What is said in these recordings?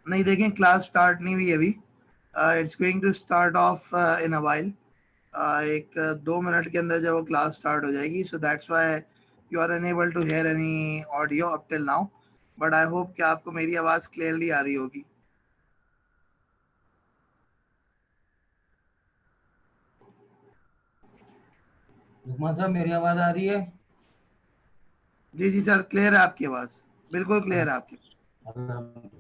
नहीं देखें, class start नहीं हुई अभी। It's going to start off in a while. एक 2 मिनट के अंदर जब वो क्लास स्टार्ट हो जाएगी, so that's why you are unable to hear any audio up till now. But I hope कि आपको मेरी आवाज़ क्लियरली आ रही होगी। लुकमान साहब, मेरी आवाज आ रही है? जी जी सर, क्लियर है आपकी आवाज़, बिल्कुल क्लियर है आपकी। हाँ।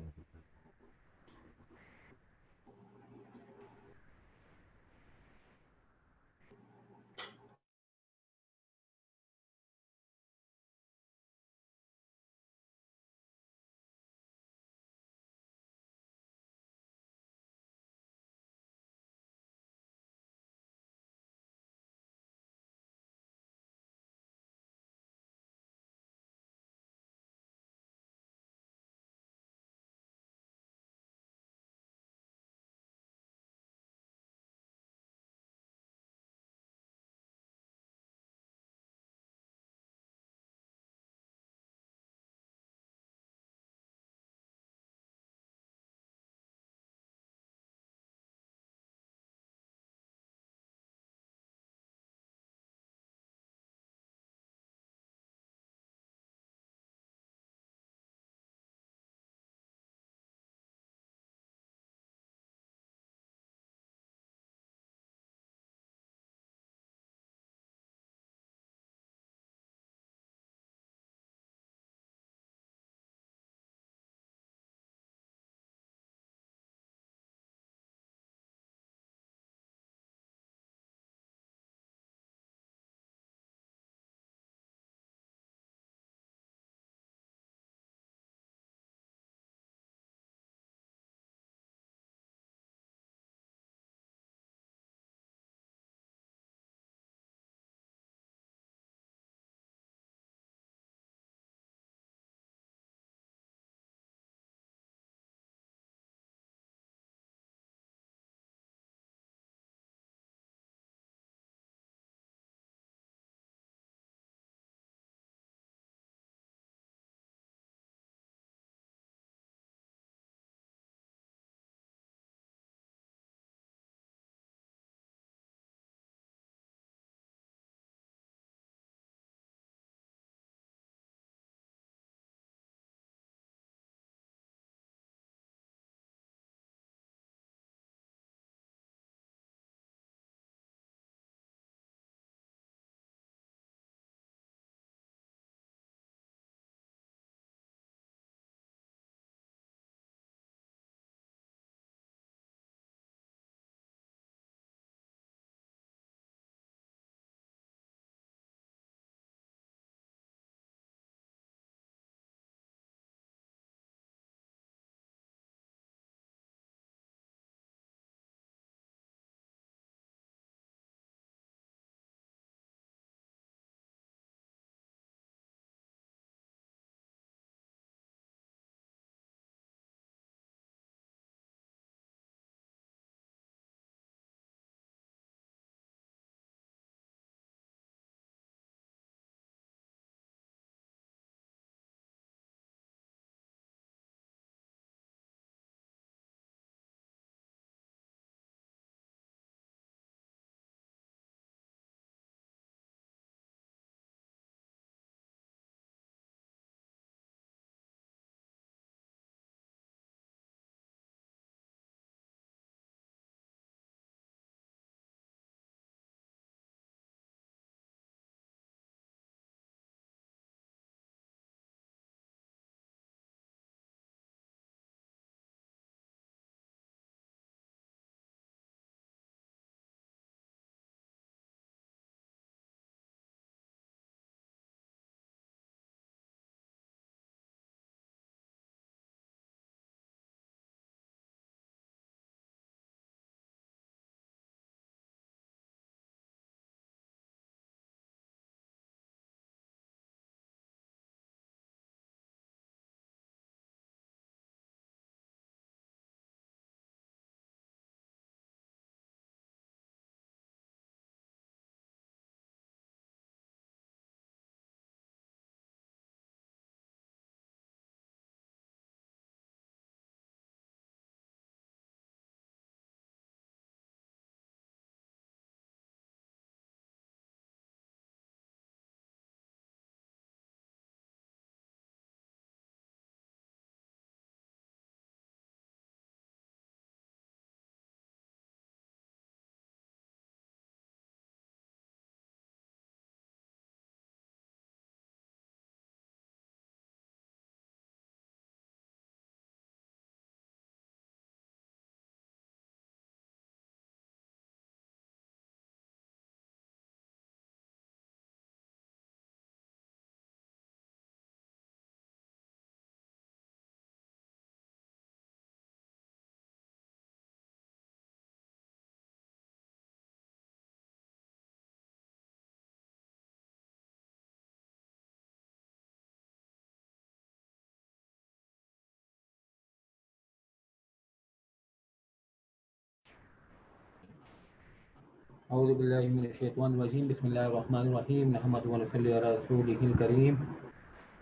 औज़ु बिल्लाहि मिनश शैतानिर रजीम बिस्मिल्लाहिर रहमानिर रहीम नहमदु व नसल्ली अला रसूलिहिल करीम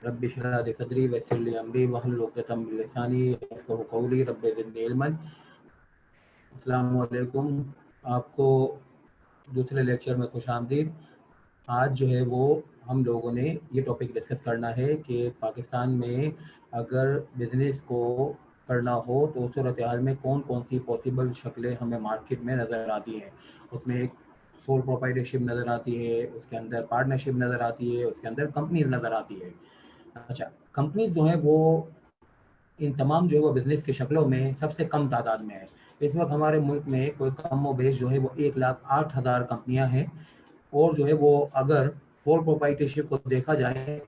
रब्बि इश्रह ली सदरी व यस्सिर ली अमरी वहलुल उक़दतम मिन लिसानी यफ़क़हू क़ौली रब्बि ज़िदनी इल्मन। अस्सलामु अलैकुम, आपको दूसरे लेक्चर में खुशामदीद। आज जो है वो हम लोगों ने ये टॉपिक डिस्कस करना है कि पाकिस्तान में अगर बिज़नेस को करना हो तो उस सूरत हाल में कौन कौन सी पॉसिबल शक्लें हमें मार्केट में नज़र आती हैं। उसमें एक सोल प्रोप्राइटरशिप नज़र आती है, उसके अंदर पार्टनरशिप नज़र आती है, उसके अंदर कंपनीज नज़र आती है। अच्छा, कंपनीज जो है वो इन तमाम जो है वो बिज़नेस की शक्लों में सबसे कम तादाद में है। इस वक्त हमारे मुल्क में कोई कम व बेश जो है वो 1,08,000 कंपनियां हैं, और जो है वो अगर सोल प्रोप्राइटरशिप को देखा जाए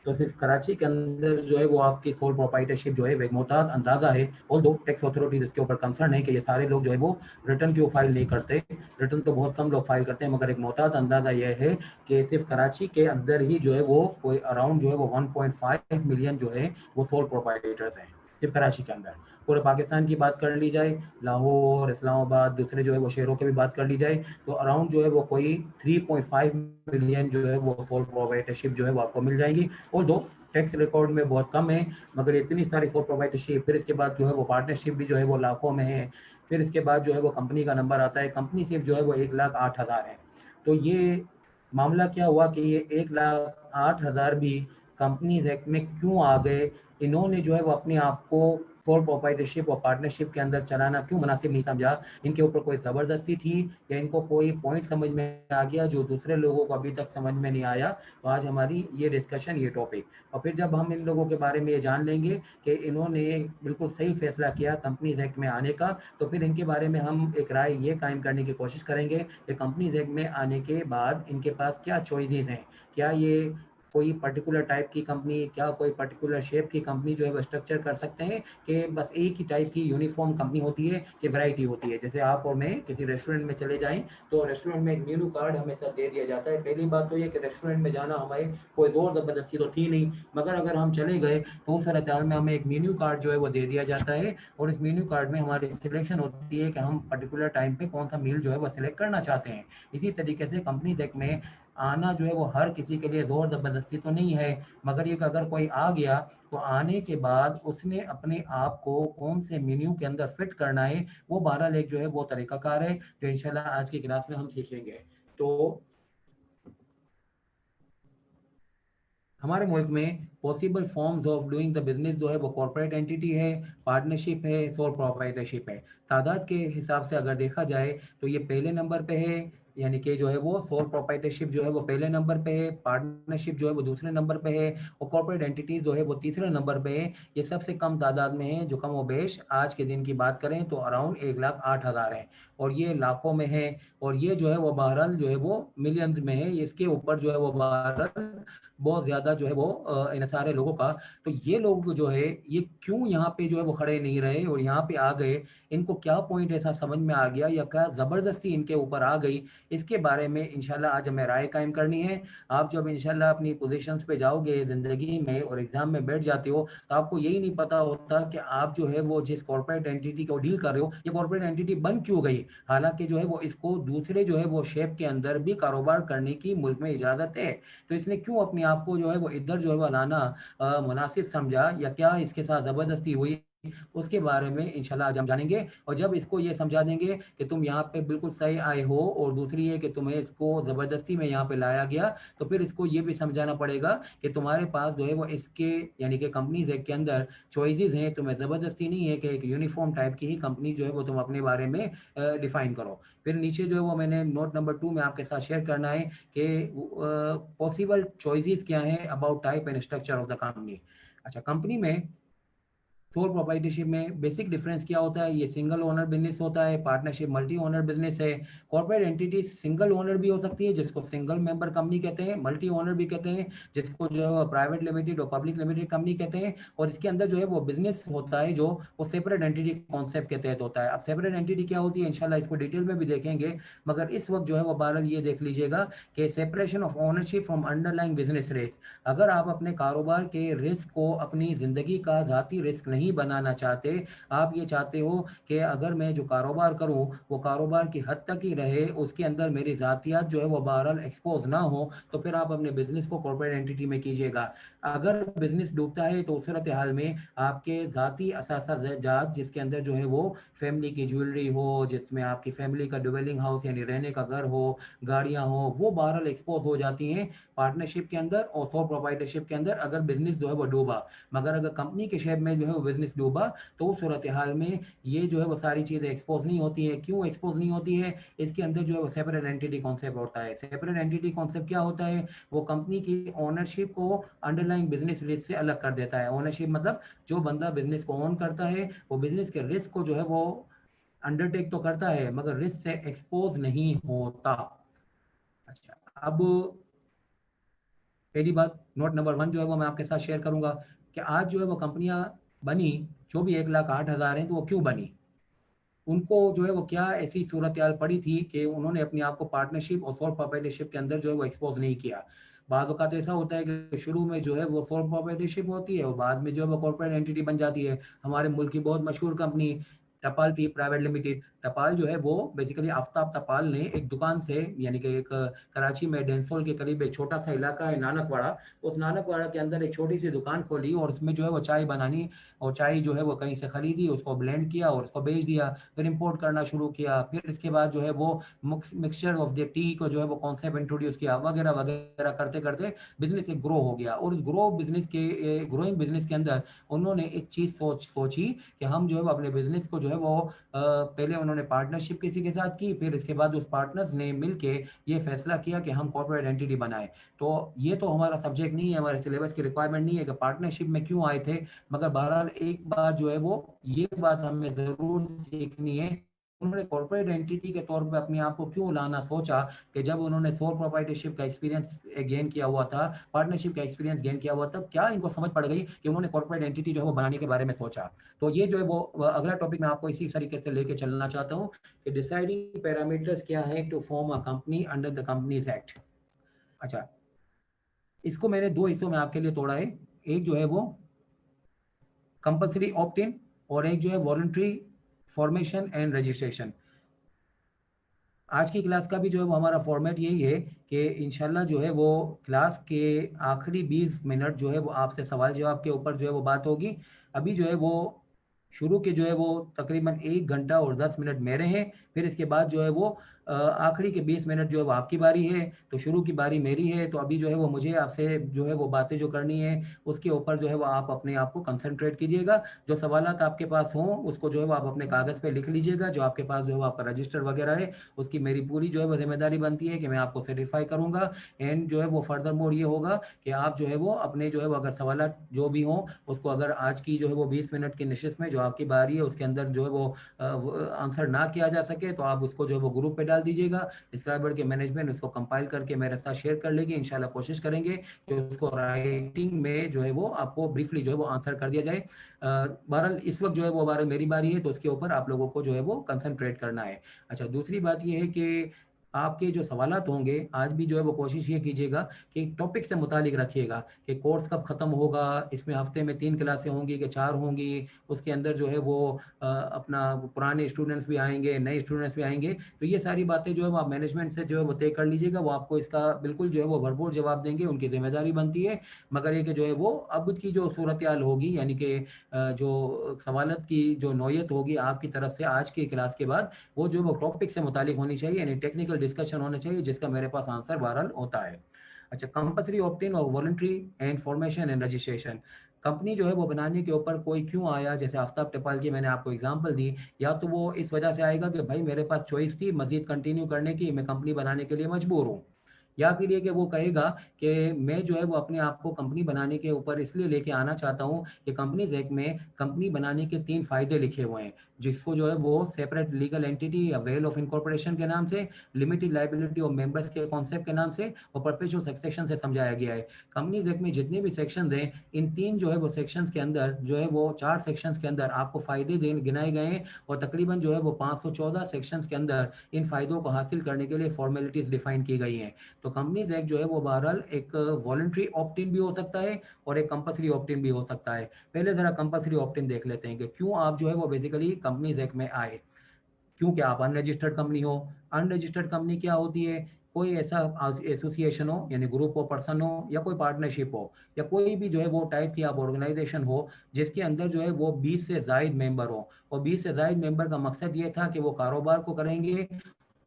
तो सिर्फ कराची के अंदर जो है वो आपकी सोल प्रोप्राइटरशिप जो है वो एक मोहतात अंदाजा है। और दो टैक्स अथॉरिटीज इसके ऊपर कंसर्न है कि ये सारे लोग जो है वो रिटर्न क्यों फाइल नहीं करते। रिटर्न तो बहुत कम लोग फाइल करते हैं, मगर एक मोहतात अंदाजा यह है कि सिर्फ कराची के अंदर ही जो है वो कोई अराउंड जो है वो 1.5 मिलियन जो है वो सोल प्रोप्राइटर्स हैं सिर्फ कराची के अंदर। पूरे पाकिस्तान की बात कर ली जाए, लाहौर, इस्लामाबाद, दूसरे जो है वो शहरों की भी बात कर ली जाए, तो अराउंड जो है वो कोई 3.5 मिलियन जो है वो सोल प्रोप्राइटरशिप जो है वो आपको मिल जाएगी। और दो टैक्स रिकॉर्ड में बहुत कम है, मगर इतनी सारी सोल प्रोप्राइटरशिप, फिर इसके बाद जो है वो पार्टनरशिप भी जो है वो लाखों में है। फिर इसके बाद जो है वो कंपनी का नंबर आता है, कंपनी सिर्फ जो है वो 1,08,000 है। तो ये मामला क्या हुआ कि ये 1,08,000 भी कंपनीज एक्ट में क्यों आ गए? इन्होंने जो है वो अपने आप को सोल प्रोप्राइटरशिप और पार्टनरशिप के अंदर चलाना क्यों मुनासिब नहीं समझा? इनके ऊपर कोई ज़बरदस्ती थी या इनको कोई पॉइंट समझ में आ गया जो दूसरे लोगों को अभी तक समझ में नहीं आया? तो आज हमारी ये डिस्कशन, ये टॉपिक, और फिर जब हम इन लोगों के बारे में ये जान लेंगे कि इन्होंने बिल्कुल सही फैसला किया कंपनीज एक्ट में आने का, तो फिर इनके बारे में हम एक राय ये कायम करने की कोशिश करेंगे कि कंपनीज एक्ट में आने के बाद इनके पास क्या चॉइसेस हैं। क्या ये कोई पर्टिकुलर टाइप की कंपनी, क्या कोई पर्टिकुलर शेप की कंपनी जो है वो स्ट्रक्चर कर सकते हैं कि बस एक ही टाइप की यूनिफॉर्म कंपनी होती है कि वैरायटी होती है? जैसे आप और मैं किसी रेस्टोरेंट में चले जाएं तो रेस्टोरेंट में एक मेनू कार्ड हमेशा दे दिया जाता है। पहली बात तो ये कि रेस्टोरेंट में जाना हमें कोई जोर ज़बरदस्ती तो थी नहीं, मगर अगर हम चले गए तो उस सूरत हाल में हमें एक मेन्यू कार्ड जो है वो दे दिया जाता है, और इस मेन्यू कार्ड में हमारी सिलेक्शन होती है कि हम पर्टिकुलर टाइम पे कौन सा मील जो है वो सिलेक्ट करना चाहते हैं। इसी तरीके से कंपनी एक्ट में आना जो है वो हर किसी के लिए जोर ज़बरदस्ती तो नहीं है, मगर ये कि अगर कोई आ गया तो आने के बाद उसने अपने आप को कौन से मेन्यू के अंदर फिट करना है, वो 12 एक जो है वो तरीकाकार है जो इंशाल्लाह आज की क्लास में हम सीखेंगे। तो हमारे मुल्क में possible forms of doing the business जो है वो कॉर्पोरेट एंटिटी है, पार्टनरशिप है, सोल प्रोप्राइटरशिप है। तादाद के हिसाब से अगर देखा जाए तो ये पहले नंबर पे है, यानी कि जो है वो सोल प्रोप्राइटरशिप जो है वो पहले नंबर पे है, पार्टनरशिप जो है वो दूसरे नंबर पे है, और कॉर्पोरेट एंटिटीज जो है वो तीसरे नंबर पे है। ये सबसे कम तादाद में है, जो कम व बेश आज के दिन की बात करें तो अराउंड 1,08,000 है, और ये लाखों में है। और ये जो है वो बहरहाल जो है वो मिलियंस में है, इसके ऊपर जो है वो बहरहाल बहुत ज़्यादा जो है वो इन सारे लोगों का। तो ये लोग जो है ये क्यों यहाँ पे जो है वो खड़े नहीं रहे और यहाँ पे आ गए? इनको क्या पॉइंट ऐसा समझ में आ गया या क्या ज़बरदस्ती इनके ऊपर आ गई? इसके बारे में इंशाल्लाह आज हमें राय कायम करनी है। आप जब इंशाल्लाह अपनी पोजीशंस पे जाओगे ज़िंदगी में और एग्ज़ाम में बैठ जाते हो, तो आपको यही नहीं पता होता कि आप जो है वो जिस कॉर्पोरेट एंटिटी को डील कर रहे हो, ये कॉर्पोरेट एंटिटी बन क्यों गई? हालाँकि जो है वो इसको दूसरे जो है वो शेप के अंदर भी कारोबार करने की मुल्क में इजाज़त है। तो इसने क्यों अपने आप को जो है वो इधर जो है वो लाना मुनासिब समझा, या क्या इसके साथ ज़बरदस्ती हुई? उसके बारे में इंशाल्लाह आज हम जानेंगे। और जब इसको ये समझा देंगे कि तुम यहाँ पे बिल्कुल सही आए हो, और दूसरी है कि तुम्हें इसको ज़बरदस्ती में यहाँ पे लाया गया, तो फिर इसको ये भी समझाना पड़ेगा कि तुम्हारे पास जो है वो इसके यानी कि कंपनीज एक्ट के अंदर चॉइसेस हैं। तुम्हें ज़बरदस्ती नहीं है कि एक यूनिफॉर्म टाइप की ही कंपनी जो है वो तुम अपने बारे में डिफाइन करो। फिर नीचे जो है वो मैंने नोट नंबर 2 में आपके साथ शेयर करना है कि पॉसिबल चॉइसेस क्या हैं about type and structure of the company. अच्छा, कंपनी में सोल प्रोप्राइटरशिप में बेसिक डिफरेंस क्या होता है? ये सिंगल ओनर बिजनेस होता है, पार्टनरशिप मल्टी ओनर बिजनेस है। कॉर्पोरेट एंटिटी सिंगल ओनर भी हो सकती है जिसको सिंगल मेंबर कंपनी कहते हैं, मल्टी ओनर भी कहते हैं जिसको जो है प्राइवेट लिमिटेड और पब्लिक लिमिटेड कंपनी कहते हैं। और इसके अंदर जो है वो बिजनेस होता है जो वो सेपरेट एंटिटी कॉन्सेप्ट के तहत होता है। अब सेपरेट एंटिटी क्या होती है, इंशाल्लाह इसको डिटेल में भी देखेंगे, मगर इस वक्त जो है वो बारह ये देख लीजिएगा कि separation of ownership from underlying business risk. अगर आप अपने कारोबार के रिस्क को अपनी ज़िंदगी का ज़ाती रिस्क नहीं नहीं बनाना चाहते, आप ये चाहते हो कि अगर मैं जो कारोबार करूं वो कारोबार की हद तक ही रहे, उसके अंदर मेरी ज़ातियात जो है वो बहरहाल एक्सपोज ना हो, तो फिर आप अपने बिजनेस को कॉर्पोरेट एंटिटी में कीजिएगा। अगर बिजनेस डूबता है तो उस सूरत हाल में आपके ज़ाती असासाजात जिसके अंदर जो है वो फैमिली की ज्वेलरी हो, जिसमें आपकी फैमिली का ड्वेलिंग हाउस यानी रहने का घर हो, गाड़ियां हो, वो बहरहाल एक्सपोज हो जाती हैं पार्टनरशिप के अंदर और सो प्रोप्राइटरशिप के अंदर अगर बिजनेस जो है वो डूबा। मगर अगर कंपनी के शेप में जो है वो बिजनेस डूबा तो उस सूरत हाल में ये जो है वो सारी चीज़ें एक्सपोज नहीं होती है। क्यों एक्सपोज नहीं होती है? इसके अंदर जो है वो सेपरेट एंटिटी कॉन्सेप्ट होता है। सेपरेट एंटिटी कॉन्सेप्ट क्या होता है? वो कंपनी की ओनरशिप को अंडरलाइंग बिजनेस रिस्क से अलग कर देता है। ओनरशिप मतलब जो बंदा बिजनेस को ओन करता है वो बिजनेस के रिस्क को जो है वो अंडरटेक तो करता है मगर रिस्क से एक्सपोज नहीं होता। अच्छा, अब पहली बात, नोट नंबर 1 जो है वो मैं आपके साथ शेयर करूंगा कि आज जो है वो कंपनियां बनी, जो भी 1,08,000 हैं, तो वो क्यों बनी? उनको जो है वो क्या ऐसी सूरत पड़ी थी कि उन्होंने अपने आप को पार्टनरशिप और सोल प्रोप्राइटरशिप के अंदर जो है वो एक्सपोज नहीं किया। बाद वक़्त ऐसा होता है कि शुरू में जो है वो सोल प्रोप्राइटरशिप होती है और बाद में जो है वो कॉर्पोरेट एंटिटी बन जाती है। हमारे मुल्क की बहुत मशहूर कंपनी टपाल पी प्राइवेट लिमिटेड, टपाल जो है वो बेसिकली आफ्ताब टपाल ने एक दुकान से, यानी कि एक कराची में डेंसोल के करीब एक छोटा सा इलाका है नानकवाड़ा, उस नानकवाड़ा के अंदर एक छोटी सी दुकान खोली और उसमें जो है वो चाय बनानी, और चाय जो है वो कहीं से खरीदी, उसको ब्लेंड किया और उसको बेच दिया, फिर इंपोर्ट करना शुरू किया, फिर इसके बाद जो है वो मिक्सचर ऑफ द टी को जो है वो कॉन्सेप्ट इंट्रोड्यूस किया, वगैरह वगैरह करते करते बिजनेस एक ग्रो हो गया। और इस ग्रोइंग बिजनेस के अंदर उन्होंने एक चीज़ सोची कि हम जो है वो अपने बिजनेस को जो है वो पहले उन्होंने पार्टनरशिप किसी के साथ की, फिर इसके बाद उस पार्टनर्स ने मिलके ये फैसला किया कि हम कॉर्पोरेट एंटिटी बनाएं। तो ये तो हमारा सब्जेक्ट नहीं है, हमारे सिलेबस की रिक्वायरमेंट नहीं है कि पार्टनरशिप में क्यों आए थे, मगर बहरहाल एक बात जो है वो ये बात हमें ज़रूर सीखनी है, उन्होंने कॉर्पोरेट एंटिटी के तौर पे अपने आप को क्यों लाना सोचा कि जब उन्होंने सोल प्रोप्राइटरशिप का एक्सपीरियंस गेन किया हुआ था, पार्टनरशिप का एक्सपीरियंस गेन किया हुआ था, क्या इनको समझ पड़ गई कि उन्होंने कॉर्पोरेट एंटिटी जो है वो बनाने के बारे में सोचा। तो ये जो है वो अगला टॉपिक मैं आपको इसी तरीके से लेके चलना चाहता हूँ कि डिसाइडिंग पैरामीटर्स क्या है to form a company under the companies act. अच्छा, इसको मैंने दो हिस्सों में आपके लिए तोड़ा है। एक जो है वो कंपल्सरी ऑप्ट इन और एक जो है वॉलंटरी फॉर्मेशन एंड रजिस्ट्रेशन। आज की क्लास का भी जो है वो हमारा फॉर्मेट यही है कि इंशाल्लाह जो है वो क्लास के आखिरी 20 मिनट जो है वो आपसे सवाल जवाब के ऊपर जो है वो बात होगी। अभी जो है वो शुरू के जो है वो तकरीबन 1 घंटा और 10 मिनट मेरे हैं, फिर इसके बाद जो है वो आखिरी के 20 मिनट जो है वो आपकी बारी है, तो शुरू की बारी मेरी है। तो अभी जो है वो मुझे आपसे जो है वो बातें जो करनी है उसके ऊपर जो है वो आप अपने आप को कंसंट्रेट कीजिएगा। जो सवालात आपके पास हों उसको जो है वो आप अपने कागज़ पे लिख लीजिएगा, जो आपके पास जो है वो आपका रजिस्टर वगैरह है उसकी मेरी पूरी जो है वो जिम्मेदारी बनती है कि मैं आपको सेटिस्फाई करूँगा। एंड जो है वो फर्दर मोड ये होगा कि आप जो है वो अपने जो है वो अगर सवालात जो भी हों उसको अगर आज की जो है वो 20 मिनट की नशिस्त में जो आपकी बारी है उसके अंदर जो है वो आंसर ना किया जा सके तो आप उसको जो है वो ग्रुप पे डाल दीजिएगा। स्क्राइबर के मैनेजमेंट उसको कंपाइल करके मेरे साथ शेयर कर लेगी। इंशाल्लाह कोशिश करेंगे कि उसको राइटिंग में जो है वो आपको ब्रीफली जो है वो आंसर कर दिया जाए। बहरहाल इस वक्त जो है वो मेरी बारी है तो उसके ऊपर आप लोगों को जो है वो कंसंट्रेट करना है। अच्छा, दूसरी बात ये है कि आपके जो सवालात होंगे आज भी जो है वो कोशिश ये कीजिएगा कि टॉपिक से मुतालिक रखिएगा कि कोर्स कब ख़त्म होगा, इसमें हफ्ते में 3 क्लासें होंगी कि 4 होंगी, उसके अंदर जो है वो अपना पुराने स्टूडेंट्स भी आएंगे, नए स्टूडेंट्स भी आएंगे। तो ये सारी बातें जो है वो आप मैनेजमेंट से जो है वो तय कर लीजिएगा, वो आपको इसका बिल्कुल जो है वो भरपूर जवाब देंगे, उनकी जिम्मेदारी बनती है। मगर ये कि जो है वो अब की जो सूरत हाल होगी, यानी कि जो सवालत की जो नौयत होगी आपकी तरफ से आज की क्लास के बाद, वो जो वो टॉपिक से मुतालिक होनी चाहिए, यानी टेक्निकल डिस्कशन होना चाहिए जिसका मेरे पास आंसर बहरहाल होता है। अच्छा, कंपल्सरी ऑप्ट-इन और voluntary and formation and registration. Company जो है वो बनाने के ऊपर कोई क्यों आया, जैसे आफ्ताब टपाल की मैंने आपको एग्जांपल दी, या तो वो इस वजह से आएगा कि भाई मेरे पास चॉइस थी मजीद कंटिन्यू करने की, मैं कंपनी बनाने के लिए मजबूर हूँ, या फिर ये कि वो कहेगा कि मैं जो है वो अपने आप को कंपनी बनाने के ऊपर इसलिए लेके आना चाहता हूँ कि कंपनीज एक्ट में कंपनी बनाने के 3 फायदे लिखे हुए हैं, जिसको जो है वो सेपरेट लीगल एंटिटी या वेल ऑफ इनकॉर्पोरेशन के नाम से, लिमिटेड लाइबिलिटी ऑफ मेंबर्स के कॉन्सेप्ट के नाम से और परपेचुअल सक्सेशन से समझाया गया है। कंपनीज एक्ट में जितने भी सेक्शन हैं, इन 3 जो है वो सेक्शंस के अंदर जो है वो 4 सेक्शंस के अंदर आपको फायदे गिनाए गए हैं और तकरीबन जो है वो 514 सेक्शंस के अंदर इन फायदों को हासिल करने के लिए फॉर्मेलिटीज डिफाइन की गई हैं। तो कंपनीज एक्ट जो है वो बहरहाल एक वॉलंटरी ऑप्ट इन भी हो सकता है और एक कंपल्सरी ऑप्ट इन भी हो सकता है। पहले जरा कंपल्सरी ऑप्ट इन देख लेते हैं कि क्यों आप जो है वो बेसिकली कंपनीज एक्ट में आए। क्योंकि आप अनरजिस्टर्ड कंपनी हो। अनरजिस्टर्ड कंपनी क्या होती है? कोई ऐसा एसोसिएशन हो यानी ग्रुप ऑफ पर्सन हो या कोई पार्टनरशिप हो या कोई भी जो है वो टाइप की आप ऑर्गेनाइजेशन हो जिसके अंदर जो है वो 20 से जायद मेंबर हो। और 20 से जायद मेंबर का मकसद ये था कि वो कारोबार को करेंगे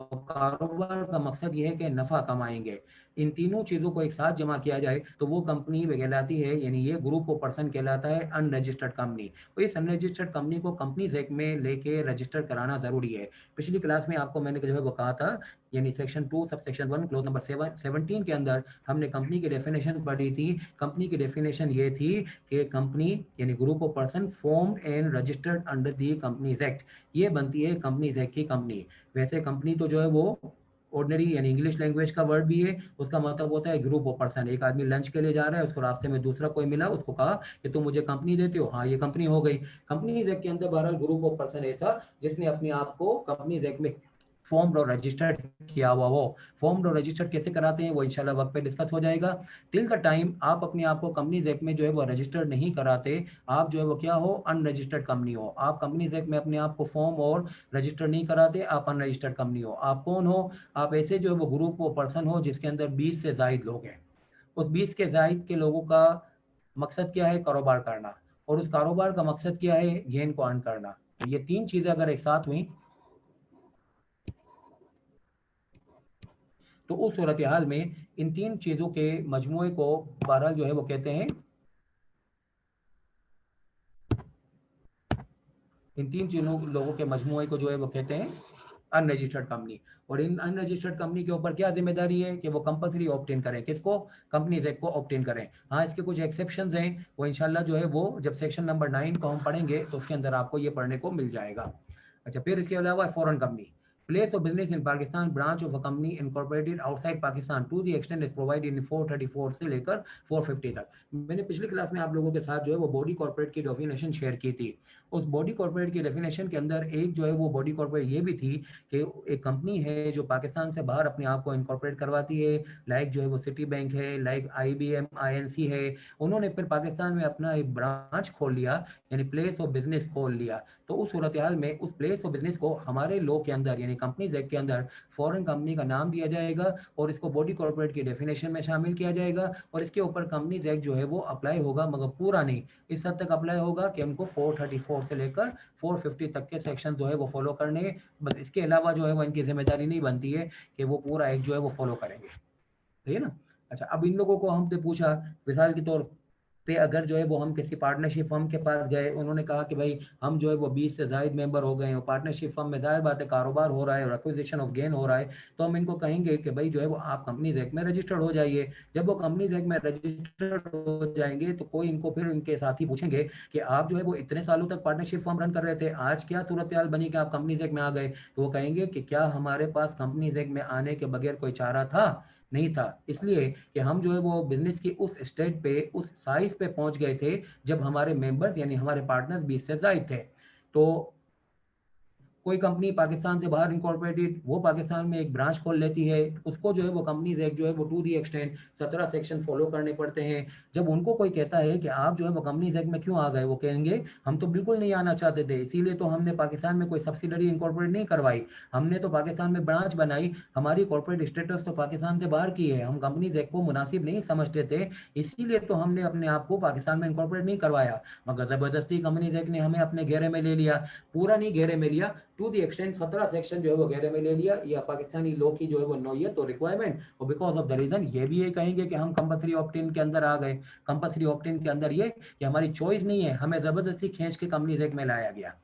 और कारोबार का मकसद ये है कि नफा कमाएंगे। इन तीनों चीजों को एक साथ जमा किया जाए तो वो कंपनी कहलाती है, यानी ये ग्रुप ऑफ पर्सन कहलाता है अनरजिस्टर्ड कंपनी। तो इस अनरजिस्टर्ड कंपनी को कंपनीज एक्ट में लेके रजिस्टर कराना जरूरी है। पिछली क्लास में आपको मैंने जो है वो कहा था, यानी section 2 sub section 1 close number 17 के अंदर हमने कंपनी की डेफिनेशन पढ़ी थी। कंपनी की डेफिनेशन ये थी कि कंपनी यानी group of person formed and registered under the companies act, ये बनती है कंपनीज एक्ट की कंपनी। वैसे कंपनी तो जो है वो ऑर्डिनरी यानी इंग्लिश लैंग्वेज का वर्ड भी है, उसका मतलब होता है ग्रुप ऑफ पर्सन। एक आदमी लंच के लिए जा रहा है, उसको रास्ते में दूसरा कोई मिला, उसको कहा कि तुम मुझे कंपनी देते हो, हाँ ये कंपनी हो गई। कंपनी एक्ट के अंदर बहरहाल ग्रुप ऑफ पर्सन ऐसा जिसने अपने आप को कंपनी एक्ट में फॉर्म्ड और रजिस्टर्ड किया हुआ हो। फॉर्म्ड और रजिस्टर्ड कैसे कराते हैं वो इंशाल्लाह वक्त पे डिस्कस हो जाएगा। टिल द टाइम आप अपने आप को कंपनीज एक्ट में जो है वो रजिस्टर्ड नहीं कराते, आप जो है वो क्या हो, अनरजिस्टर्ड कंपनी हो। आप कंपनीज एक्ट में अपने आप को फॉर्म और रजिस्टर नहीं कराते, आप अनरजिस्टर्ड कंपनी हो। आप कौन हो? आप ऐसे जो है वो ग्रुप ऑफ पर्सन हो जिसके अंदर 20 से जायद लोग हैं। उस 20 के जायद के लोगों का मकसद क्या है? कारोबार करना। और उस कारोबार का मकसद क्या है? गेन को अर्न करना। तो ये तीन चीजें अगर एक साथ हुई तो उस सूरत हाल में इन तीन चीजों के मजमूए को बहरहाल जो है वो कहते हैं, इन तीन चीजों लोगों के मजमूए को जो है वो कहते हैं अनरजिस्टर्ड कंपनी। और इन अनरजिस्टर्ड कंपनी के ऊपर क्या जिम्मेदारी है कि वो कंपल्सरी ऑप्ट इन करें। किसको? कंपनीज एक्ट को ऑप्ट इन करें। हाँ, इसके कुछ एक्सेप्शंस हैं, वो इंशाल्लाह जो है वो जब सेक्शन नंबर 9 को हम पढ़ेंगे तो उसके अंदर आपको ये पढ़ने को मिल जाएगा। अच्छा, फिर इसके अलावा foreign company, place of business in Pakistan, branch of a company incorporated outside Pakistan to the extent is provided in 434 से लेकर 450 तक। मैंने पिछली क्लास में आप लोगों के साथ जो है वो बॉडी कॉर्पोरेट की डेफिनेशन शेयर की थी। उस बॉडी कॉर्पोरेट की डेफिनेशन के अंदर एक जो है वो बॉडी कॉर्पोरेट ये भी थी कि एक कंपनी है जो पाकिस्तान से बाहर अपने आप को इनकॉर्पोरेट करवाती है, लाइक जो है वो सिटी बैंक है, लाइक IBM INC है। उन्होंने फिर पाकिस्तान में अपना एक ब्रांच खोल लिया, यानी प्लेस ऑफ बिजनेस खोल लिया। तो उस सूरत हाल में उस प्लेस ऑफ बिजनेस को हमारे लॉ के अंदर यानी कंपनीज एक्ट के अंदर फॉरेन कंपनी का नाम दिया जाएगा और इसको बॉडी कॉर्पोरेट की डेफिनेशन में शामिल किया जाएगा और इसके ऊपर कंपनीज एक्ट जो है वो अप्लाई होगा, मगर पूरा नहीं, इस हद तक अप्लाई होगा कि उनको 434 से लेकर 450 तक के सेक्शन जो है वो फॉलो करने हैं। बस इसके अलावा जो है वो इनकी जिम्मेदारी नहीं बनती है कि वो पूरा एक्ट जो है वो फॉलो करेंगे, ठीक है ना। अच्छा, अब इन लोगों को हमसे पूछा मिसाल के तौर पे, अगर जो है वो हम किसी पार्टनरशिप फर्म के पास गए, उन्होंने कहा कि भाई हम जो है वो 20 से जायद मेंबर हो गए हैं, पार्टनरशिप फर्म में जाहिर बात है कारोबार हो रहा है और एक्विजिशन ऑफ गेन हो रहा है, तो हम इनको कहेंगे कि भाई जो है वो आप कंपनीज एक्ट में रजिस्टर्ड हो जाइए। जब वो कंपनीज एक्ट में रजिस्टर्ड हो जाएंगे तो कोई इनको फिर इनके साथी पूछेंगे कि आप जो है वो इतने सालों तक पार्टनरशिप फर्म रन कर रहे थे, आज क्या सूरत हाल बनी कि आप कंपनीज एक्ट में आ गए? तो वो कहेंगे कि क्या हमारे पास कंपनीज एक्ट में आने के बगैर कोई चारा था? नहीं था, इसलिए कि हम जो है वो बिजनेस की उस स्टेज पे उस साइज पे पहुंच गए थे जब हमारे मेंबर्स यानी हमारे पार्टनर्स 20 से ज्यादा थे। तो कोई कंपनी पाकिस्तान से बाहर इनकॉर्पोरेटेड, वो पाकिस्तान में एक ब्रांच खोल लेती है, उसको जो है वो कंपनीज एक्ट जो है वो to the extent 17 section follow करने पड़ते हैं। जब उनको कोई कहता है कि आप जो है वो कंपनीज एक्ट में क्यों आ गए, वो कहेंगे हम तो बिल्कुल नहीं आना चाहते थे, इसीलिए तो हमने पाकिस्तान में कोई सब्सिडरी इनकॉर्पोरेट नहीं करवाई, हमने तो पाकिस्तान में ब्रांच बनाई, हमारी कॉर्पोरेट स्टेटस तो पाकिस्तान से बाहर की है, हम कंपनीज एक्ट को मुनासिब नहीं समझते थे, इसीलिए तो हमने अपने आप को पाकिस्तान में इनकॉर्पोरेट नहीं करवाया। मगर जबरदस्ती कंपनीज एक्ट ने हमें अपने घेरे में ले लिया, पूरा नहीं घेरे में लिया, टू दी एक्सटेंड 17 सेक्शन जो है वो घेरे में ले लिया, या पाकिस्तानी लॉ की जो है वो नौयत और रिक्वायरमेंट, और बिकॉज ऑफ द रीजन ये भी ये कहेंगे कि हम कंपल्सरी ऑप्ट इन के अंदर आ गए। कंपल्सरी ऑप्ट इन के अंदर ये कि हमारी चॉइस नहीं है, हमें जबरदस्ती खींच के कंपनीज एक्ट में लाया गया।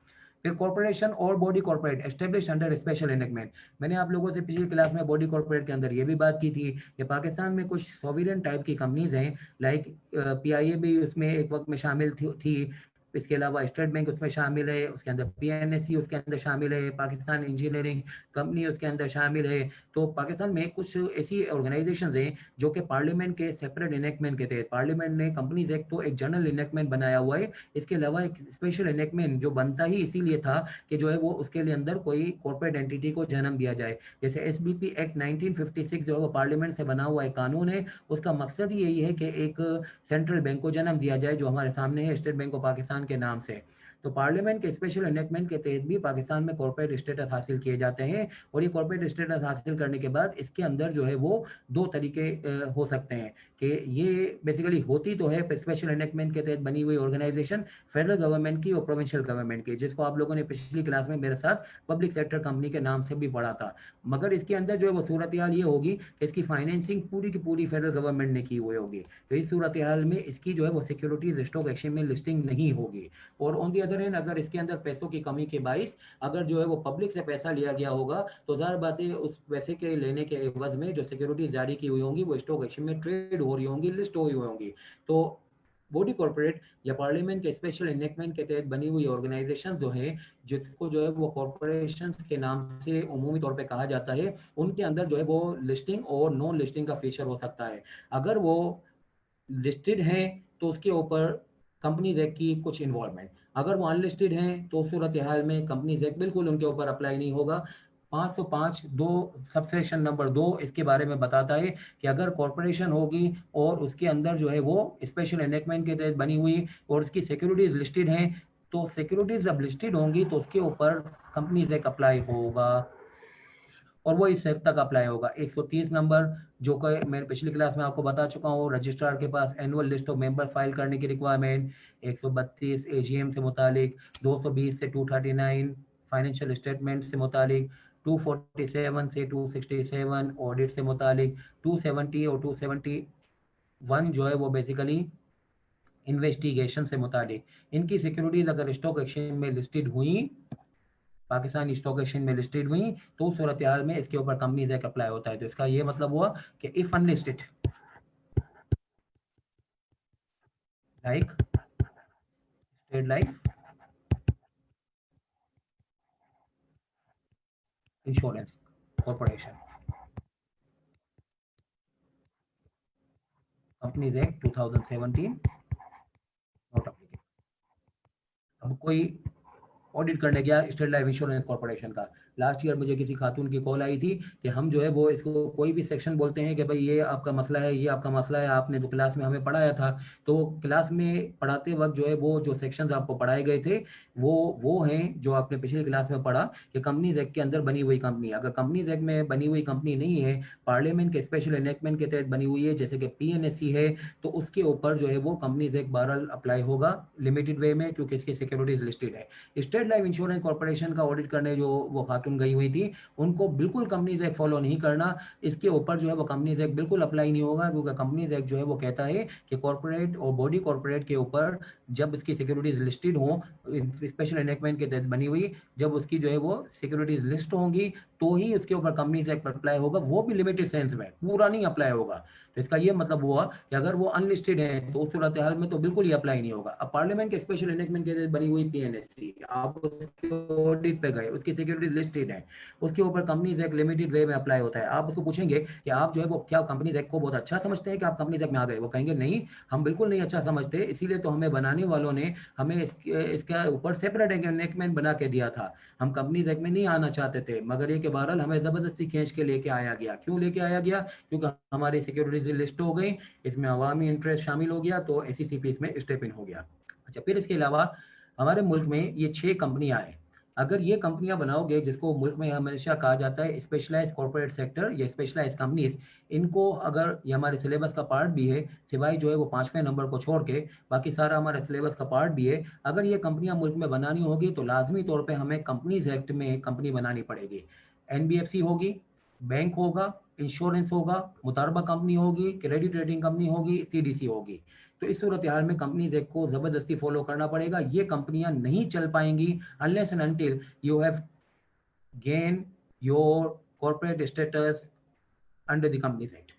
फिर कॉर्पोरेशन और body corporate establish under special enactment, मैंने आप लोगों से पिछली क्लास में बॉडी कॉर्पोरेट के अंदर ये भी बात की थी कि पाकिस्तान में कुछ सॉवरेन टाइप की कंपनीज हैं, लाइक PIA भी उसमें एक वक्त में शामिल थी। इसके अलावा स्टेट बैंक उसमें शामिल है, उसके अंदर पीएनएससी उसके अंदर शामिल है, पाकिस्तान इंजीनियरिंग कंपनी उसके अंदर शामिल है। तो पाकिस्तान में कुछ ऐसी ऑर्गेनाइजेशंस हैं जो कि पार्लियामेंट के सेपरेट इनेक्टमेंट के तहत, पार्लियामेंट ने कंपनीज एक्ट तो एक जनरल इनेक्टमेंट बनाया हुआ है, इसके अलावा एक स्पेशल इनेक्टमेंट जो बनता ही इसीलिए था कि जो है वो उसके लिए अंदर कोई कॉर्पोरेट एंटिटी को जन्म दिया जाए। जैसे एसबीपी एक्ट 1956 जो है वो पार्लियामेंट से बना हुआ एक कानून है, उसका मकसद ही यही है कि एक सेंट्रल बैंक को जन्म दिया जाए जो हमारे सामने है, स्टेट बैंक ऑफ पाकिस्तान के नाम से। तो पार्लियामेंट के स्पेशल इनेक्टमेंट के तहत भी पाकिस्तान में कॉर्पोरेट स्टेटस हासिल किए जाते हैं, और ये कॉर्पोरेट स्टेटस हासिल करने के बाद इसके अंदर जो है वो दो तरीके हो सकते हैं कि ये बेसिकली होती तो है स्पेशल इनेक्टमेंट के तहत बनी हुई ऑर्गेनाइजेशन फेडरल गवर्नमेंट की और प्रोविंशियल गवर्नमेंट की, जिसको आप लोगों ने पिछली क्लास में मेरे साथ पब्लिक सेक्टर कंपनी के नाम से भी पढ़ा था। मगर इसके अंदर जो है वो सूरत हाल ये होगी कि इसकी फाइनेंसिंग पूरी की पूरी फेडरल गवर्नमेंट ने की हुई होगी। तो इस सूरत हाल में इसकी जो है वो सिक्योरिटीज स्टॉक एक्सचेंज में लिस्टिंग नहीं होगी। और ऑन दी अदर हैंड अगर इसके अंदर पैसों की कमी के बाइस अगर जो है वो पब्लिक से पैसा लिया गया होगा तो ज़ाहिर बात है उस पैसे के लेने के एवज में जो सिक्योरिटीज जारी की हुई होंगी वो स्टॉक एक्सचेंज में ट्रेड हो रही होंगी, लिस्ट हुई होंगी। तो बॉडी कॉर्पोरेट या पार्लियामेंट के स्पेशल इनेक्टमेंट के तहत बनी हुई ऑर्गेनाइजेशन जो है, जिसको जो है वो कॉर्पोरेशन के नाम से उमूमी तौर पे कहा जाता है, उनके अंदर जो है वो लिस्टिंग और नॉन लिस्टिंग का फीचर हो सकता है। अगर वो लिस्टेड हैं तो उसके ऊपर कंपनीज एक्ट की कुछ इन्वॉल्वमेंट, अगर वो अनलिस्टेड हैं तो सूरत हाल में कंपनीज एक्ट बिल्कुल उनके ऊपर अप्लाई नहीं होगा। 505 दो सबसेक्शन नंबर 2 इसके बारे में बताता है कि अगर कॉरपोरेशन होगी और उसके अंदर जो है वो स्पेशल एनेक्टमेंट के तहत बनी हुई और उसकी सिक्योरिटीज लिस्टेड हैं, तो सिक्योरिटीज जब लिस्टेड होंगी तो उसके ऊपर कंपनीज एक्ट अप्लाई होगा और वो इस तक अप्लाई होगा। 130 नंबर जो कि मैं पिछली क्लास में आपको बता चुका हूँ, रजिस्ट्रार के पास annual list of member file करने की रिक्वायरमेंट। 132 एजीएम से मुतालिक, 220 से 239 फाइनेंशियल स्टेटमेंट से मुतालिक, 247 से 267 ऑडिट से मुतालिक, 270 और 271 जो है वो बेसिकली इन्वेस्टिगेशन से मुतालिक। इनकी सिक्योरिटीज अगर स्टॉक एक्सचेंज में लिस्टेड हुई, पाकिस्तानी स्टॉक एक्सचेंज में लिस्टेड हुई, तो सूरत हाल में इसके ऊपर कंपनीज एक्ट अप्लाई होता है। तो इसका ये मतलब हुआ कि if unlisted like state life insurance corporation, companies act 2017 not applicable. अब कोई ऑडिट करने गया स्टेट लाइफ इंश्योरेंस कॉर्पोरेशन का, लास्ट ईयर मुझे किसी खातून की कॉल आई थी कि हम जो है वो इसको कोई भी सेक्शन बोलते हैं कि भाई ये आपका मसला है, ये आपका मसला है, आपने तो क्लास में हमें पढ़ाया था। तो क्लास में पढ़ाते वक्त जो है वो जो सेक्शंस आपको पढ़ाए गए थे वो हैं जो आपने पिछली क्लास में पढ़ा कि कंपनीज एक्ट के अंदर बनी हुई कंपनी, अगर कंपनीज एक्ट में बनी हुई कंपनी नहीं है, पार्लियामेंट के स्पेशल एनेक्टमेंट के तहत बनी हुई है जैसे कि पीएनएससी है, तो उसके ऊपर जो है वो कंपनीज एक्ट बहरहाल अप्लाई होगा लिमिटेड वे में, क्योंकि इसकी सिक्योरिटीज लिस्टेड है। स्टेट लाइफ इंश्योरेंस कॉर्पोरेशन का ऑडिट करने जो वो खातून गई हुई थी, उनको बिल्कुल कंपनीज एक्ट फॉलो नहीं करना, इसके ऊपर जो है वो कंपनीज एक्ट बिल्कुल अप्लाई नहीं होगा, क्योंकि कंपनीज एक्ट जो है वो कहता है कि कॉर्पोरेट और बॉडी कॉर्पोरेट के ऊपर जब इसकी सिक्योरिटीज लिस्टेड हो, स्पेशल एनेक्टमेंट के तहत बनी हुई, जब उसकी जो है वो सिक्योरिटीज लिस्ट होंगी तो ही उसके ऊपर कंपनीज एक्ट अप्लाई होगा, वो भी लिमिटेड सेंस में, पूरा नहीं अप्लाई होगा। तो इसका ये मतलब हुआ कि अगर वो अनलिस्टेड है तो उस सूरत हाल में तो बिल्कुल ही अप्लाई नहीं होगा। अब पार्लियामेंट के स्पेशल एनेक्टमेंट के तहत बनी हुई पीएनएससी, आप उसके ऑडिट पे गए, उसकी सिक्योरिटीज लिस्टेड है, उसके ऊपर कंपनीज एक्ट लिमिटेड वे में अप्लाई होता है। आप उसको पूछेंगे कि आप जो है वो क्या कंपनीज एक्ट को बहुत अच्छा समझते हैं कि आप कंपनीज एक्ट में आ गए, वो कहेंगे नहीं, हम बिल्कुल नहीं अच्छा समझते, इसीलिए तो हमें बनाने वालों ने हमें इसके ऊपर सेपरेट एनेक्टमेंट बना के दिया था। हम कंपनीज एक्ट में नहीं आना चाहते थे, मगर ये कि बहरहाल हमें जबरदस्ती खींच के लेके आया गया। क्यों लेके आया गया? क्योंकि हमारी सिक्योरिटीज लिस्ट हो गई, इसमें अवामी इंटरेस्ट शामिल हो गया, तो एसीसीपी इसमें स्टेप इन हो गया। अच्छा, फिर इसके अलावा हमारे मुल्क में ये 6 कंपनियां हैं। अगर ये कंपनियां बनाओगे, जिसको मुल्क में हमेशा कहा जाता है स्पेशलाइज कॉर्पोरेट सेक्टर या स्पेशलाइज कंपनीज, इनको अगर ये हमारे सिलेबस का पार्ट भी है, सिवाय जो है वो 5वें नंबर को छोड़ के बाकी सारा हमारे सिलेबस का पार्ट भी है, अगर ये कंपनियां मुल्क में बनानी होगी तो लाजमी तौर पे हमें कंपनीज एक्ट में कंपनी बनानी पड़ेगी। एनबीएफसी होगी, बैंक होगा, इंश्योरेंस होगा, मुतारबा कंपनी होगी, क्रेडिट रेटिंग कंपनी होगी, सीडीसी होगी। तो इस सूरत हाल में कंपनीज एक्ट को जबरदस्ती फॉलो करना पड़ेगा। ये कंपनियां नहीं चल पाएंगी unless and until you have gain your corporate status under the companies act.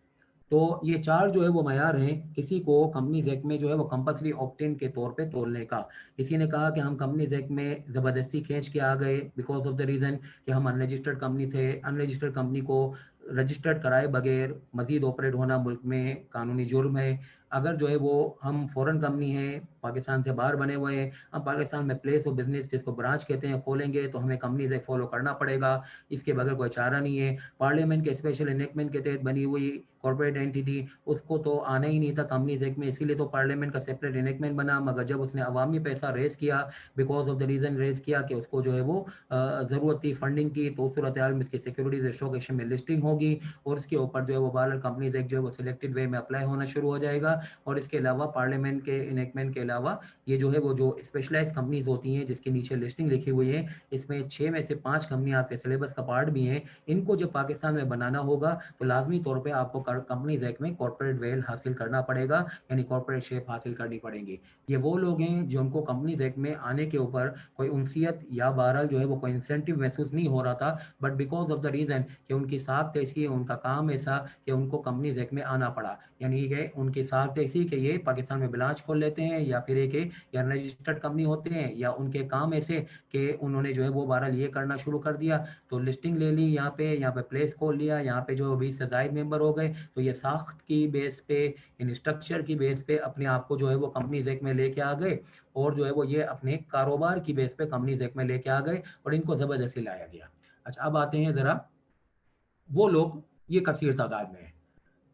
तो ये 4 जो है वो मयार हैं किसी को कंपनीज एक्ट में जो है वो कंपल्सरी ऑप्ट-इन के तौर पे तोलने का। किसी ने कहा कि हम कंपनीज एक्ट में ज़बरदस्ती खींच के आ गए बिकॉज़ ऑफ द रीज़न कि हम अनरजिस्टर्ड कंपनी थे। अनरजिस्टर्ड कंपनी को रजिस्टर्ड कराए बगैर मज़ीद ऑपरेट होना मुल्क में कानूनी जुर्म है। अगर जो है वो हम फ़ॉरेन कंपनी है, पाकिस्तान से बाहर बने हुए हैं, हम पाकिस्तान में प्लेस ऑफ बिज़नेस जिसको ब्रांच कहते हैं खोलेंगे तो हमें कंपनीज एक्ट फ़ॉलो करना पड़ेगा। इसके बगैर कोई चारा नहीं है। पार्लियामेंट के स्पेशल इनेक्टमेंट के तहत बनी हुई कॉर्पोरेट एंटिटी उसको तो आना ही नहीं था कंपनीज एक्ट में, इसीलिए तो पार्लियामेंट का सेपरेट इनेक्टमेंट बना। मगर जब उसने अवामी पैसा रेज किया because of the reason raise किया कि उसको जो है वो ज़रूरत थी फंडिंग की, तो उस सूरत हाल में इसकी सिक्योरिटीज स्टॉक एक्सचेंज में लिस्टिंग होगी और इसके ऊपर जो है वो बारह कंपनीज एक्ट जो है वो सिलेक्टेड वे में अप्लाई होना शुरू हो जाएगा। और इसके अलावा पार्लियामेंट के इनेक्टमेंट के अलावा ये जो है वो जो स्पेशलाइज कंपनीज होती हैं जिसके नीचे लिस्टिंग लिखी हुई है, इसमें 6 में से 5 कंपनियां आपके सिलेबस का पार्ट भी हैं। इनको जब पाकिस्तान में बनाना होगा तो लाजमी तौर पे आपको कंपनीज एक्ट में कॉर्पोरेट वेल हासिल करना पड़ेगा, यानी कॉर्पोरेट शेप हासिल करनी पड़ेगी। ये वो लोग हैं जो उनको कंपनीज एक्ट में आने के ऊपर कोई उनसियत या बहरहाल जो है वो कोई इंसेंटिव महसूस नहीं हो रहा था, but because of the reason कि उनकी साख्त ऐसी है, उनका काम ऐसा कि उनको कंपनीज एक्ट में आना पड़ा। यानी कि उनकी साख्त ऐसी कि ये पाकिस्तान में ब्रांच खोल लेते हैं या फिर एक या रजिस्टर्ड कंपनी होते हैं या उनके काम ऐसे कि उन्होंने जो है वो बहरहाल ये करना शुरू कर दिया, तो लिस्टिंग ले ली यहाँ पे प्लेस खोल लिया, यहाँ पे जो 20 से ज़ायद मेंबर हो गए, तो ये साख्त की बेस पे इन स्ट्रक्चर की बेस पे अपने आप को जो है वो कंपनीज एक्ट में लेके आ गए और जो है वो ये अपने कारोबार की बेस पे कंपनीज एक्ट में लेके आ गए और इनको ज़बरदस्ती लाया गया। अच्छा, अब आते हैं ज़रा वो लोग, ये कसीर तादाद में है,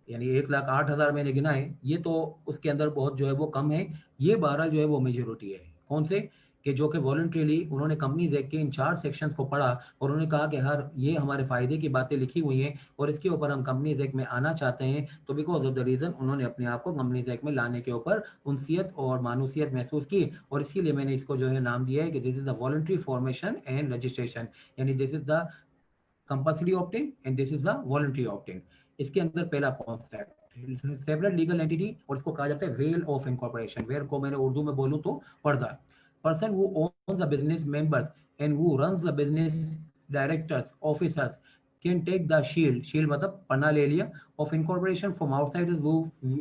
यानी 1,08,000 मैंने गिना है, ये तो उसके अंदर बहुत जो है वो कम है। ये 12 जो है वो मेजॉरिटी है। कौन से? कि जो कि वॉलंटरीली उन्होंने कंपनीज एक्ट के इन 4 सेक्शंस को पढ़ा और उन्होंने कहा कि हर ये हमारे फ़ायदे की बातें लिखी हुई हैं और इसके ऊपर हम कंपनीज एक्ट में आना चाहते हैं, तो बिकॉज़ ऑफ द रीज़न उन्होंने अपने आप को कंपनीज एक्ट में लाने के ऊपर उनसियत और मानूसियत महसूस की और इसीलिए मैंने इसको जो है नाम दिया है कि this is the voluntary formation and registration, यानी this is the compulsory opting and this is the voluntary opting. इसके अंदर पहला कॉन्सेप्ट सेपरेट लीगल एंटिटी और इसको कहा जाता है वेल ऑफ इनकॉर्पोरेशन। वेल को मैंने उर्दू में बोलूं तो पर्दा। Person who owns the business members and who runs the business directors officers can take the shield, shield मतलब पन्ना ले लिया, of incorporation from outside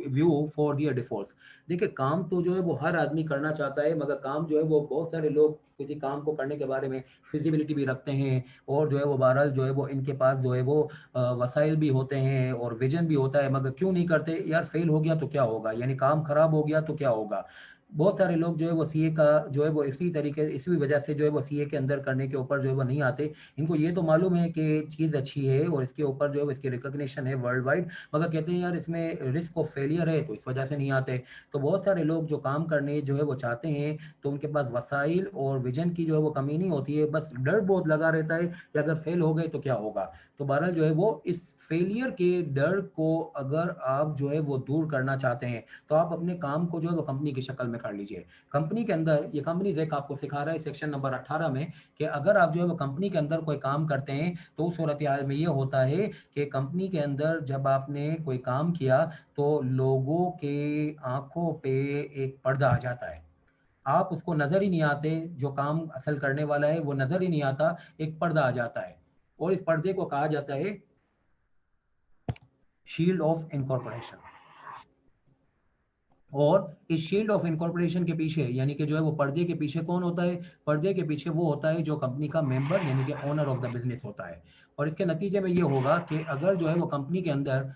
view for their default. देखिए, काम तो जो है वो हर आदमी करना चाहता है, मगर काम जो है वो बहुत सारे लोग किसी काम को करने के बारे में फिजिबिलिटी भी रखते हैं और जो है वो बहरहाल जो है वो इनके पास जो है वो वसाइल भी होते हैं और विजन भी होता है, मगर क्यों नहीं करते? यार फेल हो गया तो क्या होगा, यानी काम खराब हो गया तो क्या होगा? बहुत सारे लोग जो है वो सीए का जो है वो इसी तरीके इसी वजह से जो है वो सीए के अंदर करने के ऊपर जो है वो नहीं आते। इनको ये तो मालूम है कि चीज़ अच्छी है और इसके ऊपर जो है वो इसकी रिकॉग्निशन है वर्ल्ड वाइड, मगर कहते हैं यार इसमें रिस्क ऑफ फेलियर है, तो इस वजह से नहीं आते। तो बहुत सारे लोग जो काम करने जो है वो चाहते हैं, तो उनके पास वसाइल और विजन की जो है वो कमी नहीं होती है, बस डर बहुत लगा रहता है कि अगर फेल हो गए तो क्या होगा। तो बहरहाल जो है वो इस फेलियर के डर को अगर आप जो है वो दूर करना चाहते हैं तो आप अपने काम को जो है वो कंपनी की शक्ल में कर लीजिए। कंपनी के अंदर ये कंपनी एक आपको सिखा रहा है सेक्शन नंबर 18 में कि अगर आप जो है वो कंपनी के अंदर कोई काम करते हैं तो उस सूरत हाल में ये होता है कि कंपनी के अंदर जब आपने कोई काम किया तो लोगों के आंखों पे एक पर्दा आ जाता है, आप उसको नजर ही नहीं आते, जो काम असल करने वाला है वो नजर ही नहीं आता, एक पर्दा आ जाता है और इस पर्दे को कहा जाता है शील्ड ऑफ इनकॉर्पोरेशन। और इस शील्ड ऑफ इनकॉर्पोरेशन के पीछे यानी कि जो है वो पर्दे के पीछे कौन होता है? पर्दे के पीछे वो होता है जो कंपनी का मेंबर यानी कि ओनर ऑफ द बिजनेस होता है। और इसके नतीजे में ये होगा कि अगर जो है वो कंपनी के अंदर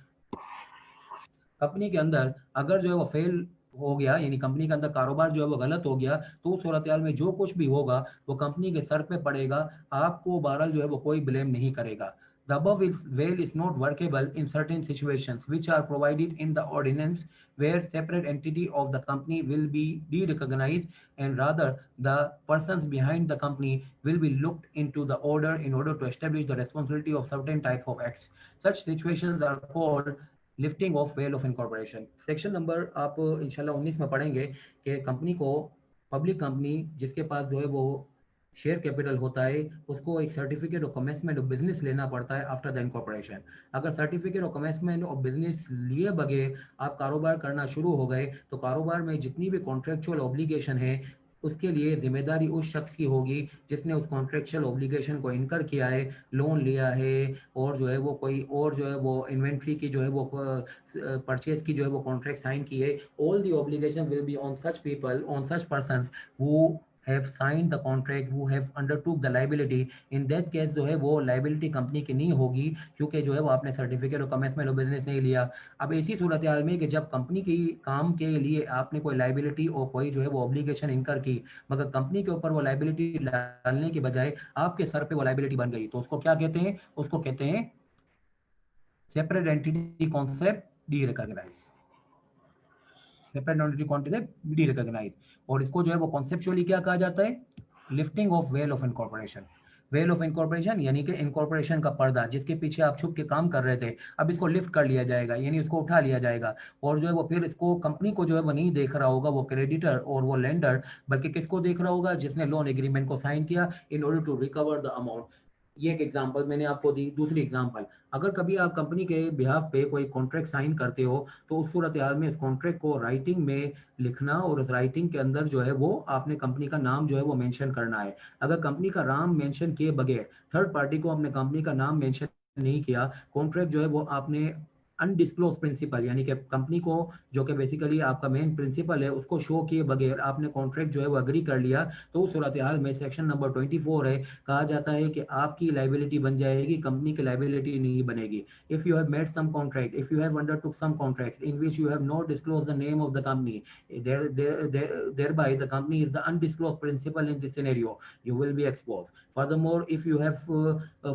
अगर जो है वो फेल हो गया, यानी कंपनी के अंदर कारोबार जो है वो गलत हो गया, तो उस सूरत हाल में जो कुछ भी होगा वो कंपनी के सर पे पड़ेगा, आपको बहरहाल जो है वो कोई ब्लेम नहीं करेगा। The above veil is not workable in certain situations which are provided in the ordinance where separate entity of the company will be de-recognized and rather the persons behind the company will be looked into the order in order to establish the responsibility of certain type of acts. Such situations are called lifting of veil of incorporation. Section number आप इंशाल्लाह 19 में पढ़ेंगे कि company को, public company जिसके पास जो है वो शेयर कैपिटल होता है, उसको एक certificate of commencement of business लेना पड़ता है आफ्टर द इनकॉर्पोरेशन। अगर certificate of commencement of business लिए बगैर आप कारोबार करना शुरू हो गए तो कारोबार में जितनी भी कॉन्ट्रेक्चुअल ऑब्लिगेशन है उसके लिए जिम्मेदारी उस शख्स की होगी जिसने उस कॉन्ट्रेक्चुअल ऑब्लिगेशन को इनकर किया है, लोन लिया है, और जो है वो कोई और जो है वो इन्वेंट्री की जो है वो परचेज की जो है वो कॉन्ट्रैक्ट साइन की है। All the obligation will be on such people, on such persons who have signed the contract, who have undertook the liability. In that case जो है वो liability कंपनी की नहीं होगी, क्योंकि जो है वो आपने certificate of commencement of business नहीं लिया। अब ऐसी सूरत हाल में कि जब कंपनी की काम के लिए आपने कोई लाइबिलिटी और कोई जो है वो ऑब्लिगेशन इनकर की, मगर कंपनी के ऊपर वो लाइबिलिटी डालने के बजाय आपके सर पे वो लाइबिलिटी बन गई, तो उसको क्या कहते हैं? उसको कहते हैं separate entity concept derecognise, separate entity concept derecognise. और इसको जो है वो कॉन्सेप्चुअली क्या कहा जाता है? Lifting of veil of incorporation. Well of incorporation यानी कि इनकॉर्पोरेशन का पर्दा जिसके पीछे आप छुप के काम कर रहे थे, अब इसको लिफ्ट कर लिया जाएगा, यानी उसको उठा लिया जाएगा। और जो है वो फिर इसको कंपनी को जो है वो नहीं देख रहा होगा वो क्रेडिटर और वो लेंडर, बल्कि किसको देख रहा होगा? जिसने लोन एग्रीमेंट को साइन किया in order to recover the amount. ये एक एग्जांपल मैंने आपको दी। दूसरी एग्जांपल, अगर कभी आप कंपनी के बिहाफ पे कोई कॉन्ट्रैक्ट साइन करते हो, तो उस सूरत हाल में इस कॉन्ट्रैक्ट को राइटिंग में लिखना, और उस राइटिंग के अंदर जो है वो आपने कंपनी का नाम जो है वो मेंशन करना है। अगर कंपनी का नाम मेंशन किए बगैर थर्ड पार्टी को अपने कंपनी का नाम मेंशन नहीं किया, कॉन्ट्रैक्ट जो है वो आपने अनडिस्क्लोज प्रिंसिपल यानी कि कंपनी को जो कि बेसिकली आपका मेन प्रिंसिपल है उसको शो किए बगैर आपने कॉन्ट्रैक्ट जो है वो एग्री कर लिया, तो उस सूरत हाल में सेक्शन नंबर 24 है, कहा जाता है कि आपकी लाइबिलिटी बन जाएगी, कंपनी की लाइबिलिटी नहीं बनेगी। If you have made some contract, if you have undertook some contract in which you have not disclose the name of the company, thereby the company is the undisclosed principal in this scenario, you will be exposed. Furthermore, if you have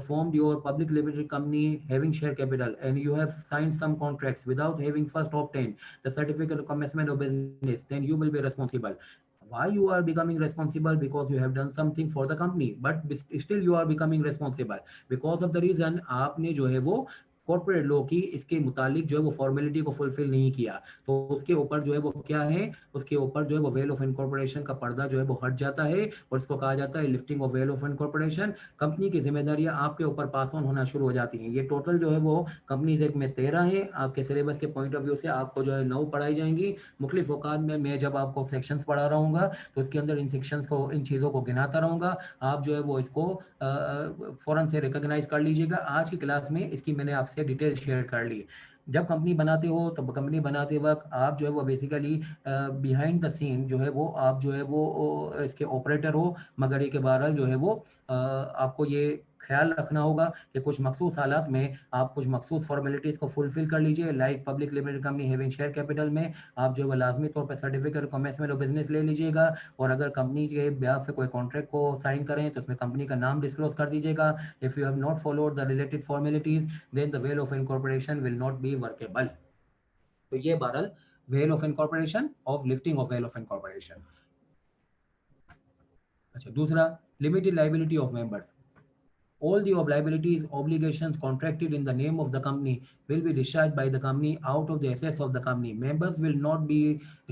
formed your public limited company having share capital and you have signed some contracts without having first obtained the certificate of commencement of business, then you will be responsible. Why you are becoming responsible? Because you have done something for the company, but still you are becoming responsible because of the reason आपने जो है वो corporate law की इसके मुतालिक जो है वो फॉर्मेलिटी को फुलफिल नहीं किया, तो उसके ऊपर जो है वो क्या है? उसके ऊपर जो है वो वेल ऑफ इनकॉर्पोरेशन का पर्दा जो है वो हट जाता है, और इसको कहा जाता है lifting of veil of incorporation. Company की जिम्मेदारियां आपके ऊपर पास ऑन होना शुरू हो जाती हैं। ये टोटल जो है वो कंपनीज एक्ट में 13 है। आपके सिलेबस के पॉइंट ऑफ व्यू से आपको जो है 9 पढ़ाई जाएंगी। मुख्तलिफ औकात में मैं जब आपको सेक्शंस पढ़ा रहूँगा तो उसके अंदर इन सेक्शंस को, इन चीज़ों को गिनाता रहूँगा। आप जो है वो इसको फ़ौरन से रिकॉग्नाइज कर लीजिएगा। आज की क्लास में इसकी मैंने आपसे डिटेल शेयर कर ली। जब कंपनी बनाते हो तो कंपनी बनाते वक्त आप जो है वो बेसिकली बिहाइंड द सीन जो है वो आप जो है वो इसके ऑपरेटर हो, मगर एक बार जो है वो आपको ये ख्याल रखना होगा कि कुछ मखसूस हालात में आप कुछ मखसूस फॉर्मेलिटीज़ को फुलफिल कर लीजिए। Like public limited company having share capital में आप जो है वो लाजमी तौर पर certificate of commencement of business ले लीजिएगा, और अगर कंपनी के ब्याह पे कोई कॉन्ट्रैक्ट को साइन करें तो उसमें कंपनी का नाम डिस्क्लोज कर दीजिएगा। If you have not followed the related formalities then the veil of incorporation will not be workable. तो ये बहरहाल veil of incorporation of lifting of veil of incorporation. अच्छा, दूसरा limited liability of members. All the liabilities, obligations contracted in the name of the company will be discharged by the company out of the assets of the company. Members will not be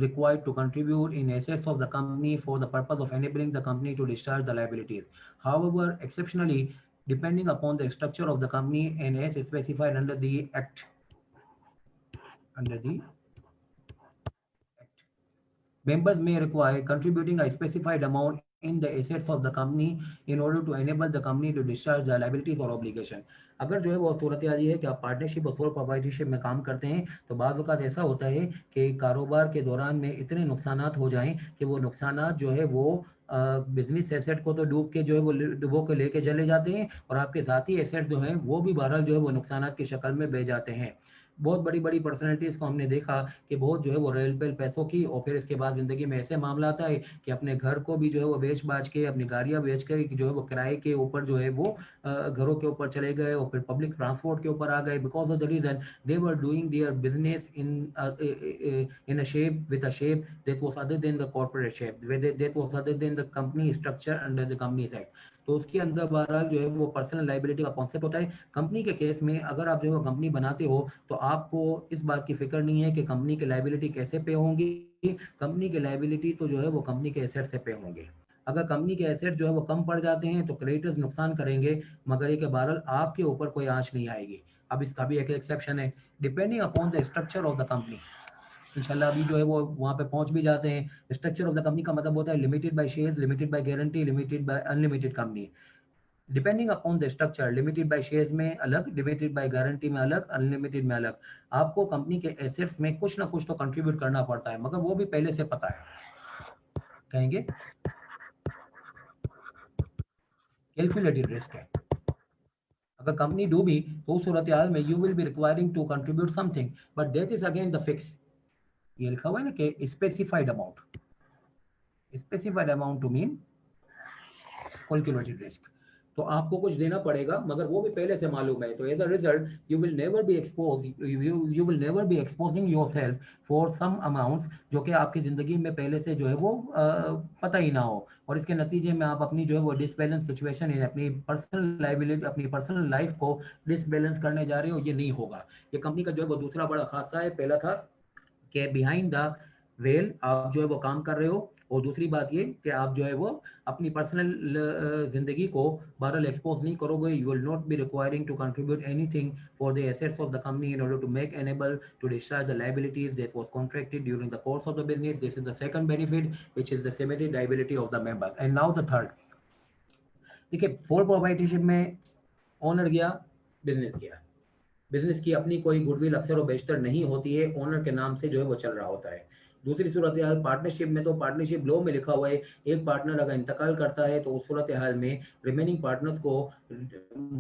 required to contribute in assets of the company for the purpose of enabling the company to discharge the liabilities. However, exceptionally, depending upon the structure of the company and as specified under the Act, members may require contributing a specified amount in the assets of the company in order to enable the company to discharge the liabilities or obligation. अगर जो है वो सूरत हाल ये है कि आप partnership और sole proprietorship में काम करते हैं, तो बाद वक़्त ऐसा होता है कि कारोबार के दौरान में इतने नुकसानात हो जाएं कि वो नुकसानात जो है वो बिजनेस एसेट को तो डूब के जो है वो डुबो के लेके चले जाते हैं, और आपके ज़ाती एसेट जो हैं वो भी बहरहाल जो है वो नुकसानात की शक्ल में बह जाते हैं। बहुत बड़ी बड़ी पर्सनैलिटीज़ को हमने देखा कि बहुत जो है वो रेल पेल पैसों की, और फिर इसके बाद ज़िंदगी में ऐसे मामला आता है कि अपने घर को भी जो है वो बेच बाच के, अपनी गाड़ियाँ बेच के जो है वो किराए के ऊपर जो है वो घरों के ऊपर चले गए, और फिर पब्लिक ट्रांसपोर्ट के ऊपर आ गए, because of the reason they were doing their business in a shape with a shape that was other than the corporate shape, that was other than the company structure under the company act. तो उसके अंदर बहरहाल जो है वो personal liability का concept होता है। कंपनी के केस में अगर आप जो है वो कंपनी बनाते हो तो आपको इस बात की फिक्र नहीं है कि कंपनी की लाइबिलिटी कैसे पे होंगी। कंपनी की लाइबिलिटी तो जो है वो कंपनी के एसेट से पे होंगे। अगर कंपनी के एसेट जो है वो कम पड़ जाते हैं तो क्रेडिटर्स नुकसान करेंगे, मगर ये कि बहरहाल आपके ऊपर कोई आंच नहीं आएगी। अब इसका भी एक एक्सेप्शन है, depending upon the structure of the company. इंशाल्लाह अभी जो है वो वहाँ पे पहुँच भी जाते हैं। स्ट्रक्चर ऑफ द कंपनी का मतलब होता है limited by shares, limited by guarantee, limited bye unlimited company. Depending upon the structure, limited by shares में अलग, लिमिटेड बाय गारंटी में अलग, अनलिमिटेड में अलग। आपको कंपनी के एसेट्स में कुछ ना कुछ तो कंट्रीब्यूट करना पड़ता है, मगर वो भी पहले से पता है। कहेंगे कैलकुलेटेड रिस्क है। अगर कंपनी डूबी तो उस सूरत हाल में you will be requiring to contribute something, but that is again the fix. ये लिखा हुआ है ना कि specified amount, specified amount to mean calculated risk. तो आपको कुछ देना पड़ेगा, मगर वो भी पहले से मालूम है। तो as a result you will never be expose, you will never be exposing yourself for some amounts जो कि आपकी ज़िंदगी में पहले से जो है वो पता ही ना हो, और इसके नतीजे में आप अपनी जो है वो डिसबैलेंस सिचुएशन है, अपनी पर्सनल लाइबिलिटी, अपनी पर्सनल लाइफ को डिसबैलेंस करने जा रहे हो। ये नहीं होगा। ये कंपनी का जो है वो दूसरा बड़ा खासा है। पहला था कि बिहाइंड द वेल आप जो है वो काम कर रहे हो, और दूसरी बात ये कि आप जो है वो अपनी पर्सनल जिंदगी को बहरहाल एक्सपोज नहीं करोगे। You will not be requiring to contribute anything for the assets of the company in order to make enable to discharge the liabilities that was contracted during the course of the business. This is the second benefit which is the symmetric liability of the member. And now the third. देखिए, for proprietorship में owner गया, business गया। Business की अपनी कोई goodwill अक्सर और बेशतर नहीं होती है, ओनर के नाम से जो है वो चल रहा होता है। दूसरी सूरत हाल पार्टनरशिप में, तो पार्टनरशिप लॉ में लिखा हुआ है एक पार्टनर अगर इंतकाल करता है तो उस सूरत हाल में रिमेनिंग पार्टनर्स को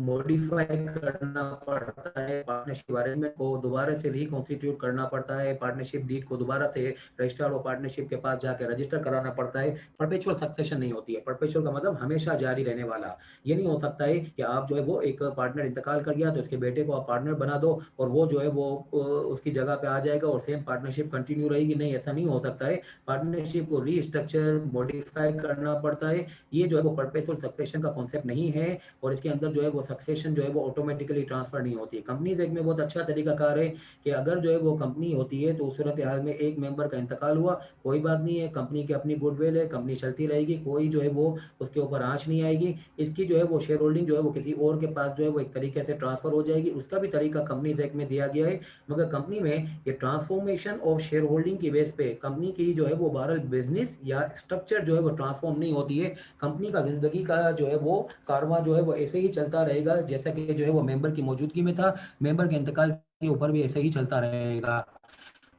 मॉडिफाई करना पड़ता है, पार्टनरशिप अरेंजमेंट को दोबारा से रिकॉन्स्टिट्यूट करना पड़ता है, पार्टनरशिप डीड को दोबारा से रजिस्ट्रार और पार्टनरशिप के पास जाकर रजिस्टर कराना पड़ता है। परपेचुअल सक्सेशन नहीं होती है। परपेचुअल का मतलब हमेशा जारी रहने वाला। ये नहीं हो सकता है कि आप जो है वो एक पार्टनर इंतकाल कर गया तो उसके बेटे को आप पार्टनर बना दो और वो जो है वो उसकी जगह पे आ जाएगा और सेम पार्टनरशिप कंटिन्यू रहेगी। नहीं, ऐसा नहीं हो सकता है। पार्टनरशिप को रीस्ट्रक्चर मॉडिफाई करना पड़ता है। ये जो है वो परपेचुअल सक्सेशन का कॉन्सेप्ट नहीं है, और इसके अंदर जो है वो सक्सेशन जो है वो ऑटोमेटिकली ट्रांसफर नहीं होती है। कंपनीज एक्ट में बहुत अच्छा तरीका कार है कि अगर जो है वो कंपनी होती है तो उस सूरत हाल में एक मेंबर का इंतकाल हुआ, कोई बात नहीं है, कंपनी की अपनी गुडविल है, कंपनी चलती रहेगी, कोई जो है वो उसके ऊपर आंच नहीं आएगी। इसकी जो है वो शेयर होल्डिंग जो है वो किसी और के पास जो है वो एक तरीके से ट्रांसफर हो जाएगी। उसका भी तरीका कंपनीज एक्ट में दिया गया है। मगर कंपनी में ये ट्रांसफॉर्मेशन ऑफ शेयर होल्डिंग की बेस पे कंपनी की जो है वो बहरहाल बिजनेस या स्ट्रक्चर जो है वो ट्रांसफॉर्म नहीं होती है। कंपनी का जिंदगी का जो है वो कारवां जो है वो ऐसे ही चलता रहेगा जैसा कि जो है वो मेंबर की मौजूदगी में था। मेंबर के इंतकाल के ऊपर भी ऐसे ही चलता रहेगा।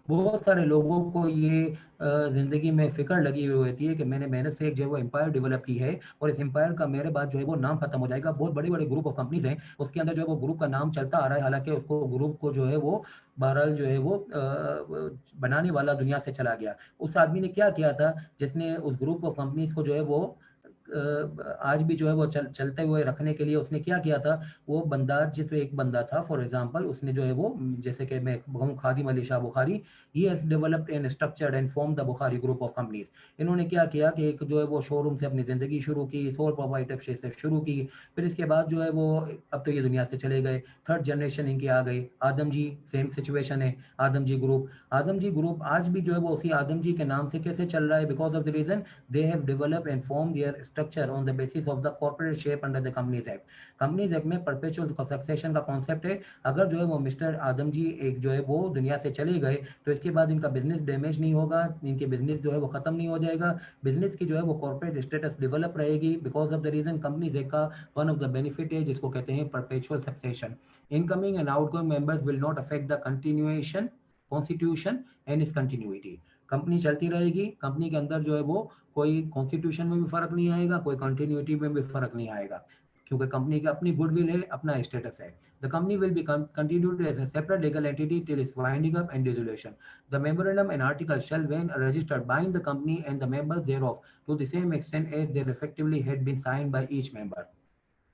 बहुत सारे लोगों को ये ज़िंदगी में फ़िक्र लगी हुई होती है कि मैंने मेहनत से एक जो है वो एम्पायर डेवलप की है, और इस एम्पायर का मेरे बाद जो है वो नाम खत्म हो जाएगा। बहुत बड़े-बड़े ग्रुप ऑफ कंपनीज़ हैं, उसके अंदर जो है वो ग्रुप का नाम चलता आ रहा है, हालाँकि उसको ग्रुप को जो है वो बहरहाल जो है वो बनाने वाला दुनिया से चला गया। उस आदमी ने क्या किया था जिसने उस ग्रुप ऑफ कंपनीज़ को जो है वो आज भी जो है वो चलते हुए रखने के लिए उसने क्या किया था। वो बंदा, जिस एक बंदा था फॉर एग्जांपल, उसने जो है वो जैसे कि मैं कहूँ Khadim Ali Shah Bukhari, he has developed and structured and form the Bukhari group of companies. इन्होंने क्या किया कि एक जो है वो शोरूम से अपनी ज़िंदगी शुरू की, सोल प्रोप्राइटरशिप से शुरू की, फिर इसके बाद जो है वो अब तो ये दुनिया से चले गए, थर्ड जनरेशन इनकी आ गई। आदम जी सेम सिचुएशन है, आदम जी ग्रुप। आदम जी ग्रुप आज भी जो है वो उसी आदम जी के नाम से कैसे चल रहा है? Because of the reason they have developed and formed their structure on the basis of the corporate shape under the Companies Act. Companies Act में perpetual succession का कॉन्सेप्ट है। अगर जो है वो मिस्टर आदम जी एक जो है वो दुनिया से चले गए तो इसके बाद इनका बिजनेस डैमेज नहीं होगा, इनके बिजनेस जो है वो खत्म नहीं हो जाएगा। बिजनेस की जो है वो कॉर्पोरेट स्टेटस डेवलप रहेगी because of the reason companies act का वन ऑफ द बेनिफिट है जिसको कहते हैं perpetual succession. Incoming and outgoing members will not affect the continuation constitution and its continuity. Company चलती रहेगी, कंपनी के अंदर जो है वो कोई कॉन्स्टिट्यूशन में भी फर्क नहीं आएगा, कोई कंटिन्यूटी में भी फर्क नहीं आएगा, क्योंकि कंपनी की अपनी गुडविल है, अपना स्टेटस है। The company will B continued as a separate legal entity till its winding up and dissolution. The memorandum and article shall when registered bind the company and the members thereof to the same extent as they respectively had been signed by each member.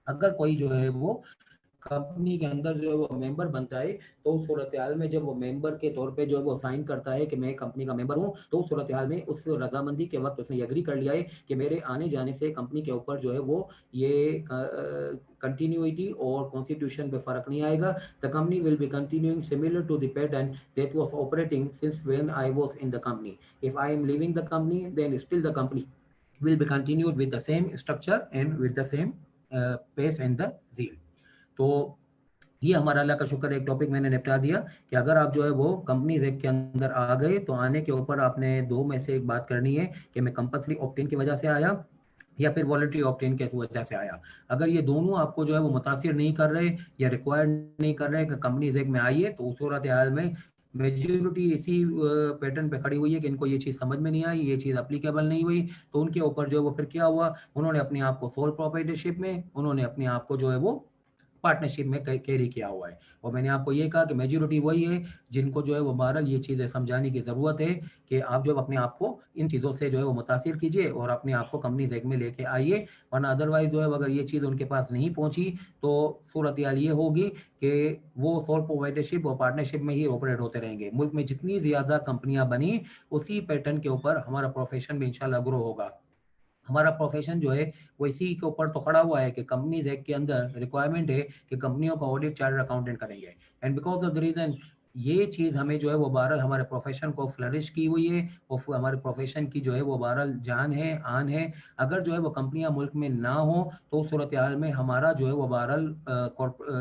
अगर कोई जो है वो company के अंदर जो है वो मेंबर बनता है तो उस सूरत हाल में जब वो मेंबर के तौर पे जो है वो साइन करता है कि मैं कंपनी का मेंबर हूँ, तो उस सूरत हाल में उस रजामंदी के वक्त उसने एग्री कर लिया है कि मेरे आने जाने से कंपनी के ऊपर जो है वो ये कंटिन्यूटी और कॉन्स्टिट्यूशन पे फर्क नहीं आएगा। The company will be continuing similar to the pattern that was operating since when I was in the company. If I am leaving the company then still the company will be continued with the same structure and with the same pace and the zeal. तो ये हमारा अल्लाह का शुक्र एक topic मैंने निपटा दिया कि अगर आप जो है वो कंपनी एक्ट के अंदर आ गए तो आने के ऊपर आपने दो में से एक बात करनी है कि मैं कंपल्सरी ऑप्ट-इन की वजह से आया या फिर वॉलंटरी ऑप्ट-इन के वजह से आया। अगर ये दोनों आपको जो है वो मुतासिर नहीं कर रहे या रिक्वायर्ड नहीं कर रहे कि कंपनी एक्ट में आइए, तो उस सूरत हाल में मेजॉरिटी इसी पैटर्न पे खड़ी हुई है कि इनको ये चीज़ समझ में नहीं आई, ये चीज़ एप्लीकेबल नहीं हुई, तो उनके ऊपर जो है वो फिर क्या हुआ, उन्होंने अपने आप को सोल प्रोप्राइटरशिप में, उन्होंने अपने आप को जो है वो पार्टनरशिप में कैरी किया हुआ है। और मैंने आपको ये कहा कि मेजॉरिटी वही है जिनको जो है वो बहरहाल ये चीज़ें समझाने की ज़रूरत है कि आप जो है अपने आप को इन चीज़ों से जो है वो मुतासिर कीजिए और अपने आप को कंपनी एक्ट में लेके आइए, वरना अदरवाइज़ जो है अगर ये चीज़ उनके पास नहीं पहुँची तो सूरत हाल ये होगी कि वो सोल प्रोप्राइटरशिप और पार्टनरशिप में ही ऑपरेट होते रहेंगे। मुल्क में जितनी ज़्यादा कंपनियाँ बनी, उसी पैटर्न के ऊपर हमारा प्रोफेशन भी इंशाल्लाह ग्रो होगा। हमारा प्रोफेशन जो है वो इसी के ऊपर तो खड़ा हुआ है कि कंपनीज एक्ट के अंदर रिक्वायरमेंट है कि कंपनियों का ऑडिट चार्टर्ड अकाउंटेंट करेंगे, and because of the reason ये चीज़ हमें जो है वो बहरहाल हमारे प्रोफेशन को फ्लरिश की हुई है और हमारे प्रोफेशन की जो है वो बहरहाल जान है, आन है। अगर जो है वो कंपनियां मुल्क में ना हो तो उस सूरत हाल में हमारा जो है वो बहरहाल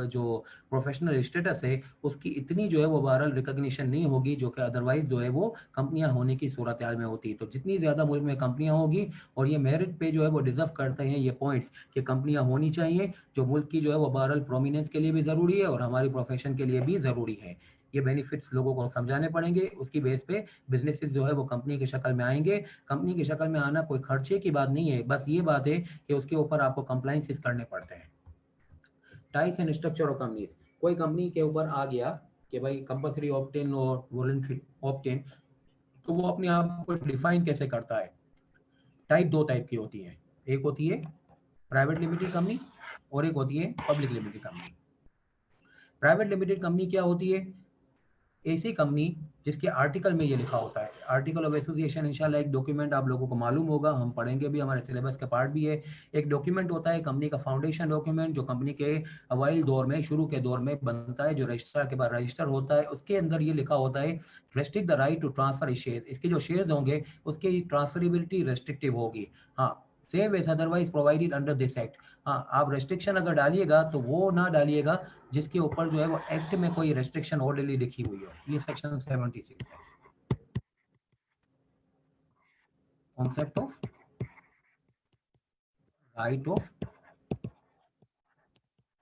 जो प्रोफेशनल स्टेटस है उसकी इतनी जो है वो बहरहाल रिकग्निशन नहीं होगी जो कि अदरवाइज जो है वो कंपनियां होने की सूरत हाल में होती। तो जितनी ज़्यादा मुल्क में कंपनियां होगी और ये मेरिट पे जो है वो डिजर्व करते हैं ये पॉइंट्स कि कंपनियां होनी चाहिए जो मुल्क की जो है वो बहरहाल प्रोमिनेंस के लिए भी ज़रूरी है और हमारी प्रोफेशन के लिए भी ज़रूरी है। ये बेनिफिट्स लोगों को समझाने पड़ेंगे, उसकी बेस पे बिजनेसेस जो है वो कंपनी की शक्ल में आएंगे। कंपनी की शक्ल में आना कोई खर्चे की बात नहीं है, बस ये बात है कि उसके ऊपर आपको कंप्लाइंसेस करने पड़ते हैं। Types and structure of companies, कोई कंपनी के ऊपर आ गया कि भाई कंपल्सरी ऑप्ट इन और वॉलंटरी ऑप्ट इन, तो वो अपने आप को डिफाइन कैसे करता है। टाइप दो टाइप की होती है, एक होती है प्राइवेट लिमिटेड कंपनी और एक होती है public limited company. Private limited company क्या होती है? ऐसी कंपनी जिसके आर्टिकल में ये लिखा होता है, आर्टिकल ऑफ एसोसिएशन इंशाल्लाह एक डॉक्यूमेंट आप लोगों को मालूम होगा, हम पढ़ेंगे भी, हमारे सिलेबस का पार्ट भी है। एक डॉक्यूमेंट होता है कंपनी का फाउंडेशन डॉक्यूमेंट जो कंपनी के अवाइल दौर में, शुरू के दौर में बनता है, जो रजिस्ट्रार के बाद रजिस्टर होता है। उसके अंदर ये लिखा होता है restrict the right to transfer share, इसके जो शेयर्स होंगे उसकी ट्रांसफरेबिलिटी रेस्ट्रिक्टिव होगी। हाँ, same as otherwise provided under this act. हाँ, आप रेस्ट्रिक्शन अगर डालिएगा तो वो ना डालिएगा जिसके ऊपर जो है वो एक्ट में कोई रेस्ट्रिक्शन ऑर्डरली लिखी हुई हो। ये सेक्शन 76 है, concept of right of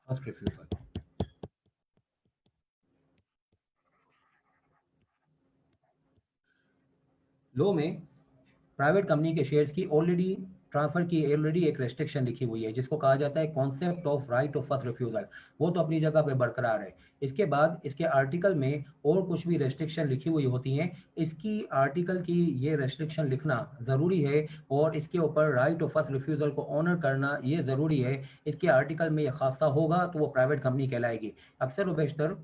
first refusal. Law में प्राइवेट कंपनी के शेयर्स की ऑलरेडी ट्रांसफर की ऑलरेडी एक रेस्ट्रिक्शन लिखी हुई है जिसको कहा जाता है concept of right of first refusal. वो तो अपनी जगह पे बरकरार है। इसके बाद इसके आर्टिकल में और कुछ भी रेस्ट्रिक्शन लिखी हुई होती हैं, इसकी आर्टिकल की ये रेस्ट्रिक्शन लिखना ज़रूरी है और इसके ऊपर राइट ऑफ फर्स्ट रिफ्यूजल को ऑनर करना ये ज़रूरी है। इसके आर्टिकल में ये खासा होगा तो वो प्राइवेट कंपनी कहलाएगी। अक्सर व बेशतर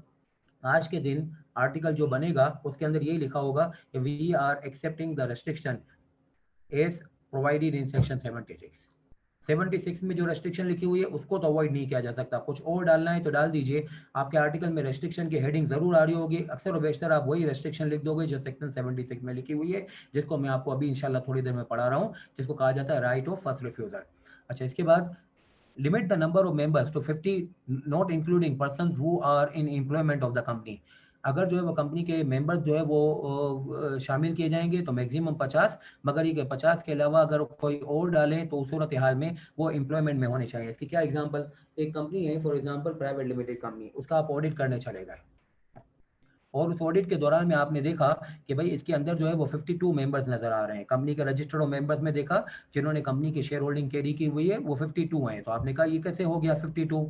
आज के दिन आर्टिकल जो बनेगा उसके अंदर यही लिखा होगा कि we are accepting the restriction as provided in section 76। 76 में जो रेस्ट्रिक्शन लिखी हुई है उसको तो अवॉइड नहीं किया जा सकता। कुछ और डालना है तो डाल दीजिए, आपके आर्टिकल में रेस्ट्रिक्शन की हेडिंग जरूर आ रही होगी। अक्सर और बेशतर आप वही रेस्ट्रिक्शन लिख दोगे जो सेक्शन 76 में लिखी हुई है, जिसको मैं आपको अभी इंशाल्लाह थोड़ी देर में पढ़ा रहा हूँ, जिसको कहा जाता है राइट ऑफ फर्स्ट रिफ्यूजल। अच्छा, इसके बाद limit the number of members to 50 not including person who are in employment of the company. अगर जो है वो कंपनी के मेंबर्स जो है वो शामिल किए जाएंगे तो मैक्सिमम 50, मगर ये 50 के अलावा अगर कोई और डालें तो उस सूरत हाल में वो एम्प्लॉयमेंट में होने चाहिए। इसकी क्या एग्जांपल, एक कंपनी है for example private limited company, उसका आप ऑडिट करने चले गए और उस ऑडिट के दौरान में आपने देखा कि भाई इसके अंदर जो है वो 52 मेंबर्स नजर आ रहे हैं। कंपनी के रजिस्टर्ड मेंबर्स में देखा जिन्होंने कंपनी की शेयर होल्डिंग कैरी की हुई है वो 52 हैं। तो आपने कहा ये कैसे हो गया 52?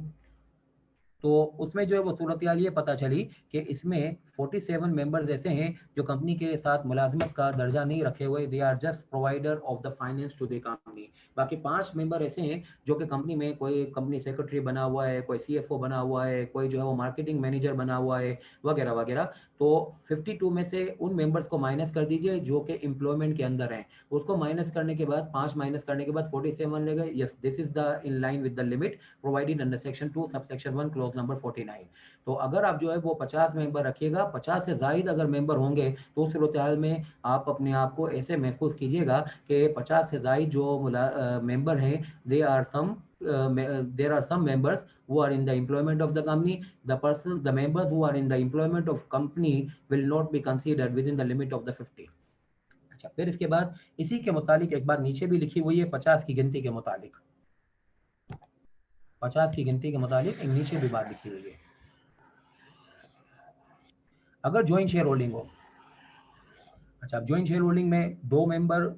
तो उसमें जो है वो सूरत हाल ये पता चली कि इसमें 47 मेंबर्स ऐसे हैं जो कंपनी के साथ मुलाजमत का दर्जा नहीं रखे हुए, they are just provider of the finance to the company. बाकी 5 मेंबर ऐसे हैं जो कि कंपनी में कोई कंपनी सेक्रेटरी बना हुआ है, कोई सीएफओ बना हुआ है, कोई जो है वो मार्केटिंग मैनेजर बना हुआ है, वगैरह वगैरह। तो 52 में से उन मेंबर्स को माइनस कर दीजिए जो कि एम्प्लॉयमेंट के अंदर हैं। उसको माइनस करने के बाद 5 माइनस करने के बाद 47 ले गए। Yes, this is the in line with the limit provided under section 2 subsection 1 clause number 49। तो अगर आप जो है वो 50 मेंबर रखिएगा, 50 से जायद अगर मेंबर होंगे तो उस सूरत हाल में आप अपने आप को ऐसे महफूज कीजिएगा कि 50 से जायद जो मेंबर हैं they are some there are some members who are in the employment of the company. The members who are in the employment of company will not be considered within the limit of the 50. अच्छा, फिर इसके बाद इसी के मुतालिक एक बात नीचे भी लिखी हुई है 50 की गिनती के मुतालिक, 50 की गिनती के मुतालिक एक नीचे भी बात लिखी हुई है। अगर ज्वाइंट शेयर होल्डिंग हो, अच्छा, ज्वाइंट शेयर होल्डिंग में 2 मेंबर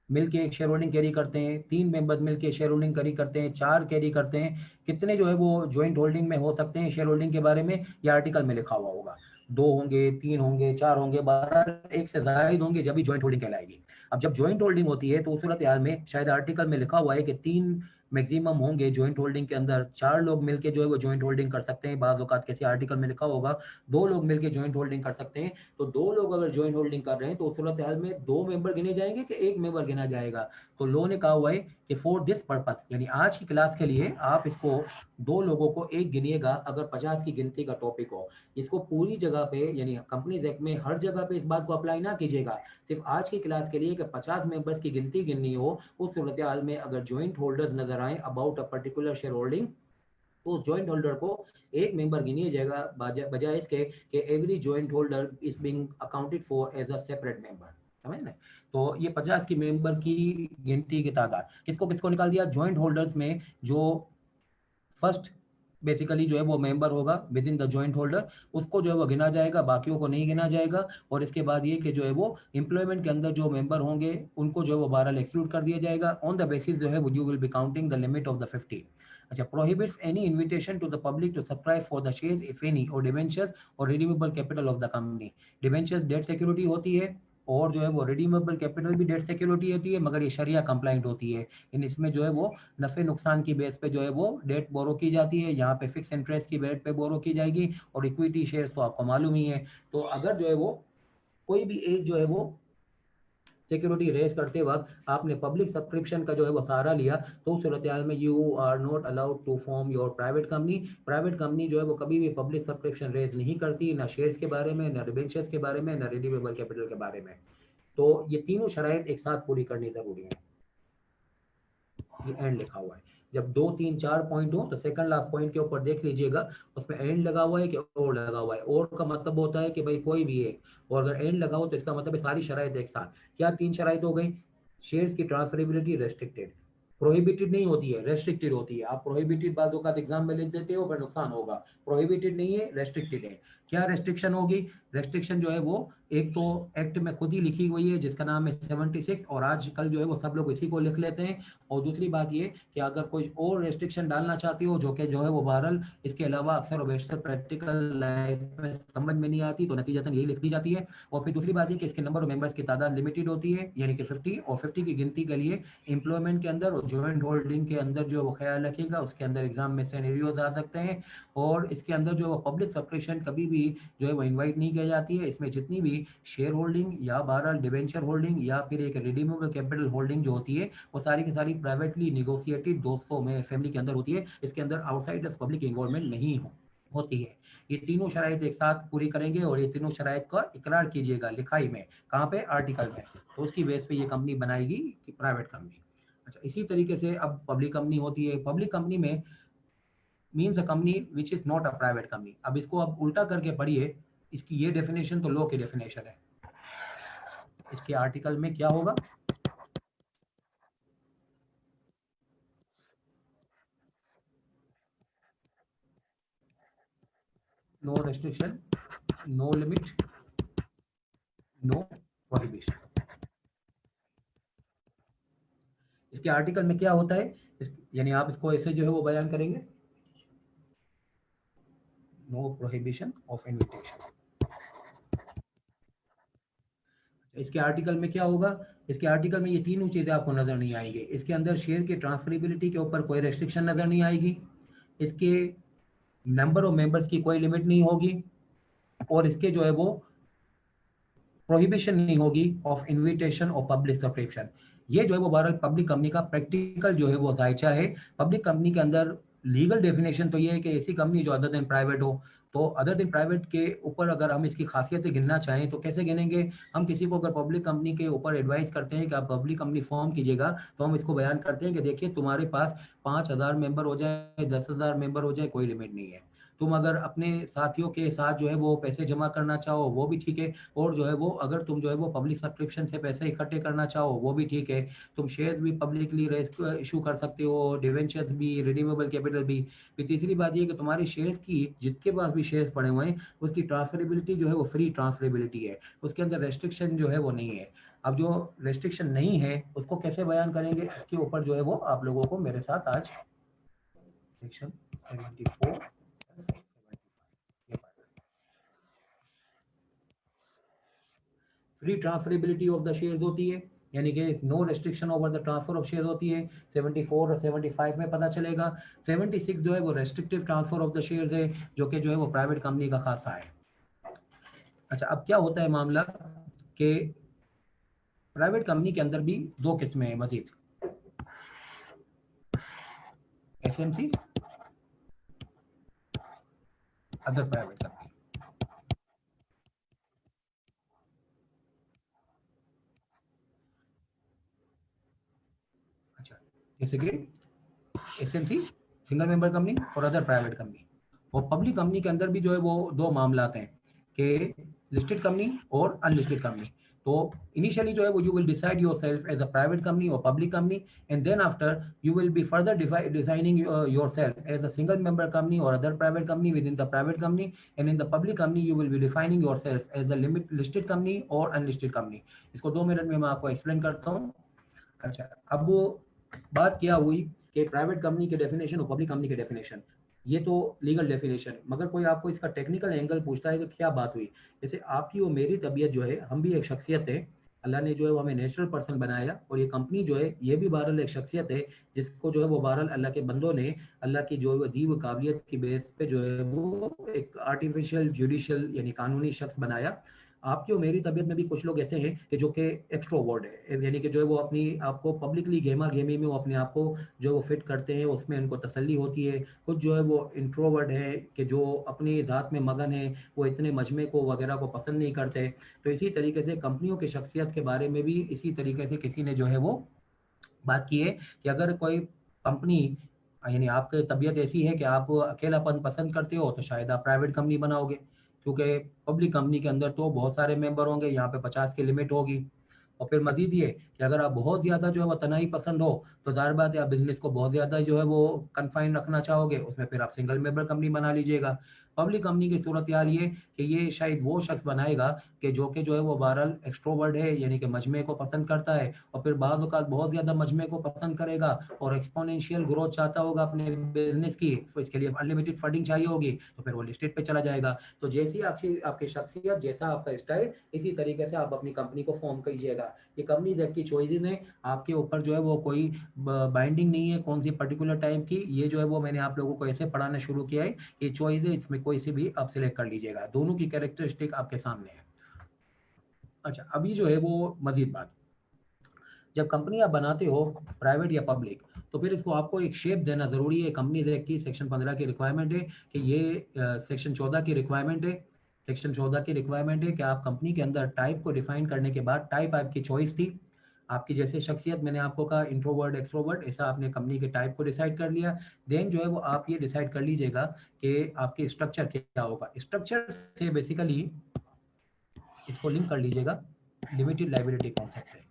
मिलके एक शेयर होल्डिंग कैरी करते हैं, 3 मेंबर मिलके शेयर होल्डिंग कैरी करते हैं, 4 कैरी करते हैं, कितने जो है वो ज्वाइंट होल्डिंग में हो सकते हैं शेयर होल्डिंग के बारे में ये आर्टिकल में लिखा हुआ होगा। 2 होंगे, 3 होंगे, 4 होंगे, 12 एक से ज्यादा होंगे जब भी ज्वाइंट होल्डिंग कहलाएगी। अब जब ज्वाइंट होल्डिंग होती है तो उस सूरत हाल में शायद आर्टिकल में लिखा हुआ है कि 3 मैक्सिमम होंगे ज्वाइंट होल्डिंग के अंदर, 4 लोग मिलके जो है वो ज्वाइंट होल्डिंग कर सकते हैं। बाज़ औक़ात किसी आर्टिकल में लिखा होगा 2 लोग मिलके ज्वाइंट होल्डिंग कर सकते हैं। तो 2 लोग अगर ज्वाइंट होल्डिंग कर रहे हैं तो उस सूरत हाल में 2 मेंबर गिने जाएंगे कि 1 मेंबर गिना जाएगा। तो लॉ ने कहा हुआ है कि फॉर दिस पर्पस, यानी आज की क्लास के लिए आप इसको 2 लोगों को एक गिनिएगा अगर 50 की गिनती का टॉपिक हो। इसको पूरी जगह पे यानी कंपनीज एक्ट में हर जगह पे इस बात को अप्लाई ना कीजिएगा, सिर्फ आज की क्लास के लिए कि 50 मेंबर्स की गिनती गिननी हो। उस सूरत हाल में अगर ज्वाइंट होल्डर्स नजर आए about a particular share holding तो ज्वाइंट होल्डर को एक मेंबर गिनिए जाएगा बजाय इसके कि every joint holder is being accounted for as a separate member. समझ ना? तो ये 50 की मेंबर की गिनती की तादाद किसको किसको निकाल दिया, ज्वाइंट होल्डर्स में जो फर्स्ट बेसिकली जो है वो मेंबर होगा with in the joint holder उसको जो है वो गिना जाएगा, बाकियों को नहीं गिना जाएगा। और इसके बाद ये कि जो है वो एम्प्लॉयमेंट के अंदर जो मेंबर होंगे उनको जो है वो बहरहाल एक्सक्लूड कर दिया जाएगा ऑन द बेसिस जो है वो you will be counting the limit of the 50। अच्छा, prohibits any invitation to the public to subscribe for the shares if any or debentures or redeemable capital of the company. Debentures debt security होती है और जो है वो redeemable capital भी debt security होती है, मगर ये शरिया कंप्लाइंट होती है। इन इसमें जो है वो नफ़े नुकसान की बेस पे जो है वो डेट बोरो की जाती है। यहाँ पे फिक्स इंटरेस्ट की बेस पे बोरो की जाएगी और इक्विटी शेयर्स तो आपको मालूम ही है। तो अगर जो है वो कोई भी एक जो है वो सिक्योरिटी रेज करते वक्त आपने पब्लिक सब्सक्रिप्शन का जो है वो सहारा लिया तो उस सूरत में you are not allowed to form your private company. Private company जो है वो कभी भी पब्लिक सब्सक्रिप्शन रेज नहीं करती, ना शेयर्स के बारे में, ना डिबेंचर्स के बारे में, ना रिडीमेबल कैपिटल के बारे में। तो ये तीनों शराइत एक साथ पूरी करनी जरूरी है। ये एंड लिखा हुआ है। जब 2 3 4 पॉइंट हो तो सेकंड लास्ट पॉइंट के ऊपर देख लीजिएगा उसमें एंड लगा हुआ है कि और लगा हुआ है। और का मतलब होता है कि भाई कोई भी एक, और अगर एंड लगा हो तो इसका मतलब है सारी शराइत एक साथ। क्या 3 शराइत हो गई? शेयर्स की ट्रांसफरेबिलिटी रेस्ट्रिक्टेड, प्रोहिबिटेड नहीं होती है, रेस्ट्रिक्टेड होती है। आप प्रोहिबिटेड बातों का एग्जाम में लिख देते हो पर नुकसान होगा। प्रोहिबिटेड नहीं है, रेस्ट्रिक्टेड है। क्या रेस्ट्रिक्शन होगी? रेस्ट्रिक्शन जो है वो एक तो एक्ट में खुद ही लिखी हुई है जिसका नाम है 76 और आजकल जो है वो सब लोग इसी को लिख लेते हैं। और दूसरी बात ये कि अगर कोई और रेस्ट्रिक्शन डालना चाहती हो जो कि जो है वो बहरहाल इसके अलावा अक्सर और बेशतर प्रैक्टिकल लाइफ में समझ में नहीं आती तो नतीजतन यही लिख दी जाती है। और फिर दूसरी बात ये कि इसके नंबर ऑफ मेंबर्स की तादाद लिमिटेड होती है यानी कि 50, और 50 की गिनती के लिए एम्प्लॉयमेंट के अंदर और जॉइंट होल्डिंग के अंदर जो वो ख्याल रखिएगा उसके अंदर एग्जाम में सिनेरियोज आ सकते हैं। और इसके अंदर जो है वो पब्लिक सब्सक्रिप्शन कभी भी जो है वो इन्वाइट नहीं की जाती है। इसमें जितनी भी शेयर होल्डिंग या बहरहाल डिवेंचर होल्डिंग या फिर एक रिडीमेबल कैपिटल होल्डिंग जो होती है वो सारी की सारी प्राइवेटली निगोशिएटेड दोस्तों में फैमिली के अंदर होती है। इसके अंदर आउटसाइडर्स पब्लिक इन्वॉल्वमेंट नहीं होती है। ये तीनों शराइत एक साथ पूरी करेंगे और ये तीनों शराइत का इकरार कीजिएगा लिखाई में, कहाँ पे? आर्टिकल में। तो उसकी बेस पे ये कंपनी बनाएगी कि प्राइवेट कंपनी। अच्छा, इसी तरीके से अब पब्लिक कंपनी होती है। पब्लिक कंपनी में means a company which is not a private company. अब इसको अब उल्टा करके पढ़िए, इसकी ये डेफिनेशन तो लॉ की डेफिनेशन है। इसके आर्टिकल में क्या होगा? No restriction, no limit, no prohibition. इसके आर्टिकल में क्या होता है यानी आप इसको ऐसे जो है वो बयान करेंगे, नो प्रोहिबिशन ऑफ इन्विटेशन। इसके आर्टिकल में क्या होगा? इसके आर्टिकल में ये तीनों चीजें आपको नजर नहीं आएंगी। इसके अंदर शेयर की ट्रांसफरेबिलिटी के ऊपर कोई रेस्ट्रिक्शन नजर नहीं आएगी, इसके नंबर ऑफ मेंबर्स की कोई लिमिट नहीं होगी, और इसके जो है वो प्रोहिबिशन नहीं होगी ऑफ इन्विटेशन और पब्लिक सब्सक्रिप्शन। ये जो है वो बहरहाल पब्लिक कंपनी का प्रैक्टिकल जो है वो जायचा है। पब्लिक कंपनी के अंदर लीगल डेफिनेशन तो ये है कि ऐसी कंपनी जो अदर देन प्राइवेट हो, तो अदर दिन प्राइवेट के ऊपर अगर हम इसकी खासियतें गिनना चाहें तो कैसे गिनेंगे? हम किसी को अगर पब्लिक कंपनी के ऊपर एडवाइस करते हैं कि आप पब्लिक कंपनी फॉर्म कीजिएगा, तो हम इसको बयान करते हैं कि देखिए तुम्हारे पास 5,000 मेंबर हो जाए, 10,000 मेंबर हो जाए, कोई लिमिट नहीं है। तुम अगर अपने साथियों के साथ जो है वो पैसे जमा करना चाहो वो भी ठीक है, और जो है वो अगर तुम जो है वो पब्लिक सब्सक्रिप्शन से पैसे इकट्ठे करना चाहो वो भी ठीक है। तुम शेयर भी पब्लिकली इशू कर सकते हो, डिवेंचर्स भी, रिडीमेबल कैपिटल भी। फिर तीसरी बात ये कि तुम्हारे शेयर्स की, जिसके पास भी शेयर्स पड़े हुए हैं, उसकी ट्रांसफरेबिलिटी जो है वो फ्री ट्रांसफरेबिलिटी है, उसके अंदर रेस्ट्रिक्शन जो है वो नहीं है। अब जो रेस्ट्रिक्शन नहीं है उसको कैसे बयान करेंगे, इसके ऊपर जो है वो आप लोगों को मेरे साथ आज section 74 free transferability of the shares होती है, यानी कि no restriction over the transfer of share होती है। 74 और 75 में पता चलेगा। 76 जो है वो restrictive transfer of the shares है, जो कि जो है वो प्राइवेट कंपनी का खासा है। अच्छा, अब क्या होता है मामला कि प्राइवेट कंपनी के अंदर भी दो किस्में हैं मजीद, एसएमसी, अदर प्राइवेट कंपनी। अच्छा, जैसे कि एसएमसी सिंगल मेंबर कंपनी और अदर प्राइवेट कंपनी। और पब्लिक कंपनी के अंदर भी जो है वो दो मामला हैं कि लिस्टेड कंपनी और अनलिस्टेड कंपनी। तो इनिशियली जो है वो you will decide yourself as a private company और public company, and then after you will be further designing yourself as a single member company or other private company within the private company, and in the public company you will be defining yourself as a limit listed company or unlisted company। इसको 2 minute में मैं आपको explain करता हूँ। अच्छा, अब वो बात क्या हुई कि प्राइवेट कंपनी के डेफिनेशन और पब्लिक कंपनी के डेफिनेशन, ये तो लीगल डेफिनेशन, मगर कोई आपको इसका टेक्निकल एंगल पूछता है कि क्या बात हुई। जैसे आपकी और मेरी तबीयत जो है, हम भी एक शख्सियत है, अल्लाह ने जो है वो हमें नेचुरल पर्सन बनाया, और ये कंपनी जो है ये भी बहरहाल एक शख्सियत है, जिसको जो है वो बहरहाल अल्लाह के बंदों ने अल्लाह की जो है वो दी हुई काबिलियत की बेस पे जो है वो एक आर्टिफिशियल जुडिशियल यानी कानूनी शख्स बनाया। आपकी और मेरी तबीयत में भी कुछ लोग ऐसे हैं कि जो कि एक्सट्रोवर्ट है, यानी कि जो है वो अपनी आपको पब्लिकली गेमा गेमी में वो अपने आप को जो है वो फिट करते हैं, उसमें उनको तसल्ली होती है। कुछ जो है वो इंट्रोवर्ट है कि जो अपनी ज़ात में मगन है, वो इतने मजमे को वगैरह को पसंद नहीं करते। तो इसी तरीके से कंपनियों की शख्सियत के बारे में भी इसी तरीके से किसी ने जो है वो बात की है कि अगर कोई कंपनी, यानी आपकी तबीयत ऐसी है कि आप अकेलापन पसंद करते हो, तो शायद आप प्राइवेट कंपनी बनाओगे, क्योंकि पब्लिक कंपनी के अंदर तो बहुत सारे मेंबर होंगे, यहाँ पे 50 की लिमिट होगी। और फिर मजीद ये कि अगर आप बहुत ज़्यादा जो है वो तनाई पसंद हो, तो ज़ाहिर बात है आप बिजनेस को बहुत ज़्यादा जो है वो कन्फाइन रखना चाहोगे, उसमें फिर आप सिंगल मेंबर कंपनी बना लीजिएगा। पब्लिक कंपनी की सूरत यार ये कि ये शायद वो शख्स बनाएगा कि जो है वो बहरहाल एक्सट्रोवर्ट है, यानी कि मजमे को पसंद करता है, और फिर बाद औक़ात बहुत ज़्यादा मजमे को पसंद करेगा और एक्सपोनेंशियल ग्रोथ चाहता होगा अपने बिजनेस की, तो इसके लिए अनलिमिटेड फंडिंग चाहिए होगी, तो फिर वो लिस्टेड पे चला जाएगा। तो जैसी आपकी आपकी शख्सियत, जैसा आपका स्टाइल, इसी तरीके से आप अपनी कंपनी को फॉर्म कीजिएगा। ये कंपनी आपकी चॉइसेस हैं, आपके ऊपर जो है वो कोई बाइंडिंग नहीं है कौन सी पर्टिकुलर टाइप की। ये जो है वो मैंने आप लोगों को ऐसे पढ़ाना शुरू किया है, ये चॉइस है, इसमें कोई सी भी आप सिलेक्ट कर लीजिएगा, दोनों की कैरेक्टरिस्टिक आपके सामने है। अच्छा, अभी जो है वो मजीद बात, जब कंपनी आप बनाते हो प्राइवेट या पब्लिक, तो फिर इसको आपको एक शेप देना ज़रूरी है। कंपनीज एक्ट की सेक्शन 15 की रिक्वायरमेंट है कि ये सेक्शन 14 की रिक्वायरमेंट है, सेक्शन 14 की रिक्वायरमेंट है कि आप कंपनी के अंदर टाइप को डिफाइन करने के बाद, टाइप आपकी चॉइस थी, आपकी जैसे शख्सियत मैंने आपको कहा इंट्रोवर्ट एक्सट्रोवर्ट, ऐसा आपने कंपनी के टाइप को डिसाइड कर लिया। देन जो है वो आप ये डिसाइड कर लीजिएगा कि आपके स्ट्रक्चर क्या होगा। स्ट्रक्चर से बेसिकली इसको लिंक कर लीजिएगा लिमिटेड लाइबिलिटी कॉन्सेप्ट से।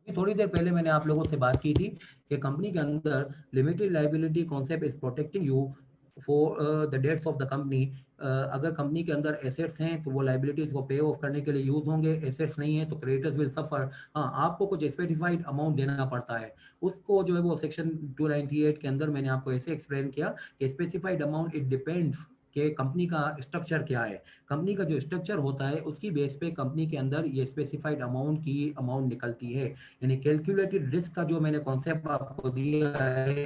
थोड़ी देर पहले मैंने आप लोगों से बात की थी कि कंपनी के अंदर limited liability concept is protecting you for the debts of the company. अगर कंपनी के अंदर एसेट्स हैं तो वो लाइबिलिटीज को पे ऑफ करने के लिए यूज होंगे, एसेट्स नहीं है तो क्रेडिटर्स विल सफर। हाँ, आपको कुछ स्पेसिफाइड अमाउंट देना पड़ता है, उसको जो है वो सेक्शन 298 के अंदर मैंने आपको ऐसे एक्सप्लेन किया कि स्पेसिफाइड अमाउंट इट डिपेंड्स कि कंपनी का स्ट्रक्चर क्या है। कंपनी का जो स्ट्रक्चर होता है उसकी बेस पे कंपनी के अंदर ये स्पेसिफाइड अमाउंट की अमाउंट निकलती है। यानी कैलकुलेटेड रिस्क का जो मैंने कॉन्सेप्ट आपको दिया है,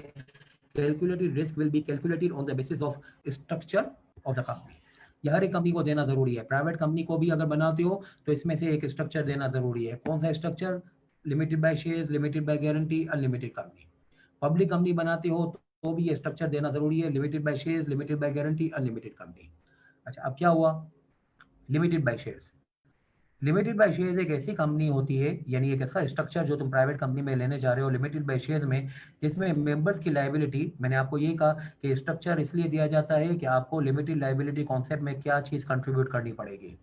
calculated risk will be calculated on the basis of structure of the company. ये हर एक कंपनी को देना जरूरी है। प्राइवेट कंपनी को भी अगर बनाते हो तो इसमें से एक स्ट्रक्चर देना जरूरी है। कौन सा structure? Limited by shares, limited by guarantee, unlimited company. Public company बनाते हो तो भी ये स्ट्रक्चर देना जरूरी है, limited by shares, limited by guarantee, unlimited company. अच्छा, अब क्या हुआ limited by shares. Limited by shares एक ऐसी कंपनी होती है, यानी एक ऐसा स्ट्रक्चर जो तुम प्राइवेट कंपनी में लेने जा रहे हो लिमिटेड बाय शेयर्स में, जिसमें मेंबर्स की लायबिलिटी, मैंने आपको ये कहा कि स्ट्रक्चर इसलिए दिया जाता है कि आपको लिमिटेड लायबिलिटी कॉन्सेप्ट में क्या चीज़ कंट्रीब्यूट करनी पड़ेगी।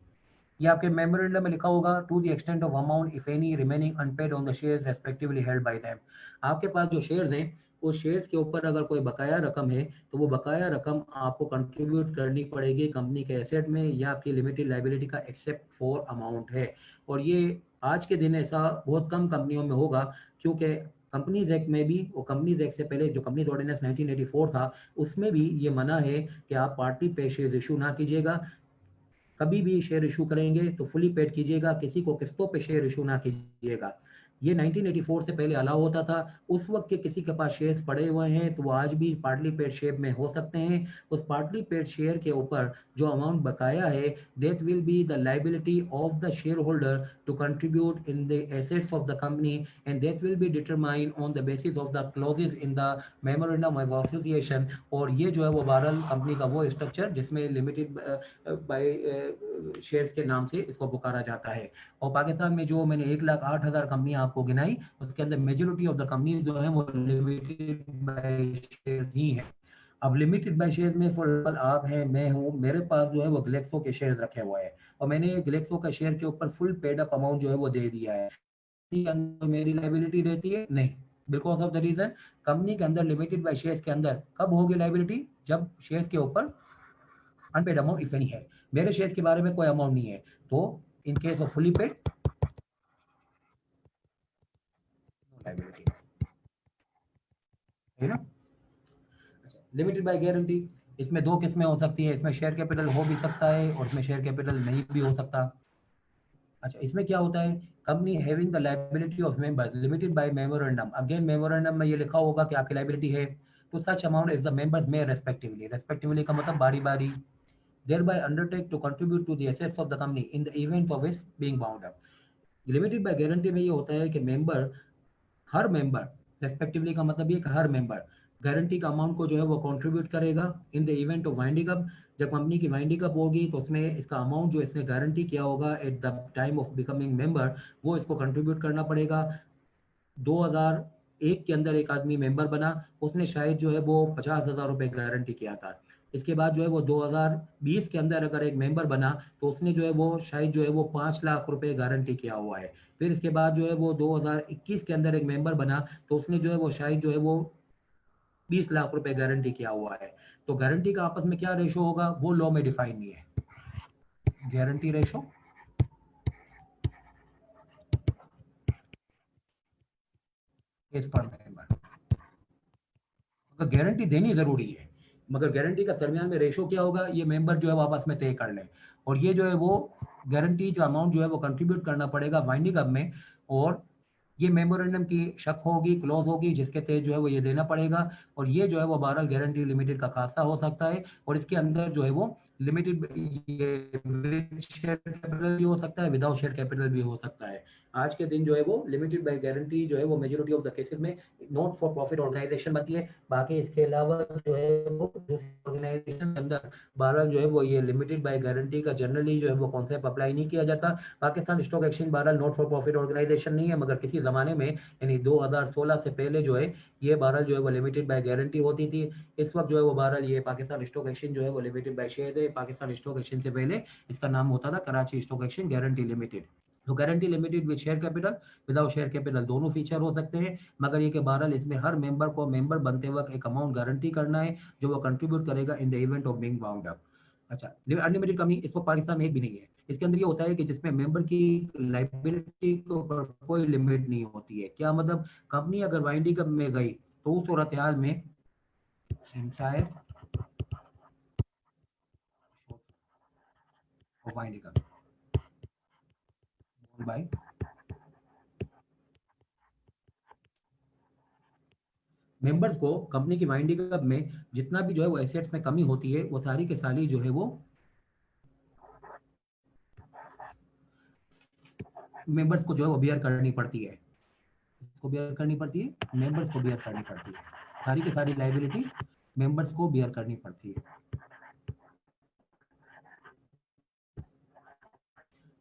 ये आपके मेमोरेंडम में लिखा होगा, to the extent of amount if any remaining unpaid on the shares respectively held by them. आपके पास जो शेयर्स हैं, उस शेयर्स के ऊपर अगर कोई बकाया रकम है तो वो बकाया रकम आपको कंट्रीब्यूट करनी पड़ेगी कंपनी के एसेट में या आपकी लिमिटेड लायबिलिटी का एक्सेप्ट फॉर अमाउंट है। और ये आज के दिन ऐसा बहुत कम कंपनियों में होगा, क्योंकि कंपनीज एक्ट में भी, और कंपनीज एक्ट से पहले जो कंपनीज ऑर्डिनेंस 1984 था, उसमें भी ये मना है कि आप पार्टी पे शेयर इशू ना कीजिएगा। कभी भी शेयर इशू करेंगे तो फुली पेड कीजिएगा, किसी को किस्तों पे शेयर इशू ना कीजिएगा। ये 1984 से पहले अलाउ होता था। उस वक्त के किसी के पास शेयर्स पड़े हुए हैं तो वो आज भी पार्टली पेड शेयर में हो सकते हैं। उस पार्टली पेड शेयर के ऊपर जो अमाउंट बकाया है, that will be the liability of the share holder to contribute in the assets of the company, and that will be determine on the basis of the clauses in the memorandum of association. और ये जो है वो बहरहाल company का वो structure जिसमें limited by shares के नाम से इसको पुकारा जाता है। और पाकिस्तान में जो मैंने 1,08,000 कंपनियां आपको गिनाई, उसके अंदर मेजोरिटी ऑफ द कंपनी जो है वो लिमिटेड बाय शेयर्स ही है। अब लिमिटेड बाय शेयर्स में फॉर एग्जाम्पल आप हैं, मैं हूँ, मेरे पास जो है वो ग्लेक्सो के शेयर्स रखे हुए हैं और मैंने ग्लेक्सो का शेयर के ऊपर फुल पेड अप अमाउंट जो है वो दे दिया है। मेरी लाइबिलिटी रहती है नहीं, because of the reason company के अंदर लिमिटेड बाय शेयर्स के अंदर कब होगी लाइबिलिटी, जब शेयर्स के ऊपर अनपेड अमाउंट इफ एनी है। मेरे शेयर्स के बारे में कोई अमाउंट नहीं है, तो इन case of fully paid liability है ना। लिमिटेड बाय गारंटी, इसमें दो किस्में हो सकती है, इसमें शेयर कैपिटल हो भी सकता है और इसमें शेयर कैपिटल नहीं भी हो सकता। अच्छा, इसमें क्या होता है, company having the liability of members limited by memorandum, again memorandum में ये लिखा होगा कि आपकी लायबिलिटी है तो such amount is the members में रेस्पेक्टिवली, रेस्पेक्टिवली का मतलब बारी बारी, thereby undertake to contribute to the assets of the company in the event of its being bound up। Limited by guarantee में ये होता है कि मेंबर, हर मेंबर, रेस्पेक्टिवली का मतलब ये कि हर मेंबर गारंटी का अमाउंट को जो है वो कंट्रीब्यूट करेगा इन the event of winding up. जब कंपनी की वाइंडिंग अप होगी तो उसमें इसका अमाउंट जो इसने गारंटी किया होगा at the time of becoming member, वो इसको कंट्रीब्यूट करना पड़ेगा। 2001 के अंदर एक आदमी मेंबर बना, उसने शायद जो है वो 50,000 रुपए गारंटी किया था। इसके बाद जो है वो 2020 के अंदर अगर एक मेंबर बना तो उसने जो है वो शायद जो है वो 5 लाख रुपए गारंटी किया हुआ है। फिर इसके बाद जो है वो 2021 के अंदर एक मेंबर बना तो उसने जो है वो शायद जो है वो 20 लाख रुपए गारंटी किया हुआ है। तो गारंटी का आपस में क्या रेशो होगा वो लॉ में डिफाइन नहीं है। गारंटी रेशो इज पर मेंबर, मगर गारंटी देनी जरूरी है, मगर गारंटी का दरमियान में रेशो क्या होगा ये मेंबर जो है वो आपस में तय कर लें। और ये जो है वो गारंटी जो अमाउंट जो है वो कंट्रीब्यूट करना पड़ेगा वाइंडिंग अप में। और ये मेमोरेंडम की शक होगी, क्लॉज होगी, जिसके तहत जो है वो ये देना पड़ेगा। और ये जो है वो बहरहाल गारंटी लिमिटेड का खासा हो सकता है और इसके अंदर जो है वो लिमिटेड शेयर कैपिटल भी हो सकता है, विदाउट शेयर कैपिटल भी हो सकता है। आज के दिन जो है वो लिमिटेड बाय गारंटी जो है वो मेजोरिटी ऑफ द केसेस में नॉट फॉर प्रॉफिट ऑर्गेनाइजेशन बनती है। बाकी इसके अलावा जो है वो ऑर्गेनाइजेशन के अंदर बहरहाल जो है वो ये लिमिटेड बाय गारंटी का जनरली जो है वो कॉन्सेप्ट अप्लाई नहीं किया जाता। पाकिस्तान स्टॉक एक्सचेंज बहरहाल नॉट फॉर प्रॉफिट ऑर्गेनाइजेशन नहीं है, मगर किसी ज़माने में यानी 2016 से पहले जो है ये बहरहाल जो है वो लिमिटेड बाय गारंटी होती थी। इस वक्त जो है वो बहरहाल ये पाकिस्तान स्टॉक एक्सचेंज जो है वो लिमिटेड बाय शेयर है। पाकिस्तान स्टॉक एक्सचेंज से पहले इसका नाम होता था Karachi stock exchange guarantee limited. तो guarantee limited with share capital, without share capital दोनों फीचर हो सकते हैं, मगर ये कि बहरहाल इसमें हर मेंबर को मेंबर बनते वक्त एक अमाउंट गारंटी करना है जो वो कंट्रीब्यूट करेगा इन the event of being bound up. अच्छा, अनलिमिटेड कंपनी इस वक्त पाकिस्तान में एक भी नहीं है। इसके अंदर ये होता है कि जिसमें मेंबर की लाइबिलिटी के ऊपर कोई लिमिट नहीं होती है। क्या मतलब, कंपनी अगर वाइंडिंग अप में गई तो उस सूरत हाल में entire winding up by members को कंपनी की वाइंडिंग अप में जितना भी जो है वो एसेट्स में कमी होती है वो सारी के सारी जो है वो मेंबर्स को जो है वो बियर करनी पड़ती है। इसको बियर करनी पड़ती है, मेंबर्स को बियर करनी पड़ती है। सारी की सारी लाइबिलिटी मेंबर्स को बियर करनी पड़ती है।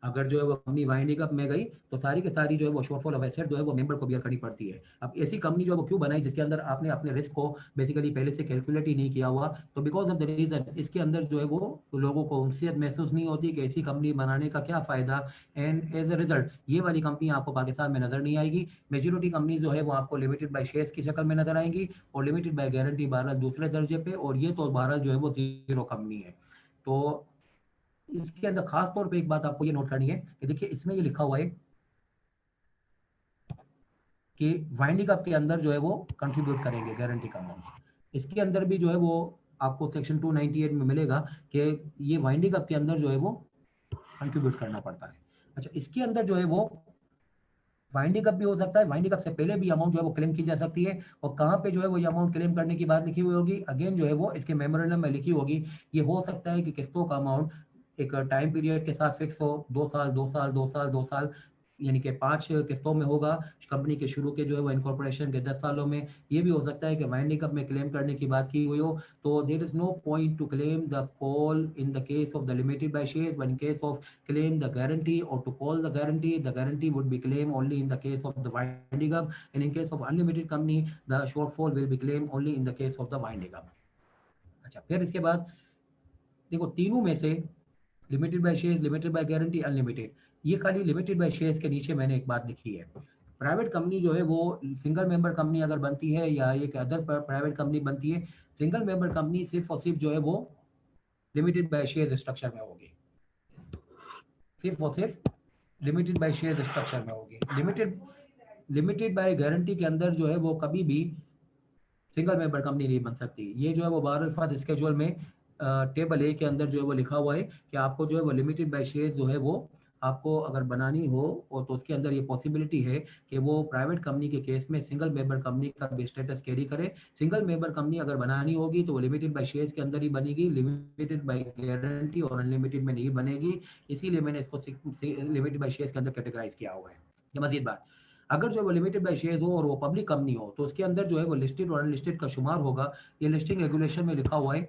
अगर जो है वो कंपनी वाइंडिंग अप में गई तो सारी की सारी जो है वो शॉर्टफॉल ऑफ एसेट जो है वो मेंबर को बियर करनी पड़ती है। अब ऐसी कंपनी जो है वो क्यों बनाई जिसके अंदर आपने अपने रिस्क को बेसिकली पहले से कैलकुलेट ही नहीं किया हुआ, तो बिकॉज ऑफ द रीजन इसके अंदर जो है वो लोगों को उनसियत महसूस नहीं होती कि ऐसी कंपनी बनाने का क्या फायदा, एंड एज अ रिजल्ट ये वाली कंपनी आपको पाकिस्तान में नजर नहीं आएगी। मेजोरिटी कंपनी जो है वो आपको लिमिटेड बाय शेयर्स की शक्ल में नजर आएंगी और लिमिटेड बाय गारंटी बहरहाल दूसरे दर्जे पे, और ये तो बहरहाल जो है वो जीरो कंपनी है। तो इसके अंदर खास तौर पे एक बात आपको ये नोट करनी है कि देखिए इसमें ये लिखा हुआ है कि वाइंडिंग अप के अंदर जो है वो कंट्रीब्यूट करेंगे गारंटी का अमाउंट। इसके अंदर भी जो है वो आपको सेक्शन 298 में मिलेगा कि ये वाइंडिंग अप के अंदर जो है वो कंट्रीब्यूट करना पड़ता है। अच्छा, इसके अंदर जो है वो वाइंडिंग अप भी हो सकता है, वाइंडिंग अप से पहले भी अमाउंट जो है वो क्लेम की जा सकती है। और कहाँ पे जो है वो ये अमाउंट क्लेम करने की बात लिखी हुई होगी, अगेन जो है वो इसके मेमोरेंडम में लिखी होगी। ये हो सकता है कि किस्तों का अमाउंट एक टाइम पीरियड के साथ फिक्स हो, 2 साल 2 साल 2 साल 2 साल, यानी कि 5 किस्तों में होगा कंपनी के शुरू के जो है वो इनकॉर्पोरेशन के 10 सालों में। ये भी हो सकता है कि वाइंडिंग अप में क्लेम करने की बात की हुई हो। तो there is no point to claim the call in the case of the limited by share, one case of claim the guarantee or to call the guarantee would be claimed only in the case of the winding up, and in case of unlimited company the shortfall will be claimed only in the case of the winding up। अच्छा, फिर इसके बाद देखो तीनों में से limited by shares, limited by guarantee, unlimited, ये खाली लिमिटेड बाय शेयर्स के नीचे मैंने एक बात लिखी है। प्राइवेट कंपनी जो है वो सिंगल मेंबर कंपनी अगर बनती है या एक अदर प्राइवेट कंपनी बनती है, सिंगल मेंबर कंपनी सिर्फ और सिर्फ जो है वो लिमिटेड बाय शेयर स्ट्रक्चर में होगी, सिर्फ और सिर्फ लिमिटेड बाय शेयर स्ट्रक्चर में होगी। लिमिटेड बाय गारंटी के अंदर जो है वो कभी भी सिंगल मेंबर कंपनी नहीं बन सकती। ये जो है वो 12 फर्स्ट स्केड्यूल में टेबल ए के अंदर जो है वो लिखा हुआ है कि आपको जो है वो लिमिटेड बाय शेयर जो है वो आपको अगर बनानी हो, और तो उसके अंदर ये पॉसिबिलिटी है कि वो प्राइवेट कंपनी के केस में सिंगल मेंबर कंपनी का भी स्टेटस कैरी करे। सिंगल मेंबर कंपनी अगर बनानी होगी तो वो लिमिटेड बाय शेयर्स के अंदर ही बनेगी, लिमिटेड बाय गारंटी और अनलिमिटेड में नहीं बनेगी। इसीलिए मैंने इसको लिमिटेड बाय शेयर्स के अंदर कैटेगराइज किया हुआ है। ये मजीद बात, अगर जो है वो लिमिटेड बाय शेयर हो और वो पब्लिक कंपनी हो तो उसके अंदर जो है वो लिस्टेड और अनलिस्टेड का शुमार होगा। ये लिस्टिंग रेगुलेशन में लिखा हुआ है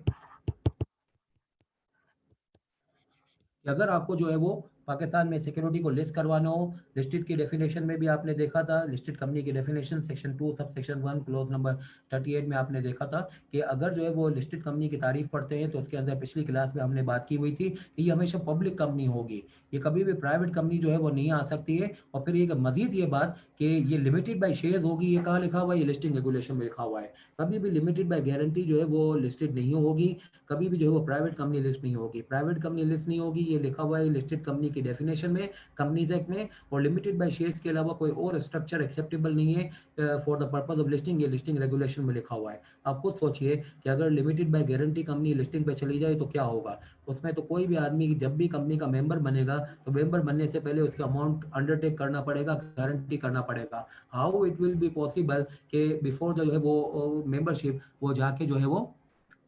कि अगर आपको जो है वो पाकिस्तान में सिक्योरिटी को लिस्ट करवाना हो, लिस्टेड की डेफिनेशन में भी आपने देखा था, लिस्टेड कंपनी की definition section 2 sub section 1 close number 38 में आपने देखा था कि अगर जो है वो लिस्टेड कंपनी की तारीफ पढ़ते हैं तो उसके अंदर पिछली क्लास में हमने बात की हुई थी कि ये हमेशा पब्लिक कंपनी होगी, ये कभी भी प्राइवेट कंपनी जो है वो नहीं आ सकती है। और फिर एक मजीद ये बात कि ये लिमिटेड बाय शेयर होगी, ये कहाँ लिखा हुआ है, ये लिस्टिंग रेगुलेशन में लिखा हुआ है। कभी भी लिमिटेड बाय गारंटी जो है वो लिस्टेड नहीं होगी, कभी भी जो है वो प्राइवेट कंपनी लिस्ट नहीं होगी। प्राइवेट कंपनी लिस्ट नहीं होगी, ये लिखा हुआ है लिस्टेड कंपनी की डेफिनेशन में, कंपनीज एक्ट में। और लिमिटेड बाय शेयर्स के अलावा कोई और स्ट्रक्चर एक्सेप्टेबल नहीं है for the purpose of listing, ये लिस्टिंग रेगुलेशन में लिखा हुआ है। आप खुद सोचिए कि अगर limited by guarantee company listing पे चली जाए तो क्या होगा। उसमें तो कोई भी आदमी जब भी कंपनी का मेंबर बनेगा तो मेंबर बनने से पहले उसका अमाउंट अंडरटेक करना पड़ेगा, गारंटी करना पड़ेगा। How it will be possible कि बिफोर जो है वो मेंबरशिप वो जाके जो है वो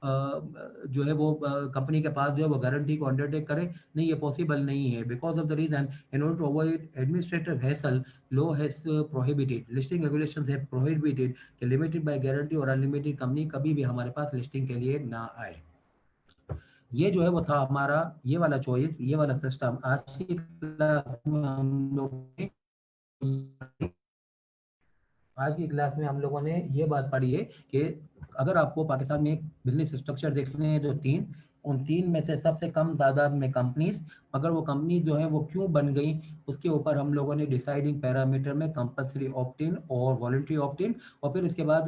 जो है वो कंपनी के पास जो है वो गारंटी को अंडरटेक करे, नहीं ये पॉसिबल नहीं है। Because of the reason in order to avoid administrative hassle, law has prohibited, listing regulations have prohibited कि लिमिटेड बाय गारंटी और अनलिमिटेड कंपनी कभी भी हमारे पास लिस्टिंग के लिए ना आए। ये जो है वो था हमारा ये वाला चॉइस, ये वाला सिस्टम। आज की क्लास में हम लोग आज की क्लास में हम लोगों ने ये बात पढ़ी है कि अगर आपको पाकिस्तान में बिजनेस स्ट्रक्चर देखने हैं तो तीन, उन तीन में से सबसे कम तादाद में कंपनीज, अगर वो कंपनीज जो है वो क्यों बन गई उसके ऊपर हम लोगों ने डिसाइडिंग पैरामीटर में कंपल्सरी ऑप्ट इन और वॉलंटरी ऑप्ट इन, और फिर उसके बाद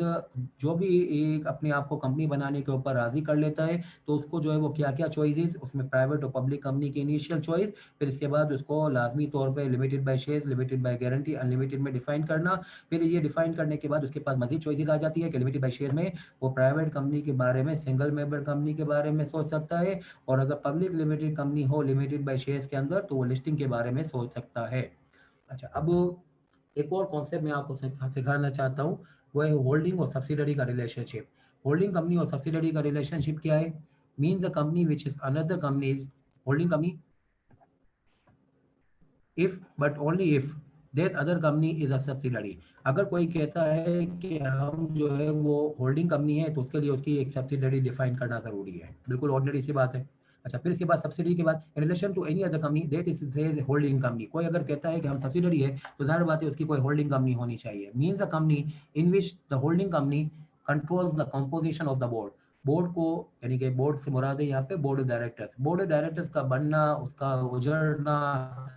जो भी एक अपने आप को कंपनी बनाने के ऊपर राजी कर लेता है तो उसको जो है वो क्या क्या चॉइसेस, उसमें प्राइवेट और पब्लिक कंपनी की इनिशियल चॉइस, फिर इसके बाद उसको लाजमी तौर पर limited by shares, limited by guarantee, unlimited में डिफाइन करना। फिर ये डिफाइन करने के बाद उसके पास मजीद चॉइसेस आ जाती है कि लिमिटेड बाय शेयर में वो प्राइवेट कंपनी के बारे में, सिंगल मेंबर कंपनी के बारे में सोच सकता है, और अगर पब्लिक लिमिटेड कंपनी हो लिमिटेड बाय शेयर्स के अंदर तो वो लिस्टिंग के बारे में सोच सकता है। अच्छा, अब एक और कॉन्सेप्ट मैं आपको सिखाना चाहता हूँ, वो है होल्डिंग और सब्सिडरी का रिलेशनशिप। होल्डिंग कंपनी और सब्सिडरी का रिलेशनशिप क्या है? Means the company which is another company is holding company if but only if that other company is a subsidiary. अगर कोई कहता है कि हम जो है वो होल्डिंग कंपनी है, तो उसके लिए उसकी एक सब्सिडरी डिफाइन करना जरूरी है, बिल्कुल ऑर्डिनरी सी बात है। अच्छा, फिर इसके बाद सब्सिडी के बाद in relation to any other company that is holding company. कोई अगर कहता है कि हम सब्सिडरी है, तो जाहिर बात है उसकी कोई होल्डिंग कंपनी होनी चाहिए। Means a company in which the holding company controls the composition of the board. Board को, यानी कि बोर्ड से मुराद है यहाँ पे board of directors. Board of directors का बनना, उसका उजड़ना,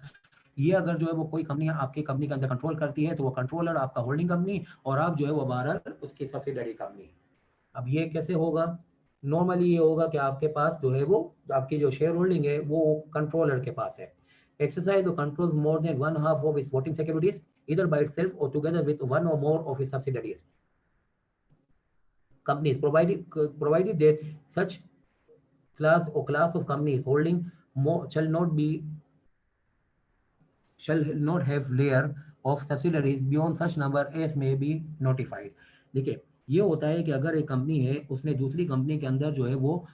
ये अगर जो है वो कोई कंपनी आपकी कंपनी के अंदर कंट्रोल करती है, तो वो कंट्रोलर आपका होल्डिंग कंपनी, और आप जो है वो बहरहाल उसकी सब्सिडरी कंपनी। अब ये कैसे होगा? नॉर्मली ये होगा कि आपके पास जो है वो आपकी जो शेयर होल्डिंग है वो कंट्रोलर के पास है। Exercise controls more than one half of its voting securities either by itself or together with one or more of its subsidiaries. Companies provided that such class of companies holding more shall not have layer of subsidiaries beyond such number as may be notified. देखिए, ये होता है कि अगर एक company है, उसने दूसरी कंपनी के अंदर जो है वो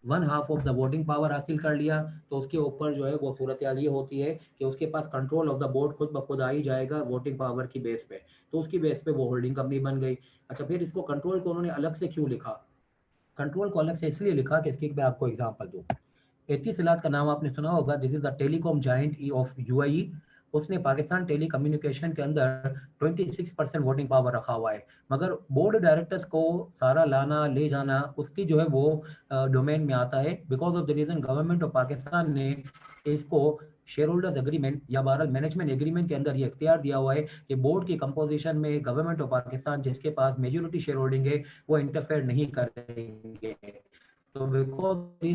one half of the voting power हासिल कर लिया, तो उसके ऊपर जो है वो सूरत हाल ये होती है कि उसके पास कंट्रोल ऑफ द बोर्ड खुद ब खुद आ ही जाएगा वोटिंग पावर की बेस पे। तो उसकी बेस पे वो होल्डिंग कंपनी बन गई। अच्छा, फिर इसको कंट्रोल को उन्होंने अलग से क्यों लिखा? कंट्रोल को अलग से इसलिए लिखा कि इसकी मैं आपको एग्जांपल दूं। एतिसलात का नाम आपने सुना होगा। This is the telecom giant of UAE. उसने पाकिस्तान टेली कम्युनिकेशन के अंदर 26% वोटिंग पावर रखा हुआ है, मगर बोर्ड डायरेक्टर्स को सारा लाना ले जाना उसकी जो है वो डोमेन में आता है। Because of the reason government of Pakistan ने इसको शेयर होल्डर्स एग्रीमेंट या बहरहाल मैनेजमेंट एग्रीमेंट के अंदर ये इख्तियार दिया हुआ है कि बोर्ड की कंपोजिशन में गवर्नमेंट ऑफ पाकिस्तान जिसके पास मेजोरिटी शेयर होल्डिंग है वो इंटरफेयर नहीं करेंगे। तो बिकॉज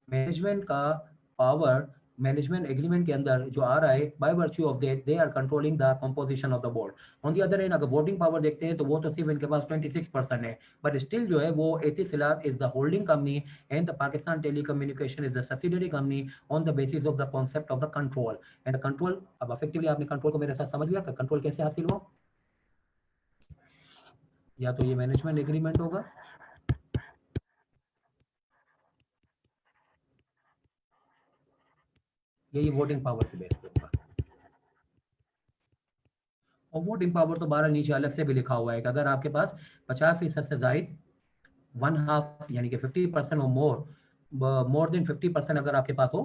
मैनेजमेंट का पावर मैनेजमेंट एग्रीमेंट के अंदर जो आ रहा है, by virtue of that they are controlling the composition of the board. On the other and अगर वोटिंग पावर देखते हैं तो वो तो सिर्फ इनके पास 26% है, बट स्टिल जो है वो Etisalat is the holding company and the Pakistan telecommunication is the subsidiary company on the basis of the concept of the control and the control. अब इफेक्टिवली आपने कंट्रोल को मेरे साथ समझ लिया कि कंट्रोल कैसे हासिल हुआ? या तो ये मैनेजमेंट एग्रीमेंट होगा, या ये वोटिंग पावर की बेस पे होगा। और वोटिंग पावर तो 12 नीचे अलग से भी लिखा हुआ है कि अगर आपके पास 50% से जायद वन हाफ यानी कि 50% और मोर देन 50% अगर आपके पास हो,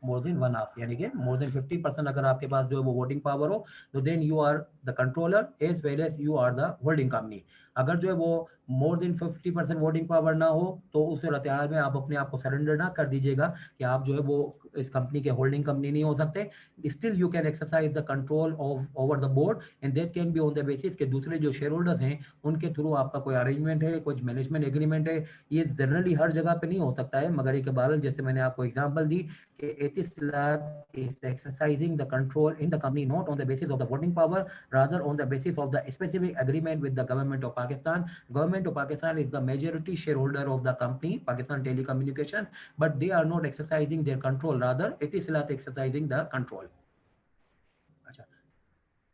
मोर देन वन हाफ यानी कि मोर देन 50% अगर आपके पास जो है वो वोटिंग पावर हो, तो then you are the controller as well as you are the holding company. अगर जो है वो मोर देन 50% वोटिंग पावर ना हो, तो उस सूरत हाल में आप अपने आप को सरेंडर ना कर दीजिएगा कि आप जो है वो इस कंपनी के होल्डिंग कंपनी नहीं हो सकते। Still you can exercise the control of over the board and that can be on the basis के दूसरे जो शेयर होल्डर्स हैं उनके थ्रू आपका कोई अरेंजमेंट है, कुछ मैनेजमेंट एग्रीमेंट है। ये जनरली हर जगह पे नहीं हो सकता है, मगर एक बार जैसे मैंने आपको एग्जांपल दी कि Etisalat is exercising the control in the company not on the basis of the voting power, rather on the basis of the specific agreement with the government of Pakistan. Government of Pakistan is the majority shareholder of the company, Pakistan Telecommunications, but they are not exercising their control. Rather, Etisalat exercising the control. अच्छा,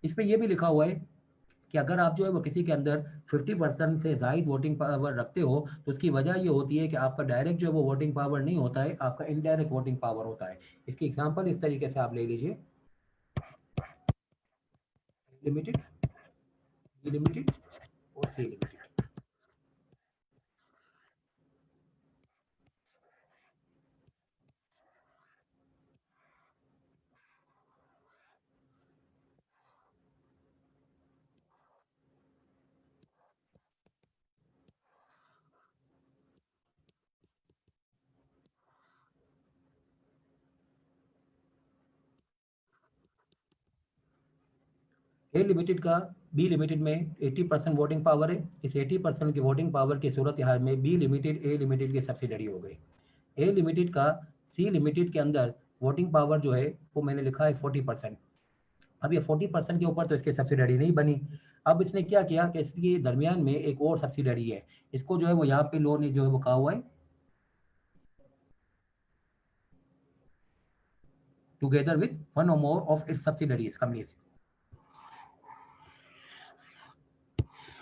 इसमें यह भी लिखा हुआ है कि अगर आप जो है वो किसी के अंदर 50% से ज़ायद वोटिंग पावर रखते हो, तो उसकी वजह ये होती है कि आपका डायरेक्ट जो है वो वोटिंग पावर नहीं होता है, आपका इनडायरेक्ट वोटिंग पावर होता है। इसकी एग्जांपल इस तरीके से आप ले लीजिए, लिमिटेड, बी लिमिटेड और सी लिमिटेड। ए लिमिटेड का बी लिमिटेड में 80% वोटिंग पावर है। इस 80% की वोटिंग पावर की सूरत हाल में बी लिमिटेड ए लिमिटेड की सब्सिडरी हो गई। ए लिमिटेड का सी लिमिटेड के अंदर वोटिंग पावर जो है वो मैंने लिखा है 40%। अब ये 40% के ऊपर तो इसकी सब्सिडरी नहीं बनी। अब इसने क्या किया कि इसके दरमियान में एक और सब्सिडरी है, इसको जो है वो यहाँ पे लोन ने जो है वो कहा हुआ है टुगेदर विद वन और more of its subsidiaries companies.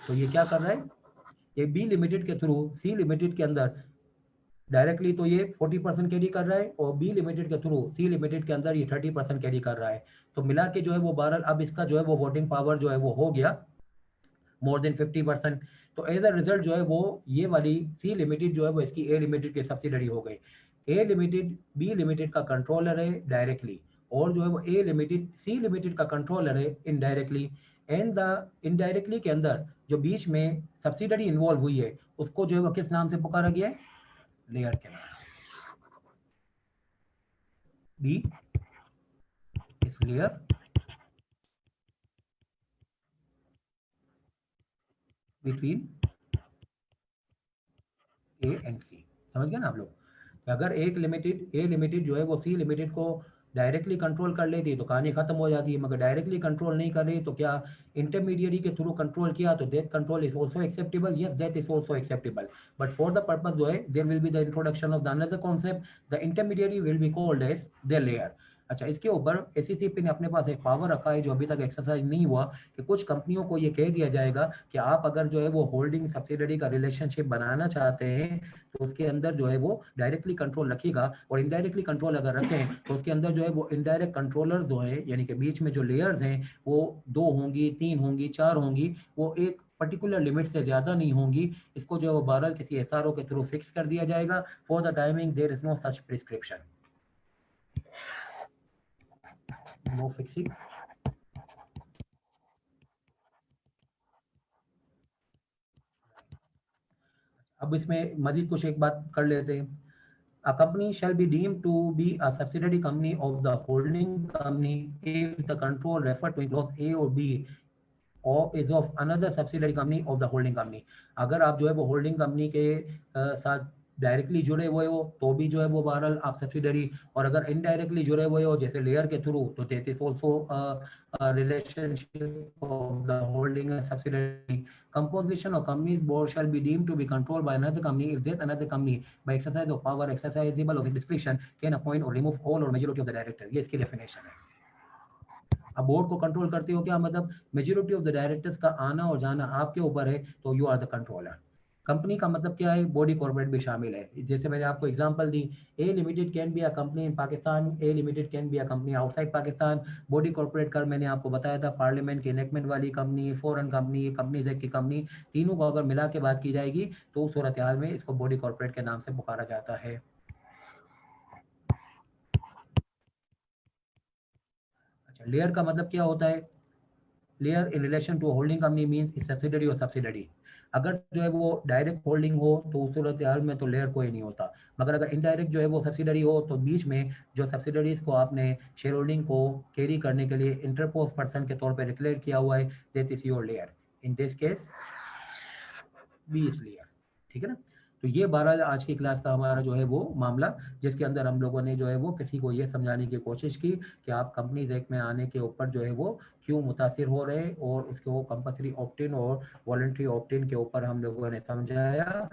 तो ये क्या कर रहा है, ये बी लिमिटेड के थ्रू सी लिमिटेड के अंदर डायरेक्टली तो ये 40% कैरी कर रहा है और बी लिमिटेड के थ्रू सी लिमिटेड के अंदर ये 30% कैरी कर रहा है। तो मिला के जो है वो बहरहाल अब इसका जो है वो वोटिंग पावर जो है वो हो गया मोर देन 50%। तो एज अ रिजल्ट जो है वो ये वाली सी लिमिटेड जो है वो इसकी ए लिमिटेड की सब्सिडरी हो गई। ए लिमिटेड बी लिमिटेड का कंट्रोलर है डायरेक्टली, और जो है वो ए लिमिटेड सी लिमिटेड का कंट्रोलर है इनडायरेक्टली। एंड द इनडायरेक्टली के अंदर जो बीच में सब्सिडरी इन्वॉल्व हुई है उसको जो है वो किस नाम से पुकारा गया है? लेयर के नाम से। बी इस लेयर बिटवीन ए एंड सी। समझ गए ना आप लोग? कि अगर एक लिमिटेड ए लिमिटेड जो है वो सी लिमिटेड को डायरेक्टली कंट्रोल कर लेती तो कहानी खत्म हो जाती है, मगर डायरेक्टली कंट्रोल नहीं कर रही तो क्या इंटरमीडियरी के थ्रू कंट्रोल किया तो that control is also acceptable. Yes, that is also acceptable, but for the purpose जो है there will be the introduction of the another concept, the intermediary will be called as the layer. अच्छा, इसके ऊपर एसीसीपी ने अपने पास एक power रखा है जो अभी तक एक्सरसाइज नहीं हुआ, कि कुछ कंपनियों को ये कह दिया जाएगा कि आप अगर जो है वो होल्डिंग सब्सिडरी का रिलेशनशिप बनाना चाहते हैं तो उसके अंदर जो है वो डायरेक्टली कंट्रोल रखिएगा, और इनडायरेक्टली कंट्रोल अगर रखें तो उसके अंदर जो है वो इनडायरेक्ट कंट्रोलर जो है यानी कि बीच में जो लेयर्स हैं वो 2 होंगी, 3 होंगी, 4 होंगी, वो एक पर्टिकुलर लिमिट से ज़्यादा नहीं होंगी। इसको जो है वो बहरहाल किसी एसआरओ के थ्रू फिक्स कर दिया जाएगा। For the timing there is no such prescription, no fixing. अब इसमें मजीद कुछ एक बात कर लेते हैं। A company shall be deemed to be a subsidiary company of the holding company if the control referred to in clause A or B or is of another subsidiary company of the holding company। अगर आप जो है वो holding company के साथ directly जुड़े हुए हो तो भी जो है वो बहरहाल आप सब्सिडरी, और अगर इनडायरेक्टली जुड़े हुए हो जैसे लेयर के थ्रू तो that is also relationship of the holding and subsidiary। Composition of company's board shall be deemed to be controlled by another company if that another company by exercise of power exercisable of its discretion can appoint or remove all or majority of the directors। ये इसकी definition है। अब board को control करते हो क्या मतलब majority of the directors का आना और जाना आपके ऊपर है, तो you are the controller. Company का मतलब क्या है? बॉडी कॉर्पोरेट भी शामिल है। जैसे मैंने आपको example the, A limited can be a company in Pakistan, A limited can be a company outside Pakistan. Body corporate कर मैंने आपको बताया था पार्लियामेंट के इनेक्टमेंट वाली company, foreign company, companies act की कंपनी, तीनों को अगर मिला के बात की जाएगी तो उस सूरत हाल में इसको बॉडी कॉर्पोरेट के नाम से पुकारा जाता है। अच्छा, लेयर का मतलब क्या होता है? Layer in relation to holding company means subsidiary और सब्सिडरी। अगर जो है वो डायरेक्ट होल्डिंग हो तो उस सूरत हाल में तो लेयर कोई नहीं होता, मगर अगर इनडायरेक्ट जो है वो सब्सिडरी हो तो बीच में जो सब्सिडरीज को आपने शेयर होल्डिंग को कैरी करने के लिए इंटरपोज पर्सन के तौर पर डिक्लेयर किया हुआ है, that is your layer. In this case B is layer. ठीक है ना? तो ये 12 आज की क्लास का हमारा जो है वो मामला, जिसके अंदर हम लोगों ने जो है वो किसी को ये समझाने की कोशिश की कि आप कंपनीज एक्ट में आने के ऊपर जो है वो क्यों मुतासिर हो रहे हैं, और उसको कंपल्सरी ऑप्ट-इन और वॉलंटरी ऑप्ट-इन के ऊपर हम लोगों ने समझाया।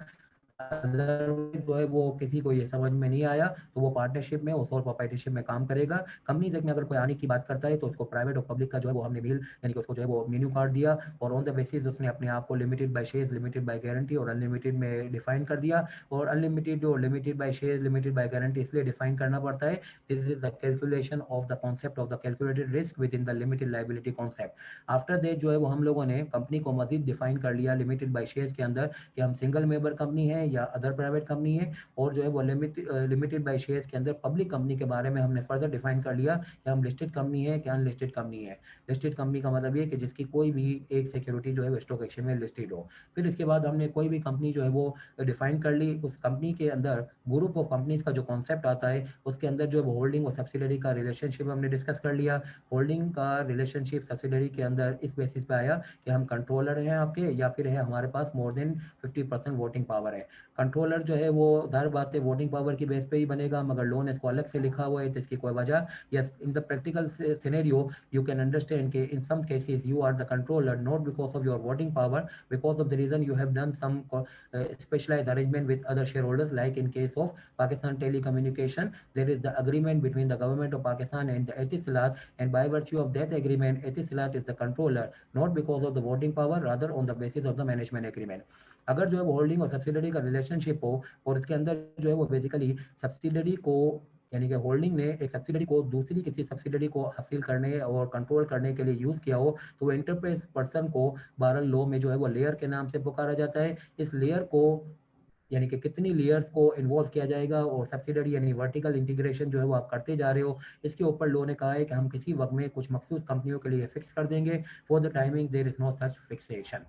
अदरवाइज जो है वो किसी को ये समझ में नहीं आया तो वो पार्टनरशिप में और सोल प्रोप्राइटरशिप में काम करेगा। कंपनीज एक्ट में अगर कोई आने की बात करता है तो उसको प्राइवेट और पब्लिक का जो है वो हमने बिल यानी कि उसको जो है वो मेन्यू कार्ड दिया, और ऑन द बेसिस उसने अपने आप को limited by shares, limited by guarantee और अनलिमिटेड में डिफाइन कर दिया। और अनलिमिटेड और limited by shares, limited by guarantee इसलिए डिफाइन करना पड़ता है, this is the calculation of the concept of the calculated risk with in the limited liability concept. After that जो है वो हम लोगों ने कंपनी को मजीद डिफाइन कर लिया लिमिटेड बाय शेयर्स के अंदर कि हम सिंगल मेंबर कंपनी है या अदर प्राइवेट कंपनी है, और जो है वो लिमिटेड बाय शेयर्स के अंदर पब्लिक कंपनी के बारे में हमने फर्दर डिफाइन कर लिया कि हम लिस्टेड कंपनी है कि अनलिस्टेड कंपनी है। लिस्टेड कंपनी का मतलब ये कि जिसकी कोई भी एक सिक्योरिटी जो है वो स्टॉक एक्सचेंज में लिस्टेड हो। फिर इसके बाद हमने कोई भी कंपनी जो है वो डिफाइन कर ली, उस कंपनी के अंदर ग्रुप ऑफ कंपनीज का जो कॉन्सेप्ट आता है उसके अंदर जो है वो होल्डिंग और सब्सिडरी का रिलेशनशिप हमने डिस्कस कर लिया। होल्डिंग का रिलेशनशिप सब्सिडरी के अंदर इस बेसिस पे आया कि हम कंट्रोलर हैं आपके, या फिर है हमारे पास मोर देन 50% वोटिंग पावर है। कंट्रोलर जो है वो जाहिर बात है वोटिंग पावर की बेस पे ही बनेगा, मगर लोन इसको अलग से लिखा हुआ है तो इसकी कोई वजह, yes in the practical scenario you can understand कि in some cases you are the controller not because of your voting power, because of the reason you have done some specialized arrangement with other shareholders, like in case of Pakistan Telecommunication, there is the agreement between the government of Pakistan and the Etisalat, and by virtue of that agreement, Etisalat is the controller, not because of the voting power, rather on the basis of the management agreement. अगर जो है वो holding और subsidiary का relationship हो और इसके अंदर जो है वो बेसिकली सब्सिडरी को यानी कि होल्डिंग ने एक सब्सिडरी को दूसरी किसी सब्सिडरी को हासिल करने और कंट्रोल करने के लिए यूज़ किया हो तो वो इंटरप्राइज पर्सन को बहरहाल लॉ में जो है वो लेयर के नाम से पुकारा जाता है। इस लेयर को यानी कि कितनी लेयर्स को इन्वॉल्व किया जाएगा और सब्सिडरी यानी वर्टिकल इंटीग्रेशन जो है वो आप करते जा रहे हो, इसके ऊपर लॉ ने कहा है कि हम किसी वक्त में कुछ मखसूस कंपनियों के लिए फिक्स कर देंगे। For the timing there is no such fixation.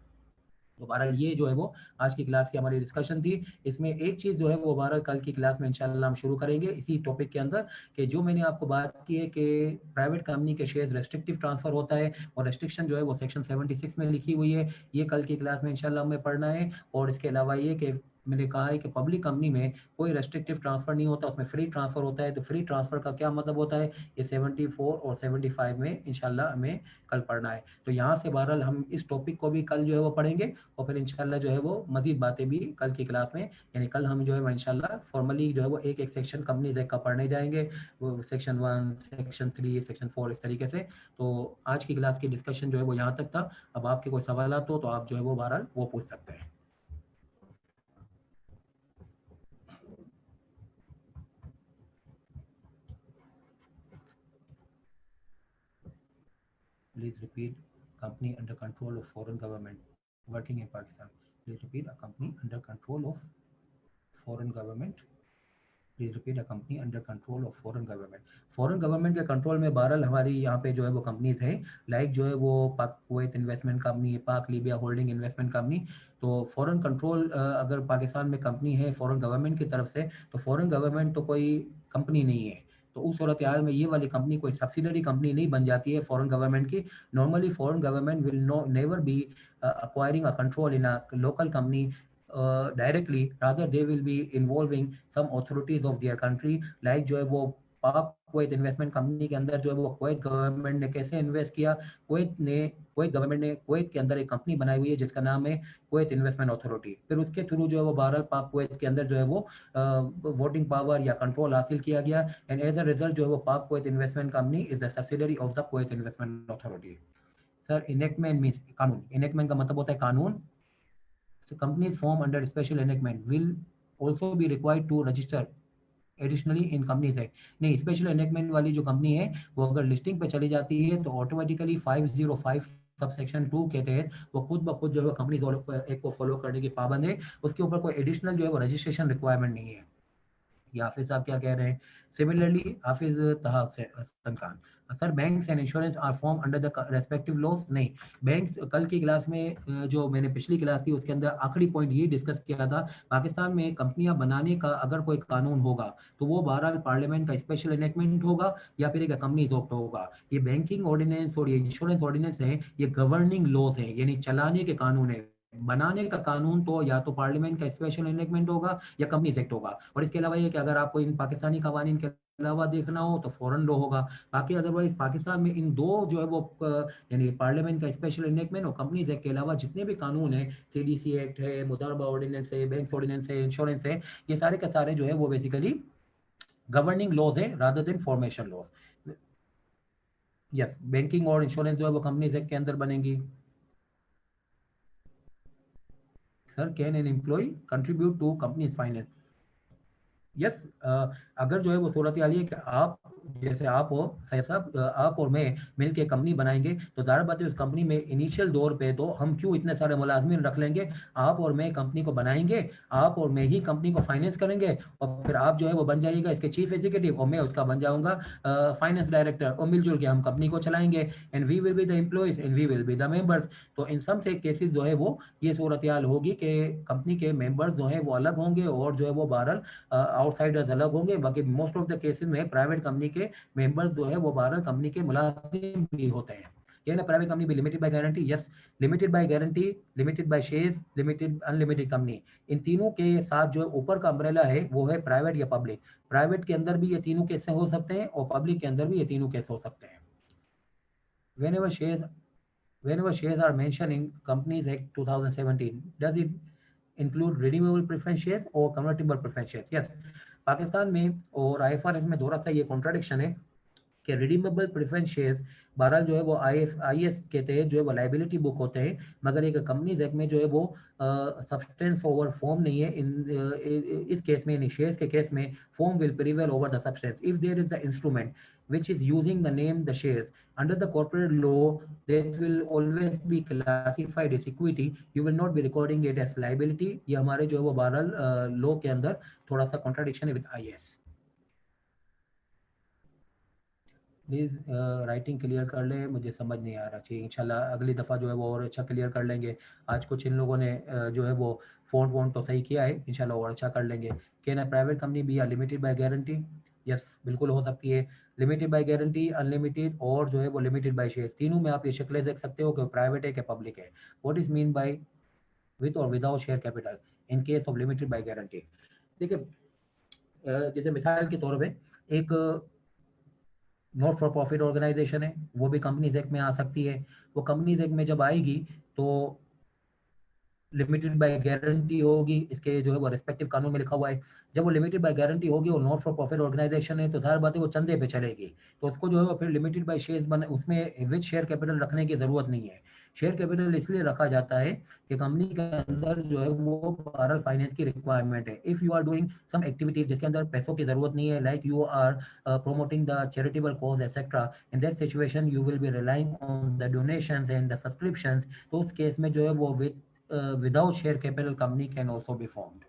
तो बहरहाल ये जो है वो आज की क्लास की हमारी डिस्कशन थी। इसमें एक चीज़ जो है वो बहरहाल कल की क्लास में इंशाल्लाह हम शुरू करेंगे इसी टॉपिक के अंदर कि जो मैंने आपको बात की है कि प्राइवेट कंपनी के शेयर्स रेस्ट्रिक्टिव ट्रांसफर होता है और रेस्ट्रिक्शन जो है वो सेक्शन 76 में लिखी हुई है। ये कल की क्लास में इंशाल्लाह हमें पढ़ना है। और इसके अलावा ये कि मैंने कहा है कि पब्लिक कंपनी में कोई रेस्ट्रिक्टिव ट्रांसफर नहीं होता, उसमें फ्री ट्रांसफर होता है। तो फ्री ट्रांसफर का क्या मतलब होता है, ये 74 और 75 में इंशाल्लाह हमें कल पढ़ना है। तो यहाँ से बहरहाल हम इस टॉपिक को भी कल जो है वो पढ़ेंगे और फिर इंशाल्लाह जो है वो मजीद बातें भी कल की क्लास में, यानी कल हम जो है वो इंशाल्लाह फॉर्मली जो है वो एक एक सेक्शन कंपनी एक्ट का पढ़ने जाएंगे, वो सेक्शन 1 सेक्शन 3 सेक्शन 4 इस तरीके से। तो आज की क्लास की डिस्कशन जो है वो यहाँ तक था। अब आपके कोई सवाल हो तो आप जो है वो बहरहाल वो पूछ सकते हैं। Please repeat. Company under control of foreign government working in Pakistan. Please repeat. A company under control of foreign government. Please repeat. A company under control of foreign government. Foreign government के control में बहरहाल हमारी यहाँ पे जो है वो companies हैं, लाइक जो है वो पाक कुवैत इन्वेस्टमेंट कंपनी, पाक लीबिया होल्डिंग इन्वेस्टमेंट कंपनी। तो फॉरेन कंट्रोल अगर पाकिस्तान में कंपनी है फॉरेन गवर्नमेंट की तरफ से, तो फॉरेन गवर्नमेंट तो कोई कंपनी नहीं है। तो उस सूरत हाल में ये वाली कंपनी कोई सब्सिडरी कंपनी नहीं बन जाती है फॉरेन गवर्नमेंट की। Normally foreign government will no never be acquiring a control in a local company directly, rather they will be involving some authorities of their country, like जो है वो पाक कुवैत इन्वेस्टमेंट कंपनी के अंदर जो है वो कुवैत गवर्नमेंट ने कैसे इन्वेस्ट किया, कुवैत गवर्नमेंट ने कुवैत के अंदर एक कंपनी बनाई हुई है जिसका नाम है कुवैत इन्वेस्टमेंट अथॉरिटी। फिर उसके थ्रू जो है वो बहरहाल पाक कुवैत के अंदर जो है वो वोटिंग पावर या कंट्रोल हासिल किया गया, एंड एज अ रिजल्ट जो है वो पाक Kuwait investment company is the subsidiary of the Kuwait investment authority. Sir enactment means कानून, इनेक्टमेंट का मतलब होता है कानून। So companies formed under special enactment will also be required to register additionally in companies act. नहीं, special enactment वाली जो company है वो अगर लिस्टिंग पे चली जाती है तो ऑटोमेटिकली 505 सब सेक्शन 2 के तहत वो खुद ब खुद जो है कंपनी एक्ट को फॉलो करने की पाबंद है। उसके ऊपर कोई एडिशनल जो है वो रजिस्ट्रेशन रिक्वायरमेंट नहीं है। ये हाफिज साहब क्या कह रहे हैं। Similarly Hafiz Taha Hasan Khan, sir banks and insurance are form under the respective laws. नहीं, बैंक्स कल की क्लास में जो मैंने पिछली क्लास थी उसके अंदर आखिरी पॉइंट ये डिस्कस किया था, पाकिस्तान में कंपनियां बनाने का अगर कोई कानून होगा तो वो बहरहाल पार्लियामेंट का स्पेशल एनेक्टमेंट होगा या फिर एक कंपनीज एक्ट होगा। ये बैंकिंग ऑर्डिनेंस और ये इंश्योरेंस ऑर्डिनेंस है, ये गवर्निंग लॉज है यानी चलाने के कानून है। बनाने का कानून तो या तो पार्लियामेंट का स्पेशल एनेक्टमेंट होगा या कंपनीज एक्ट होगा। और इसके अलावा ये कि अगर आपको इन पाकिस्तानी कवानीन के अलावा देखना हो तो फॉरेन लॉ होगा। बाकी अदरवाइज पाकिस्तान में इन दो जो है वो यानी पार्लियामेंट का स्पेशल एनेक्टमेंट और कंपनीज एक्ट के अलावा जितने भी कानून है, सीडीसी एक्ट है, मुदारबा ऑर्डिनेंस है, बैंक ऑर्डिनेंस है, इंश्योरेंस है, ये सारे के सारे जो है वो बेसिकली गवर्निंग लॉज है rather than formation laws. Yes, banking और इंश्योरेंस जो है वो कंपनीज एक्ट के अंदर बनेंगी। Sir can an employ contribute to companies finance. Yes, अगर जो है वो सूरत हाल है कि आप जैसे आप हो सैयद साहब, आप और मैं मिलके कंपनी बनाएंगे तो ज़ाहिर बात है उस कंपनी में इनिशियल दौर पे तो हम क्यों इतने सारे मुलाजमीन रख लेंगे। आप और मैं कंपनी को बनाएंगे, आप और मैं ही कंपनी को फाइनेंस करेंगे और फिर आप जो है वो बन जाइएगा इसके चीफ एग्जीक्यूटिव और मैं उसका बन जाऊंगा फाइनेंस डायरेक्टर, और मिलजुल के हम कंपनी को चलाएंगे and we will be the employees and we will be the members. तो इन सम से केसेस जो है वो ये सूरत हाल होगी कि कंपनी के मेंबर्स जो है वो अलग होंगे और जो है वो बहरहाल आउटसाइडर्स अलग होंगे। बाकी मोस्ट ऑफ द केसेस में प्राइवेट कंपनी के मेंबर्स जो है वो बहरहाल कंपनी के मुलाजिम भी होते हैं। ये ना प्राइवेट कंपनी भी limited by guarantee, yes limited by guarantee, limited by shares, limited unlimited company, इन तीनों के साथ जो ऊपर का अम्ब्रेला है वो है प्राइवेट या पब्लिक। प्राइवेट के अंदर भी ये तीनों केस हो सकते हैं और पब्लिक के अंदर भी ये तीनों केस हो सकते हैं। whenever shares whenever shares are mentioned in Companies Act 2017, does it include redeemable preference shares or convertible preference shares? Yes, Pakistan में और आईएफआरएस में थोड़ा सा ये कॉन्ट्राडिक्शन है कि रिडीमेबल प्रेफरेंस शेयर्स बहरहाल जो है वो IAS के तहत जो है वो लाइबिलिटी बुक होते हैं, मगर एक कंपनीज एक्ट में जो है वो सब्सटेंस ओवर फॉर्म नहीं है। इस केस में, यानी शेयर्स के केस में, form will prevail over the substance if there is the instrument which is using the name the shares under the corporate law that will always be classified as equity. You will not be recording it as liability. ये हमारे जो है वो बहरहाल law के अंदर थोड़ा सा कॉन्ट्राडिक्शन है with IAS। Please writing clear कर लें, मुझे समझ नहीं आ रहा चाहिए। इंशाल्लाह अगली दफ़ा जो है वो और अच्छा क्लियर कर लेंगे। आज कुछ इन लोगों ने जो है वो फ़ॉन्ट तो सही किया है, इंशाल्लाह और अच्छा कर लेंगे। Can a private company be limited by guarantee? Yes, बिल्कुल हो सकती है। लिमिटेड बाय गारंटी, अनलिमिटेड और जो है वो लिमिटेड बाय शेयर, तीनों में आप ये शक्लें देख सकते हो कि प्राइवेट है कि पब्लिक है। What is mean by with और without share capital in case of limited by guarantee? देखिए, जैसे मिसाल के तौर पे एक नॉट फॉर प्रॉफिट ऑर्गेनाइजेशन है, वो भी कंपनीज एक्ट में आ सकती है। वो कंपनीज एक्ट में जब आएगी तो लिमिटेड बाय गारंटी होगी, इसके जो है वो रिस्पेक्टिव कानून में लिखा हुआ है। जब वो लिमिटेड बाय गारंटी होगी और नॉट फॉर प्रॉफिट ऑर्गेनाइजेशन है, तो जाहिर बात है वो चंदे पे चलेगी, तो उसको जो है वो फिर लिमिटेड बाय शेयर्स बने, उसमें विद शेयर कैपिटल रखने की ज़रूरत नहीं है। शेयर कैपिटल इसलिए रखा जाता है कि कंपनी के अंदर जो है वो बहरहाल फाइनेंस की रिक्वायरमेंट है। If you are doing some activities जिसके अंदर पैसों की ज़रूरत नहीं है, like you are promoting the charitable cause etc, in that situation you will be relying on the donations and the subscriptions, तो उस केस में जो है वो without share capital company can also be formed.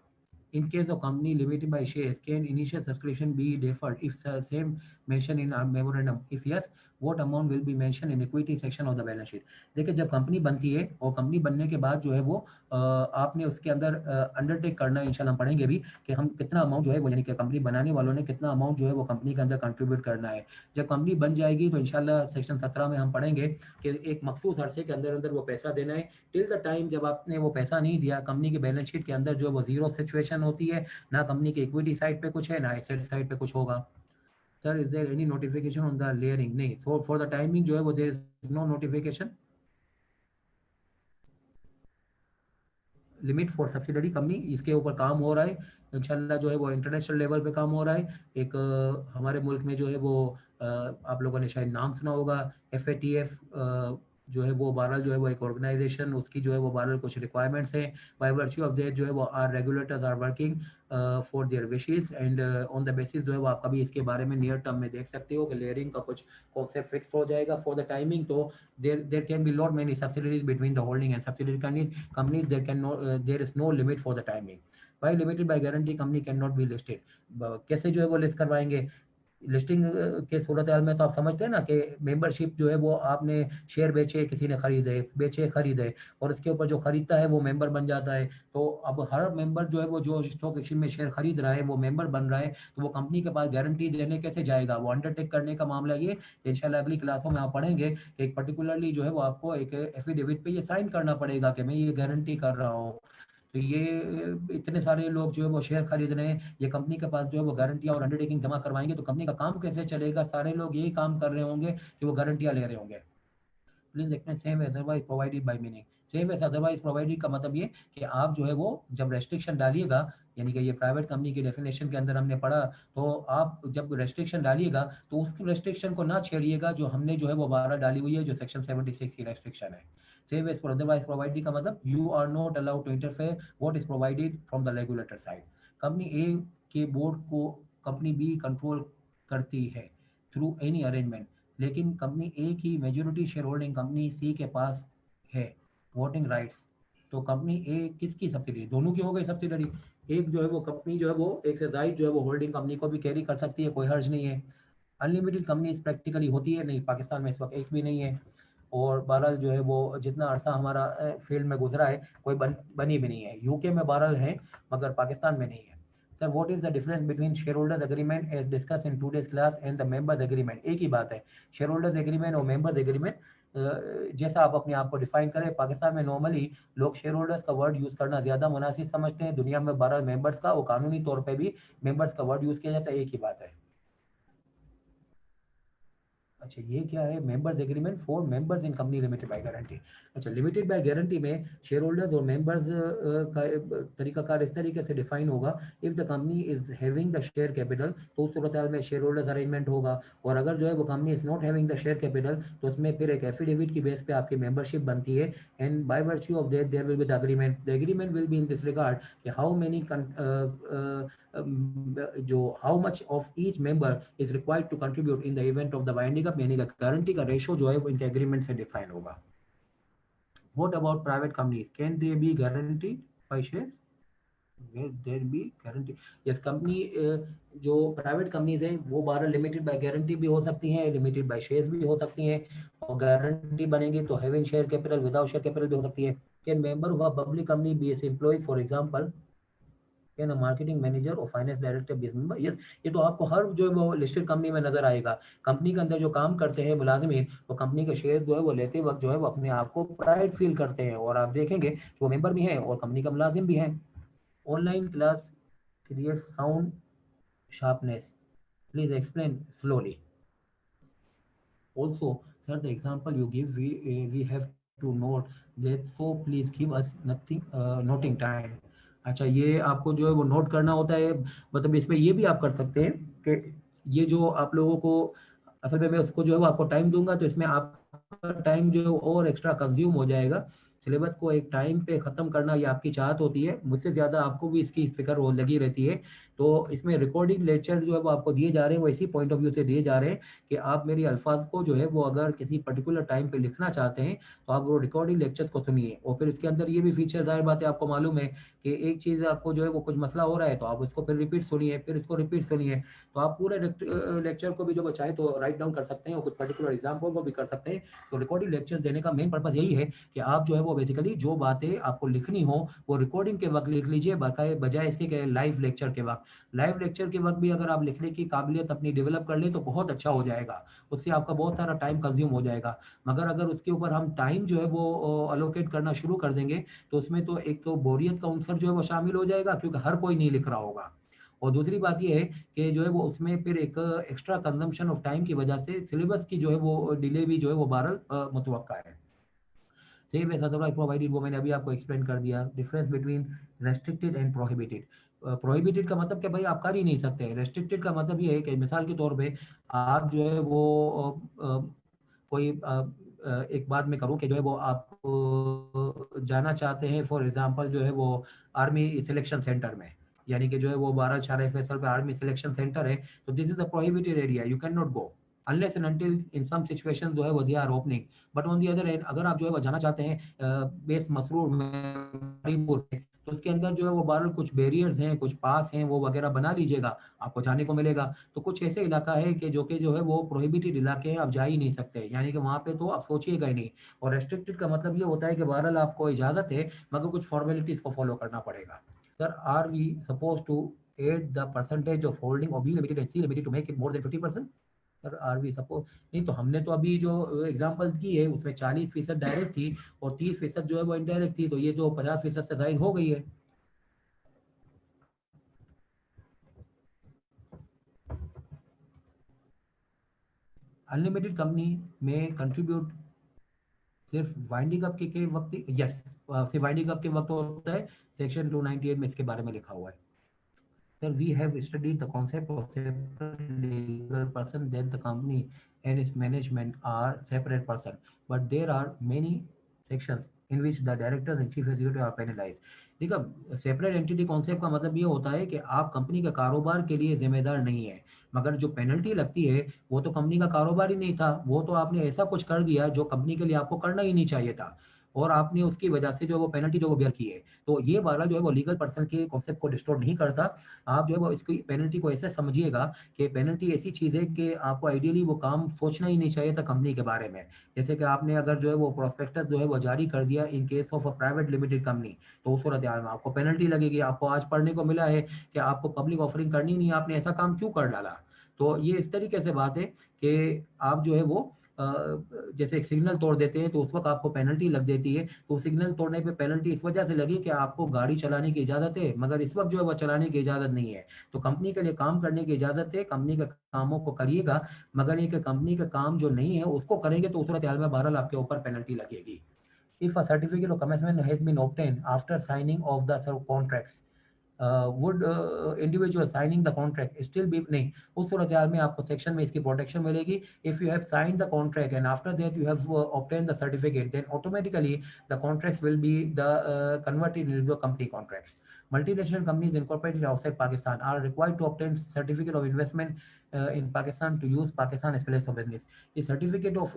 In case of company limited by shares, can initial subscription be deferred if the same mentioned in our memorandum? If yes, what amount will be mentioned in equity section of the balance sheet? देखिए, जब company बनती है और company बनने के बाद जो है वो आपने उसके अंदर अंडरटेक करना है, इंशाल्लाह हम पढ़ेंगे भी कि हम कितना अमाउंट जो है वो, यानी कि कंपनी बनाने वालों ने कितना अमाउंट जो है वो कंपनी के अंदर कंट्रीब्यूट करना है। जब कंपनी बन जाएगी तो इंशाल्लाह सेक्शन 17 में हम पढ़ेंगे कि एक मखसूस अरसे के अंदर अंदर वो पैसा देना है। टिल द टाइम जब आपने वो पैसा नहीं दिया, कंपनी की बैलेंस शीट के अंदर जो वो जीरो सिचुएशन होती है, ना कंपनी की इक्विटी साइड पे कुछ है, ना एसेट साइड पे कुछ होगा। Sir, is there any notification on the layering? नहीं, सो फॉर द टाइमिंग जो है वो there is no notification. Limit for subsidiary company, इसके ऊपर काम हो रहा है इंशाल्लाह, जो है वो इंटरनेशनल लेवल पे काम हो रहा है। एक हमारे मुल्क में जो है वो आप लोगों ने शायद नाम सुना होगा, FATF जो है वो बहरहाल जो है वो एक ऑर्गेनाइजेशन, उसकी जो है वो बहरहाल कुछ रिक्वायरमेंट्स हैं। बाय वर्च्यू ऑफ दैट जो है वो our regulators are working for their wishes and on the basis जो है वो आप कभी इसके बारे में नियर टर्म में देख सकते हो कि लेयरिंग का कुछ कॉन्सेप्ट फिक्स हो जाएगा। फॉर द टाइमिंग तो there can be lot many subsidiaries between the holding and subsidiary companies there can no there is no limit for the timing. Why limited by guarantee company cannot be listed? कैसे जो है वो list करवाएंगे? Listing के सूरत हाल में तो आप समझते हैं ना कि मेंबरशिप जो है वो आपने शेयर बेचे, किसी ने खरीदे और उसके ऊपर जो खरीदता है वो मेंबर बन जाता है। तो अब हर मेंबर जो है वो जो स्टॉक एक्सचेंज में शेयर खरीद रहा है वो मेंबर बन रहा है, तो वो कंपनी के पास गारंटी देने कैसे जाएगा? वो अंडरटेक करने का मामला ये इंशाल्लाह अगली क्लासों में आप पढ़ेंगे कि एक पर्टिकुलरली जो है वो आपको एक एफिडेविट पे ये साइन करना पड़ेगा कि मैं ये गारंटी कर रहा हूँ। तो ये इतने सारे लोग जो है वो शेयर खरीद रहे हैं, ये कंपनी के पास जो है वो गारंटियां और अंडरटेकिंग जमा करवाएंगे तो कंपनी का काम कैसे चलेगा? सारे लोग यही काम कर रहे होंगे कि वो गारंटियां ले रहे होंगे। प्लीज देखते हैं same as otherwise provided by meaning. Same as otherwise provided का मतलब ये कि आप जो है वो जब रेस्ट्रिक्शन डालिएगा, यानी कि ये प्राइवेट कंपनी की डेफिनेशन के अंदर हमने पढ़ा, तो आप जब रेस्ट्रिक्शन डालिएगा तो उस रेस्ट्रिक्शन को ना छेड़िएगा जो हमने जो है वो 12 डाली हुई है, जो सेक्शन 76 की रेस्ट्रिक्शन है। सेम एज अदरवाइज प्रोवाइडेड का मतलब you are not allowed to interfere what is provided from the regulator side. Company A के बोर्ड को कंपनी बी कंट्रोल करती है थ्रू एनी अरेंजमेंट, लेकिन कंपनी ए की majority share holding company C के पास है, वोटिंग राइट्स। तो कंपनी ए किसकी सब्सिडरी? दोनों की हो गई सब्सिडरी। एक जो है वो कंपनी जो है वो एक से राइट जो है वो होल्डिंग कंपनी को भी कैरी कर सकती है, कोई हर्ज नहीं है। अनलिमिटेड कंपनी प्रैक्टिकली होती है नहीं, पाकिस्तान में इस वक्त एक भी नहीं है। और बहरहाल जो है वो जितना अरसा हमारा फील्ड में गुजरा है कोई बनी भी नहीं है। यूके में बहरहाल है मगर पाकिस्तान में नहीं है। Sir, what is the difference between share holders agreement as discuss in today's class and the members agreement? एक ही बात है, शेयर होल्डर्स एग्रीमेंट और मेंबर्स एग्रीमेंट जैसा आप अपने आप को डिफाइन करें। पाकिस्तान में नॉर्मली लोग शेयर होल्डर्स का वर्ड यूज करना ज्यादा मुनासिब समझते हैं, दुनिया में बहरहाल मेंबर्स का और कानूनी तौर पर भी मेंबर्स का वर्ड यूज किया जाता है, एक ही बात है। अच्छा ये क्या है, members agreement for members in company limited by guarantee. अच्छा लिमिटेड बाय गारंटी में शेयर होल्डर्स और मेंबर्स का तरीकाकार इस तरीके से डिफाइन होगा, if the company is having the share capital तो उस सूरत हाल में शेयर होल्डर्स अरेंजमेंट होगा, और अगर जो है वो company is not having the share capital तो उसमें फिर एक एफिडेविट की बेस पे आपकी मेंबरशिप बनती है, and by virtue of that there will be the agreement will be in this regard कि हाउ मेनी जो how much of each member is required to contribute in the event of the winding up, यानी कि guarantee का ratio जो है वो इनके agreement से डिफाइन होगा। What about private companies, can they be guarantee by share, there be guarantee. Yes company जो प्राइवेट कंपनीज हैं वो 12 लिमिटेड बाय गारंटी भी हो सकती हैं, लिमिटेड बाय शेयर्स भी हो सकती हैं, और गारंटी बनेगी तो having share capital without share capital भी हो सकती है। Can member of a public company be as employ for example, can a marketing manager और finance director be member. Yes ये तो आपको हर जो है वो लिस्टेड कंपनी में नजर आएगा। कंपनी के अंदर जो काम करते हैं मुलाजिमीन, वो कंपनी के शेयर जो है वो लेते वक्त जो है वो अपने आप को प्राइड फील करते हैं, और आप देखेंगे कि वो मेंबर भी हैं और कंपनी का मुलाजिम भी है। Online class create sound sharpness, please explain slowly. Also sir, the example you give, we have to note that, so please give us nothing noting time। अच्छा ये आपको जो है वो नोट करना होता है, मतलब इसमें ये भी आप कर सकते हैं कि ये जो आप लोगों को असल में मैं उसको जो है वो आपको टाइम दूंगा तो इसमें आपका टाइम जो है और एक्स्ट्रा कंज्यूम हो जाएगा। सिलेबस को एक टाइम पे ख़त्म करना ये आपकी चाहत होती है, मुझसे ज़्यादा आपको भी इसकी फिक्र हो लगी रहती है। तो इसमें रिकॉर्डिंग लेक्चर जो है वो आपको दिए जा रहे हैं वो इसी पॉइंट ऑफ व्यू से दिए जा रहे हैं कि आप मेरी अल्फाज को जो है वो अगर किसी पर्टिकुलर टाइम पे लिखना चाहते हैं तो आप वो रिकॉर्डिंग लेक्चर को सुनिए, और फिर इसके अंदर ये भी फीचर जाहिर बात है आपको मालूम है कि एक चीज़ आपको जो है वो कुछ मसला हो रहा है तो आप उसको फिर रिपीट सुनिए, फिर इसको रिपीट सुनिए। तो आप पूरे लेक्चर को भी जो चाहे तो राइट डाउन कर सकते हैं और कुछ पर्टिकुलर एग्जाम्पल को भी कर सकते हैं। तो रिकॉर्डिंग लेक्चर देने का मेन पर्पज यही है कि आप जो है वो बेसिकली जो बातें आपको लिखनी हो वो रिकॉर्डिंग के वक्त लिख लीजिए, बजाय इसके कि लाइव लेक्चर के वक्त। लाइव लेक्चर के वक्त भी अगर आप लिखने की काबिलियत अपनी डेवलप कर लें तो बहुत अच्छा हो जाएगा, उससे आपका बहुत सारा टाइम कंज्यूम हो जाएगा। मगर अगर उसके ऊपर हम टाइम जो है वो अलोकेट करना शुरू कर देंगे तो उसमें तो एक तो बोरियत का अंसर जो है वो शामिल हो जाएगा क्योंकि हर कोई नहीं लिख रहा होगा, और दूसरी बात ये है कि जो है वो उसमें फिर एक एक्स्ट्रा कंजम्पशन ऑफ टाइम की वजह से सिलेबस की जो है वो डिले भी जो है वो बहरहाल मुतवक्का है। सेम एज अदरवाइज प्रोवाइडेड, वो मैंने अभी आपको एक्सप्लेन कर दिया। Difference between restricted and prohibited. Prohibited का मतलब कि भाई आप कर ही नहीं सकते, रेस्ट्रिक्टेड का मतलब ये है कि मिसाल के तौर पे आप जो है वो कोई एक बात मैं करूं कि जो है वो आप जाना चाहते हैं फॉर एग्जांपल जो है वो आर्मी सिलेक्शन सेंटर में, यानी कि जो है वो 12 शारा फैसल पे आर्मी सिलेक्शन सेंटर है, तो this is a prohibited area, you can not go unless and until in some situation जो है वो they are opening. But on the other and अगर आप जो है वो जाना चाहते हैं बेस मसरूर में मणिपुर में, तो उसके अंदर जो है वो बहरहाल कुछ बैरियर्स हैं, कुछ पास हैं, वो वगैरह बना लीजिएगा, आपको जाने को मिलेगा। तो कुछ ऐसे इलाका है कि जो है वो प्रोहिबिटेड इलाके हैं, आप जा ही नहीं सकते, यानी कि वहाँ पे तो आप सोचिएगा ही नहीं। और रेस्ट्रिक्टेड का मतलब ये होता है कि बहरहाल आपको इजाज़त है मगर कुछ फॉर्मेलिटीज़ को फॉलो करना पड़ेगा। Sir are we suppose to add the percentage of holding of B limited and C limited to make it more than 50%? Sir are we suppose, नहीं तो हमने तो अभी जो एग्जांपल की है उसमें 40% डायरेक्ट थी और 30% जो है वो इनडायरेक्ट थी, तो ये जो 50% से जाहिर हो गई है। अनलिमिटेड कंपनी में कंट्रीब्यूट सिर्फ वाइंडिंग अप के वक्त, यस सिर्फ वाइंडिंग अप के वक्त होता है, सेक्शन 298 में इसके बारे में लिखा हुआ है। Sir, we have studied the concept of separate legal person, that the company and its management are separate person, but there are many sections in which the directors and chief executive are penalized। देखो separate entity concept का मतलब ये होता है कि आप company के कारोबार के लिए जिम्मेदार नहीं है, मगर जो पेनल्टी लगती है वो तो कंपनी का कारोबार ही नहीं था, वो तो आपने ऐसा कुछ कर दिया जो कंपनी के लिए आपको करना ही नहीं चाहिए था, और आपने उसकी वजह से जो वो पेनल्टी जो वो बेयर की है। तो ये वाला जो है वो लीगल पर्सन के कॉन्सेप्ट को डिस्टोर्ट नहीं करता। आप जो है वो इसकी पेनल्टी को ऐसे समझिएगा कि पेनल्टी ऐसी चीज़ है कि आपको आइडियली वो काम सोचना ही नहीं चाहिए था कंपनी के बारे में। जैसे कि आपने अगर जो है वो प्रोस्पेक्टस जो है वो जारी कर दिया इन case of a private limited company, तो उस सूरत हाल में आपको पेनल्टी लगेगी। आपको आज पढ़ने को मिला है कि आपको पब्लिक ऑफरिंग करनी नहीं है, आपने ऐसा काम क्यों कर डाला। तो ये इस तरीके से बात है कि आप जो है वो जैसे एक सिग्नल तोड़ देते हैं तो उस वक्त आपको पेनल्टी लग देती है, तो सिग्नल तोड़ने पे पेनल्टी इस वजह से लगी कि आपको गाड़ी चलाने की इजाज़त है, मगर इस वक्त जो है वो चलाने की इजाज़त नहीं है। तो कंपनी के लिए काम करने की इजाज़त है, कंपनी के कामों को करिएगा, मगर ये कि कंपनी का काम जो नहीं है उसको करेंगे तो उस सूरत हाल में बहरहाल आपके ऊपर पेनल्टी लगेगी। If a certificate of commencement has been obtained after signing of the contracts, would individual signing the contract still be नहीं, उस सूरत हाल में आपको सेक्शन में इसकी प्रोटेक्शन मिलेगी। If you have signed the contract and after that you have obtained the certificate, then automatically the contracts will be converted into the company contracts. Multinational companies incorporated outside Pakistan are required to obtain certificate of investment in Pakistan to use Pakistan as place of business. ये certificate of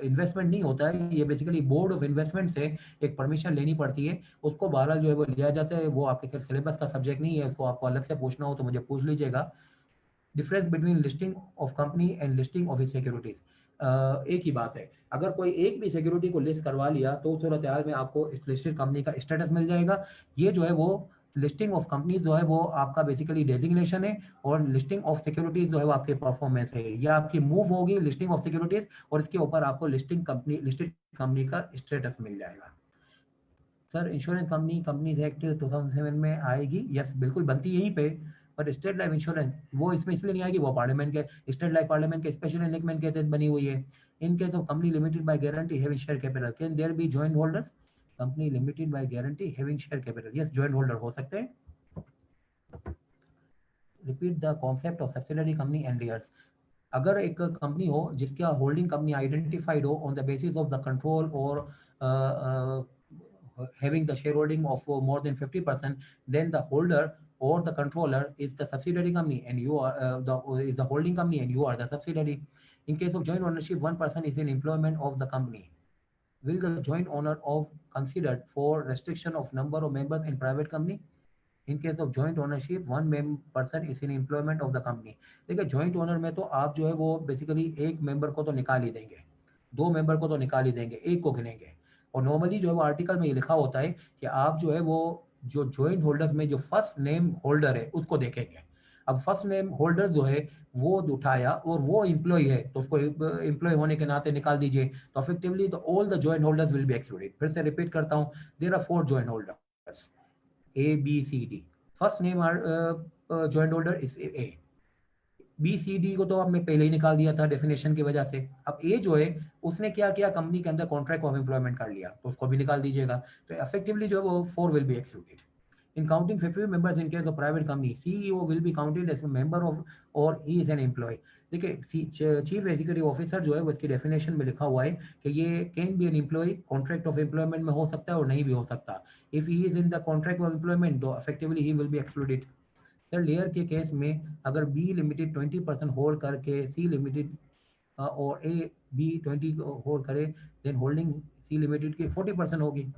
investment नहीं होता है, ये basically board of investment से एक permission लेनी पड़ती है, उसको बहरहाल जो है वो लिया जाता है। वो आपके सिलेबस का सब्जेक्ट नहीं है, उसको आपको अलग से पूछना हो तो मुझे पूछ लीजिएगा। Difference between listing of company and listing of securities, एक ही बात है। अगर कोई एक भी सिक्योरिटी को लिस्ट करवा लिया तो उस सूरत हाल में आपको इस लिस्टेड कंपनी का स्टेटस मिल जाएगा। ये जो है वो लिस्टिंग ऑफ कंपनीज जो है वो आपका बेसिकली डेजिग्नेशन है, और लिस्टिंग ऑफ सिक्योरिटीज जो है वो आपके परफॉर्मेंस है। ये आपकी मूव होगी लिस्टिंग ऑफ सिक्योरिटीज, और इसके ऊपर आपको लिस्टिंग कंपनी लिस्टेड कंपनी का स्टेटस मिल जाएगा। सर इंश्योरेंस कंपनीज एक्ट 2007 में आएगी? यस, बिल्कुल बनती यहीं पे, पर स्टेट लाइफ इंश्योरेंस वो इसमें इसलिए नहीं आएगी, वो पार्लियामेंट के स्टेट लाइफ पार्लियामेंट के स्पेशल एनएक्टमेंट के तहत बनी हुई है। In case of company limited by guarantee having share capital, can there be joint holders? Company limited by guarantee having share capital, yes, joint holder हो सकते हैं। Repeat the concept of subsidiary company and layers. अगर एक company हो जिसका holding company identified हो on the basis of the control और having the shareholding of more than 50%, then the holder or the controller is the subsidiary company and you are is the holding company and you are the subsidiary. In case of joint ownership, one person is in employment of the company. Will the joint owner of considered for restriction of number of members in private company? In case of joint ownership, one person is in employment of the company. देखिए joint owner में तो आप जो है वो basically एक member को तो निकाल ही देंगे, दो मेंबर को तो निकाल ही देंगे, एक को गिनेंगे। और नॉर्मली जो है वो आर्टिकल में ये लिखा होता है कि आप जो है वो जो जॉइंट होल्डर्स में जो फर्स्ट नेम होल्डर है उसको देखेंगे। अब फर्स्ट नेम होल्डर जो है वो उठाया और वो एम्प्लॉय है तो उसको एम्प्लॉय होने के नाते निकाल दीजिए, तो इफेक्टिवली तो all the joint holders will be excluded. फिर से रिपीट करता हूँ, there are 4 joint holders A, B, C, D. First name joint holder is A. B, C, D को तो आपने पहले ही निकाल दिया था डेफिनेशन की वजह से। अब A जो है उसने क्या किया, कंपनी के अंदर कॉन्ट्रैक्ट ऑफ एम्प्लॉयमेंट कर लिया, तो उसको भी निकाल दीजिएगा। तो इफेक्टिवली जो है वो 4 will be excluded. In counting 50 members in case of private company, CEO will be counted as a member of or he is an employee. देखिए चीफ एग्जीक्यूटिव ऑफिसर जो है वो इसकी डेफिनेशन में लिखा हुआ है कि ये can be an employ, contract of employment में हो सकता है और नहीं भी हो सकता। If he is in the contract of employment तो effectively he will be excluded. Sir layer के केस में अगर बी लिमिटेड 20% होल्ड करके सी लिमिटेड और ए बी 20 होल्ड करे, देन होल्डिंग सी लिमिटेड की 40% होगी।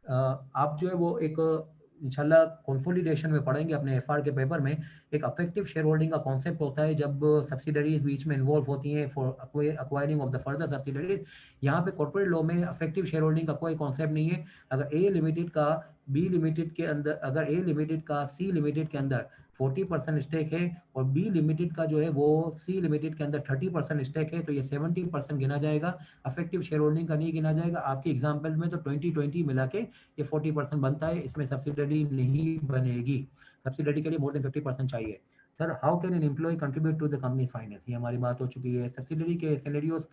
आप जो है वो एक इंशाल्लाह कंसोलिडेशन में पढ़ेंगे अपने एफआर के पेपर में। एक अफेक्टिव शेयर होल्डिंग का कॉन्सेप्ट होता है जब सब्सिडरीज बीच में इन्वॉल्व होती हैं for acquiring of the further subsidiaries. यहाँ पे कॉर्पोरेट लॉ में अफेक्टिव शेयर होल्डिंग का कोई कॉन्सेप्ट नहीं है। अगर ए लिमिटेड का बी लिमिटेड के अंदर, अगर ए लिमिटेड का सी लिमिटेड के अंदर 40% स्टेक है और बी लिमिटेड का जो है वो सी लिमिटेड के अंदर 30% स्टेक है, तो ये 70% गिना जाएगा, अफेक्टिव शेयर होल्डिंग का नहीं गिना जाएगा। आपके एग्जाम्पल में तो 20-20 मिला के ये 40% बनता है, इसमें सब्सिडरी नहीं बनेगी। सब्सिडरी के लिए मोर देन 50% चाहिए। Sir how can an employ contribute to the company finance, ये हमारी बात हो चुकी है। सब्सिडरी के सिनेरियोज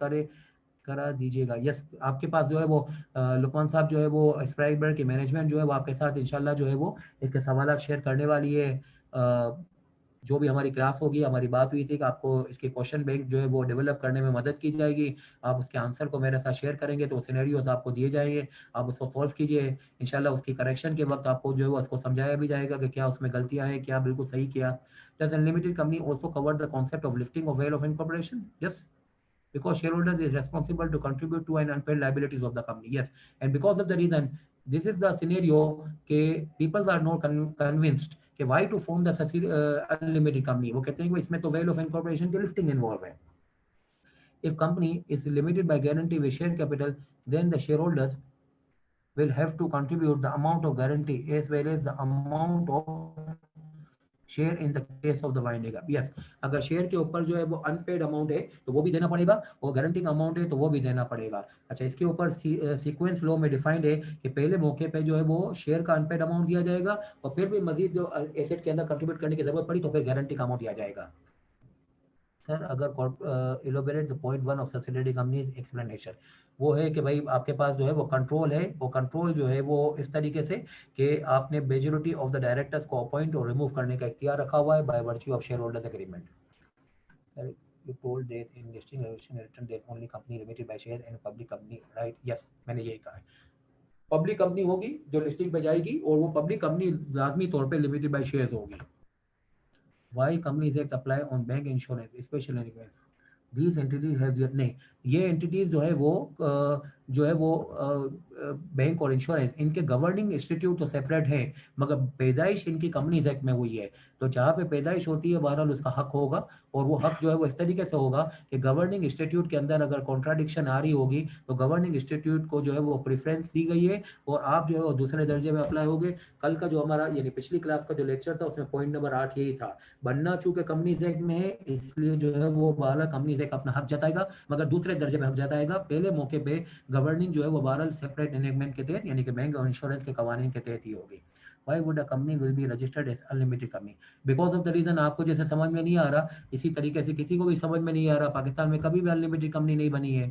करा दीजिएगा। यस, आपके पास जो है वो लुकमान साहब जो है वो स्प्राइबर की मैनेजमेंट जो है वो आपके साथ इंशाल्लाह जो है वो इसके सवाल शेयर करने वाली है। जो भी हमारी क्लास होगी, हमारी बात हुई थी कि आपको इसके क्वेश्चन बैंक जो है वो डेवलप करने में मदद की जाएगी। आप उसके आंसर को मेरे साथ शेयर करेंगे तो सिनेरियोज आपको दिए जाएंगे, आप उसको सॉल्व कीजिए। इंशाल्लाह उसकी करेक्शन के वक्त आपको जो है वो उसको समझाया भी जाएगा कि क्या उसमें गलतियां हैं, क्या बिल्कुल सही किया। Does unlimited company also cover the concept of lifting of veil of incorporation? Yes, because shareholders is responsible to contribute to an unpaid liabilities of the company. Yes, and because of the reason, this is the scenario कि people are not convinced कि why to form the unlimited company। वो कहते हैं कि इसमें तो well of incorporation की lifting involve है। If company is limited by guarantee with share capital, then the shareholders will have to contribute the amount of guarantee as well as the amount of share in the case of the winding up, yes, अगर share के ऊपर जो है वो unpaid amount है तो वो भी देना पड़ेगा, और गारंटिंग अमाउंट है तो वो भी देना पड़ेगा। अच्छा, इसके ऊपर सीक्वेंस लॉ में डिफाइंड है कि पहले मौके पे जो है वो शेयर का अनपेड अमाउंट दिया जाएगा, और फिर भी मजीद जो एसेट के अंदर कंट्रीब्यूट करने की जरूरत पड़ी तो फिर गारंटी का अमाउंट दिया जाएगा। सर अगर elaborate the point one of subsidiary companies explanation, वो है कि भाई आपके पास जो है वो कंट्रोल है, वो कंट्रोल जो है वो इस तरीके से कि आपने मेजॉरिटी ऑफ द डायरेक्टर्स को अपॉइंट और रिमूव करने का इख्तियार रखा हुआ है by virtue of share holders agreement. Sir you told that in listing resolution written that only company limited by share and public company, right? Yes, मैंने यही कहा है, पब्लिक कंपनी होगी जो लिस्टिंग पे जाएगी, और वो पब्लिक कंपनी लाजमी तौर पे लिमिटेड बाय शेयर होगी। Why Companies Act apply on bank insurance, especially anywhere? These entities have their, नहीं, ये एंटिटीज जो है वो जो है वो बैंक और इंश्योरेंस, इनके गवर्निंग इंस्टीट्यूट तो सेपरेट है, मगर पैदाइश इनकी कंपनीज एक्ट में हुई है। तो जहाँ पे पैदाइश होती है बहरहाल उसका हक होगा, और वो हक जो है वो इस तरीके से होगा कि गवर्निंग इंस्टीट्यूट के अंदर अगर कॉन्ट्राडिक्शन आ रही होगी तो गवर्निंग इंस्टीट्यूट को जो है वो प्रेफरेंस दी गई है, और आप जो है वो दूसरे दर्जे में अप्लाई होगे। कल का जो हमारा यानी पिछली क्लास का जो लेक्चर था उसमें पॉइंट नंबर 8 यही था, बनना चूंकि कंपनीज एक्ट में है इसलिए जो है वो बहरहाल कंपनीज एक्ट अपना हक जताएगा, मगर दूसरे दर्जे में हक जताएगा। पहले मौके पे गवर्निंग जो है वो बहरहाल सेपरेट एनेक्टमेंट के तहत यानी कि बैंक और इंश्योरेंस के कवानीन के तहत ही होगी। Why would a company will be registered as unlimited company? Because of the reason आपको जैसे समझ में नहीं आ रहा, इसी तरीके से किसी को भी समझ में नहीं आ रहा, पाकिस्तान में कभी भी अनलिमिटेड कंपनी नहीं बनी है।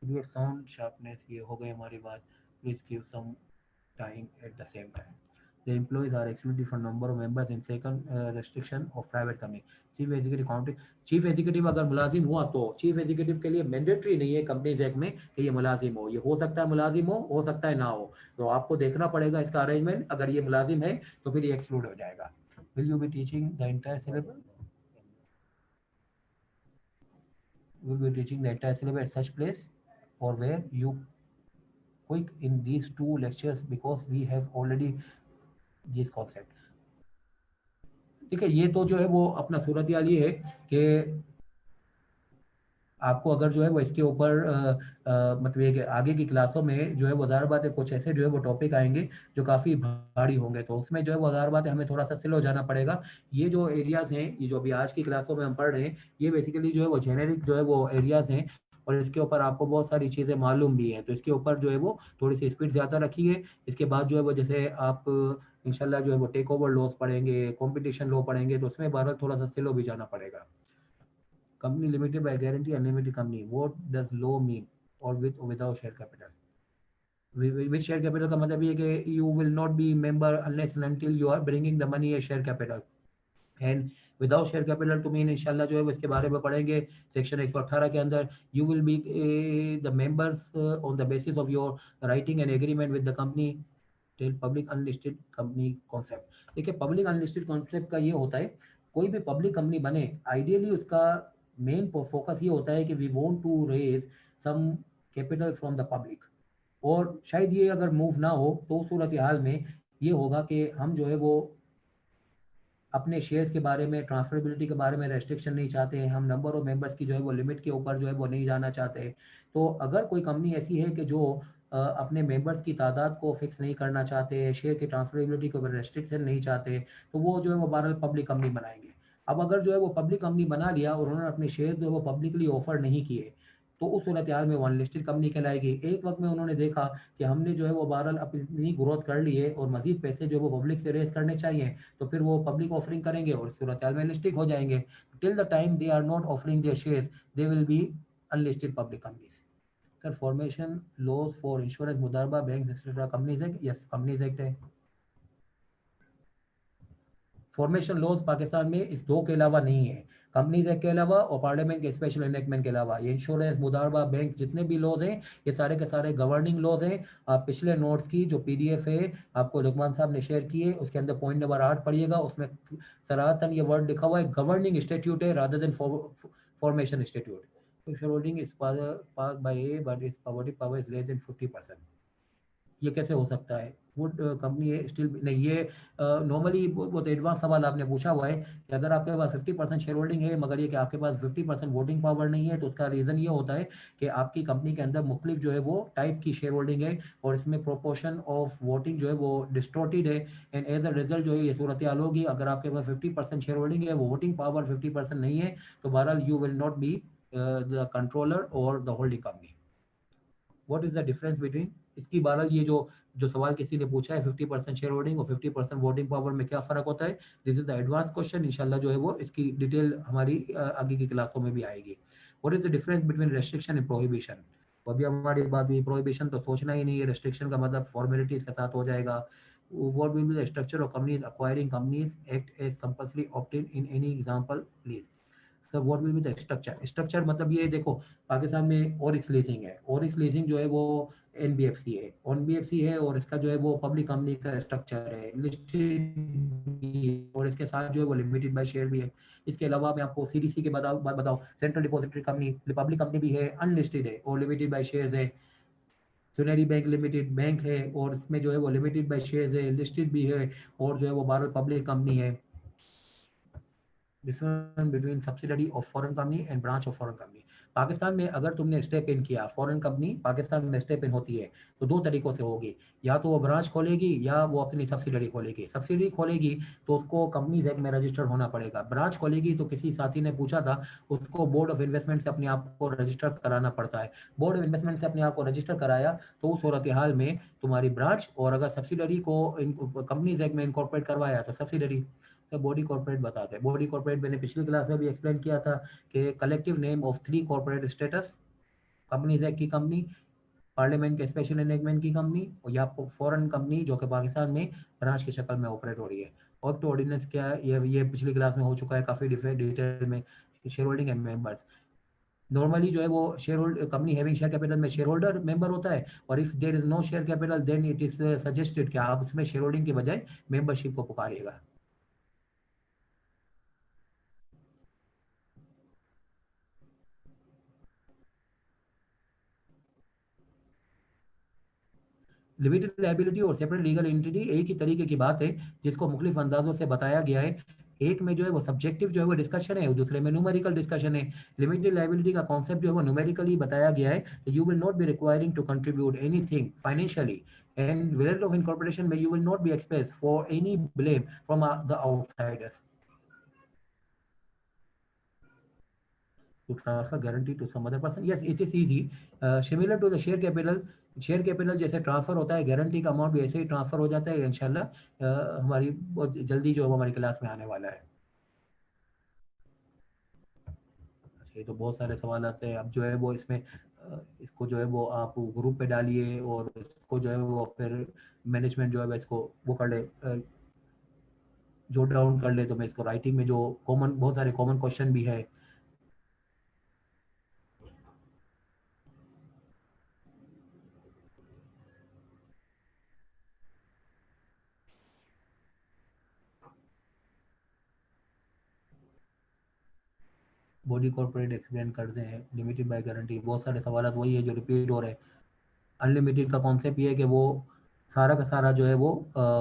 साउंड शार्पनेस, ये हो गई हमारी बात, please give some time at the same time. The employees are excluded from number of members in second restriction of private company. Chief executive counting, chief executive अगर मुलाजिम हुआ तो चीफ एग्जीक्यूटिव के लिए मैंडेटरी नहीं है कंपनीज एक्ट में कि ये मुलाजिम हो, ये हो सकता है मुलाजिम हो सकता है ना हो, तो आपको देखना पड़ेगा इसका अरेंजमेंट। अगर ये मुलाजिम है तो फिर ये एक्सक्लूड हो जाएगा। Will you be teaching the entire syllabus, will be teaching the entire syllabus at such place or where you quick in these two lectures because we have already this concept। ठीक है, ये तो जो है वो अपना सूरत हाल ये है कि आपको अगर जो है वो इसके ऊपर मतलब ये कि आगे की क्लासों में जो है वो ज़ाहिर बात है कुछ ऐसे जो है वो टॉपिक आएंगे जो काफ़ी भारी होंगे, तो उसमें जो है वो ज़ाहिर बात है हमें थोड़ा सा स्लो जाना पड़ेगा। ये जो एरियाज़ हैं, ये जो अभी आज की क्लासों में हम पढ़ रहे हैं, ये बेसिकली जो है वो जेनेरिक जो है वो एरियाज़ हैं, और इसके ऊपर आपको बहुत सारी चीज़ें मालूम भी हैं, तो इसके ऊपर जो है वो थोड़ी सी स्पीड ज़्यादा रखिए। इसके बाद जो है वो जैसे आप इंशाल्लाह जो है वो टेक ओवर लॉस पढ़ेंगे, कॉम्पिटिशन लॉ पढ़ेंगे, तो उसमें बहरहाल थोड़ा सा स्लो भी जाना पड़ेगा। Company limited by guarantee unlimited company, what does law mean, और with without share capital? With share capital का मतलब ये कि you will not be member unless and until you are bringing the money as share capital, and without share capital to mean इंशाल्लाह जो है वो इसके बारे में पढ़ेंगे सेक्शन 118 के अंदर। You will be the members on the basis of your writing and agreement with the company till public unlisted company concept. देखिए, पब्लिक अनलिस्टेड कॉन्सेप्ट का ये होता है, कोई भी पब्लिक कंपनी बने आइडियली उसका मेन फोकस ये होता है कि we want to raise some capital from the public, और शायद ये अगर मूव ना हो तो सूरत हाल में ये होगा कि हम जो है वो अपने शेयर्स के बारे में, ट्रांसफरेबिलिटी के बारे में रेस्ट्रिक्शन नहीं चाहते हैं, हम नंबर ऑफ मेंबर्स की जो है वो लिमिट के ऊपर जो है वो नहीं जाना चाहते। तो अगर कोई कंपनी ऐसी है कि जो अपने मेंबर्स की तादाद को फिक्स नहीं करना चाहते, शेयर की ट्रांसफरेबिलिटी के ऊपर रेस्ट्रिक्शन नहीं चाहते, तो वो जो है वो बहरहाल पब्लिक कंपनी बनाएंगे। अब अगर जो है वो पब्लिक कंपनी बना लिया और उन्होंने अपने शेयर जो है वो पब्लिकली ऑफर नहीं किए, तो उस सूरत हाल में वो अनलिस्टेड कंपनी कहलाएगी। एक वक्त में उन्होंने देखा कि हमने जो है वो बहरहाल अपनी ग्रोथ कर ली है और मजीद पैसे जो है वो पब्लिक से रेज करने चाहिए, तो फिर वो पब्लिक ऑफरिंग करेंगे और सूरत हाल में लिस्टिंग हो जाएंगे। Till the time they are not offering their shares they will be unlisted public companies. Sir formation laws for insurance मुदारबा bank etcetera companies act, yes companies act है। फॉर्मेशन लॉज पाकिस्तान में इस दो के अलावा नहीं है, कंपनीज एक्ट के अलावा और पार्लियामेंट के स्पेशल एनेक्टमेंट के अलावा। ये इंश्योरेंस मुदारबा बैंक जितने भी लॉज हैं ये सारे के सारे गवर्निंग लॉज हैं। आप पिछले नोट्स की जो पीडीएफ है आपको लुकमान साहब ने शेयर की है, उसके अंदर पॉइंट नंबर 8 पढ़िएगा, उसमें सराहतन ये वर्ड लिखा हुआ है गवर्निंग इंस्टीट्यूट है rather than formation institute. Holding is pass by A but is power is less than 50%। ये कैसे हो सकता है? वुड कंपनी है स्टिल नहीं, ये नॉर्मली बहुत एडवांस सवाल आपने पूछा हुआ है कि अगर आपके पास 50% शेयर होल्डिंग है मगर ये कि आपके पास 50% वोटिंग पावर नहीं है, तो उसका रीज़न ये होता है कि आपकी कंपनी के अंदर मुख्तलिफ जो है वो टाइप की शेयर होल्डिंग है और इसमें प्रोपोर्शन ऑफ वोटिंग जो है वो डिस्टोर्टेड है, एंड एज अ रिजल्ट जो है ये सूरत हाल होगी। अगर आपके पास 50% शेयर होल्डिंग है, वो वोटिंग पावर 50% नहीं है, तो बहरहाल you will not be the controller और the holding company. What is the difference between, इसकी बहरहाल ये जो जो सवाल किसी ने पूछा है 50% शेयर होल्डिंग और 50% वोटिंग पावर में क्या फर्क होता है, this is the advance question. इंशाल्लाह जो है वो इसकी डिटेल हमारी आगे की क्लासों में भी आएगी। What is the difference between restriction and prohibition, तो अभी हमारी बात हुई प्रोहिबिशन, तो सोचना ही नहीं है, रेस्ट्रिक्शन का मतलब फॉर्मेलिटीज के साथ हो जाएगा। What will be the structure of companies acquiring companies act as compulsory obtain in any example please. Sir what will be the structure, structure मतलब ये देखो, पाकिस्तान में ओरिक्स लीजिंग है, ओरिक्स लीजिंग जो है वो एनबीएफसी है, एनबीएफसी है और इसका जो है वो पब्लिक कंपनी का स्ट्रक्चर है, लिस्टेड भी है, और इसके साथ जो है वो लिमिटेड बाय शेयर भी है। इसके अलावा मैं आपको सीडीसी के बताओ central depository company public company भी है, अनलिस्टेड है और लिमिटेड बाय शेयर्स है। सुनहरी बैंक लिमिटेड बैंक है और इसमें जो है वो लिमिटेड बाय शेयर्स है, लिस्टेड भी है और जो है वो भारत पब्लिक कंपनी है। Difference between subsidiary of foreign company and branch of foreign company, Pakistan में अगर तुमने स्टेप इन किया, फॉरेन कंपनी पाकिस्तान में स्टेप इन होती है तो दो तरीकों से होगी, या तो वो ब्रांच खोलेगी या वो अपनी सब्सिडरी खोलेगी। सब्सिडरी खोलेगी तो उसको कंपनीज एक्ट में रजिस्टर्ड होना पड़ेगा, ब्रांच खोलेगी तो किसी साथी ने पूछा था उसको बोर्ड ऑफ इन्वेस्टमेंट से अपने आप को रजिस्टर कराना पड़ता है। बोर्ड ऑफ इन्वेस्टमेंट से अपने आप को रजिस्टर कराया तो उस सूरत हाल में तुम्हारी ब्रांच, और अगर सब्सिडरी को कंपनीज एक्ट में इनकॉर्पोरेट करवाया तो सब्सिडरी। तो बॉडी कॉर्पोरेट बताते हैं, बॉडी कॉर्पोरेट मैंने पिछली क्लास में भी एक्सप्लेन किया था कि collective name of 3 corporate status, companies act की कंपनी, पार्लियामेंट के स्पेशल एनेकमेंट की कंपनी, और या फॉरेन कंपनी जो कि पाकिस्तान में ब्रांच की शक्ल में ऑपरेट हो रही है। और तो ऑर्डिनेंस क्या है, ये पिछली क्लास में हो चुका है काफ़ी डिफरेंट डिटेल में। Share holding and members, normally जो है वो share hold company having share capital में शेयर होल्डर मेंबर होता है, और if there is no share capital then it is suggested कि आप उसमें शेयर होल्डिंग के बजाय मेंबरशिप को पुकारिएगा। लिमिटेड लायबिलिटी और सेपरेट लीगल एंटिटी एक ही तरीके की बात है जिसको मुख्तलिफ अंदाजों से बताया गया है। एक में जो है वो सब्जेक्टिव जो है वो डिस्कशन है और दूसरे में न्यूमेरिकल डिस्कशन है। लिमिटेड लायबिलिटी का कॉन्सेप्ट जो है वो न्यूमेरिकली बताया गया है, you will not be requiring to contribute anything financially and with of incorporation में you will not be expense for any blame from the outsiders to transfer guarantee to some other person. Yes, it is easy. Similar to the share capital, share capital जैसे transfer होता है, guarantee का amount भी ऐसे ही transfer हो जाता है इंशाल्लाह। हमारी बहुत जल्दी जो है वो हमारी क्लास में आने वाला है। अच्छा, ये तो बहुत सारे सवाल आते हैं, अब जो है वो इसमें इसको जो है वो आप ग्रुप पे डालिए और इसको जो है वो फिर मैनेजमेंट जो है इसको वो कर ले, जो डाउन कर ले, तो मैं इसको राइटिंग में जो कॉमन बहुत सारे कॉमन क्वेश्चन भी है। बॉडी कॉर्पोरेट एक्सप्लेन करते हैं, लिमिटेड बाय गारंटी, बहुत सारे सवाल वही है जो रिपीट हो रहे हैं। अनलिमिटेड का कॉन्सेप्ट ये है कि वो सारा का सारा जो है वो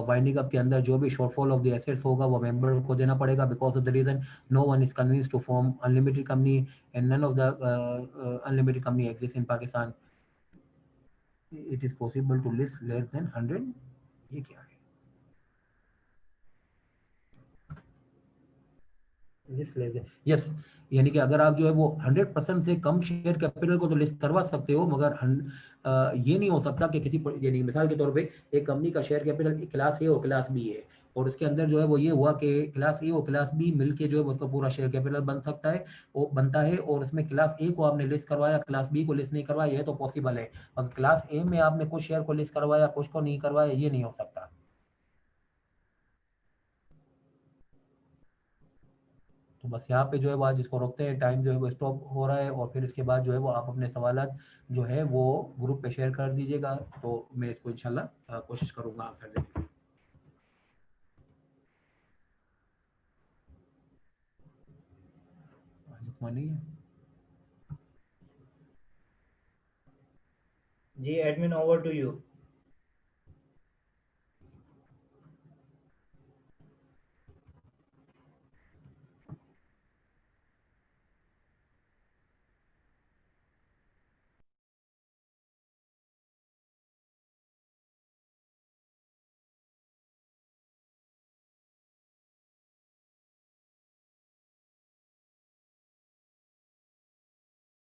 वाइंडिंग अप के अंदर जो भी शॉर्टफॉल ऑफ द एसेट्स होगा वो मेंबर को देना पड़ेगा, because of the reason no one is convince to form unlimited company and none of the unlimited company exist in Pakistan. It is possible to list less than 100, ये क्या है? Yes, यानी कि अगर आप जो है वो 100% से कम शेयर कैपिटल को तो लिस्ट करवा सकते हो, मगर ये नहीं हो सकता कि यानी मिसाल के तौर पे एक कंपनी का शेयर कैपिटल क्लास ए और क्लास बी है, और उसके अंदर जो है वो ये हुआ कि क्लास ए और क्लास बी मिलके जो है उसका पूरा शेयर कैपिटल बन सकता है, वो बनता है, और उसमें क्लास ए को आपने लिस्ट करवाया, क्लास बी को लिस्ट नहीं करवाया, ये तो पॉसिबल है। अगर क्लास ए में आपने कुछ शेयर को लिस्ट करवाया कुछ को नहीं करवाया, ये नहीं हो सकता। तो बस यहाँ पे जो है वो आज इसको रोकते हैं, टाइम जो है वो स्टॉप हो रहा है, और फिर इसके बाद जो है वो आप अपने सवालात जो है वो ग्रुप पे शेयर कर दीजिएगा, तो मैं इसको इंशाल्लाह कोशिश करूंगा आंसर देने की। लुकमान नहीं है? जी एडमिन, ओवर टू यू।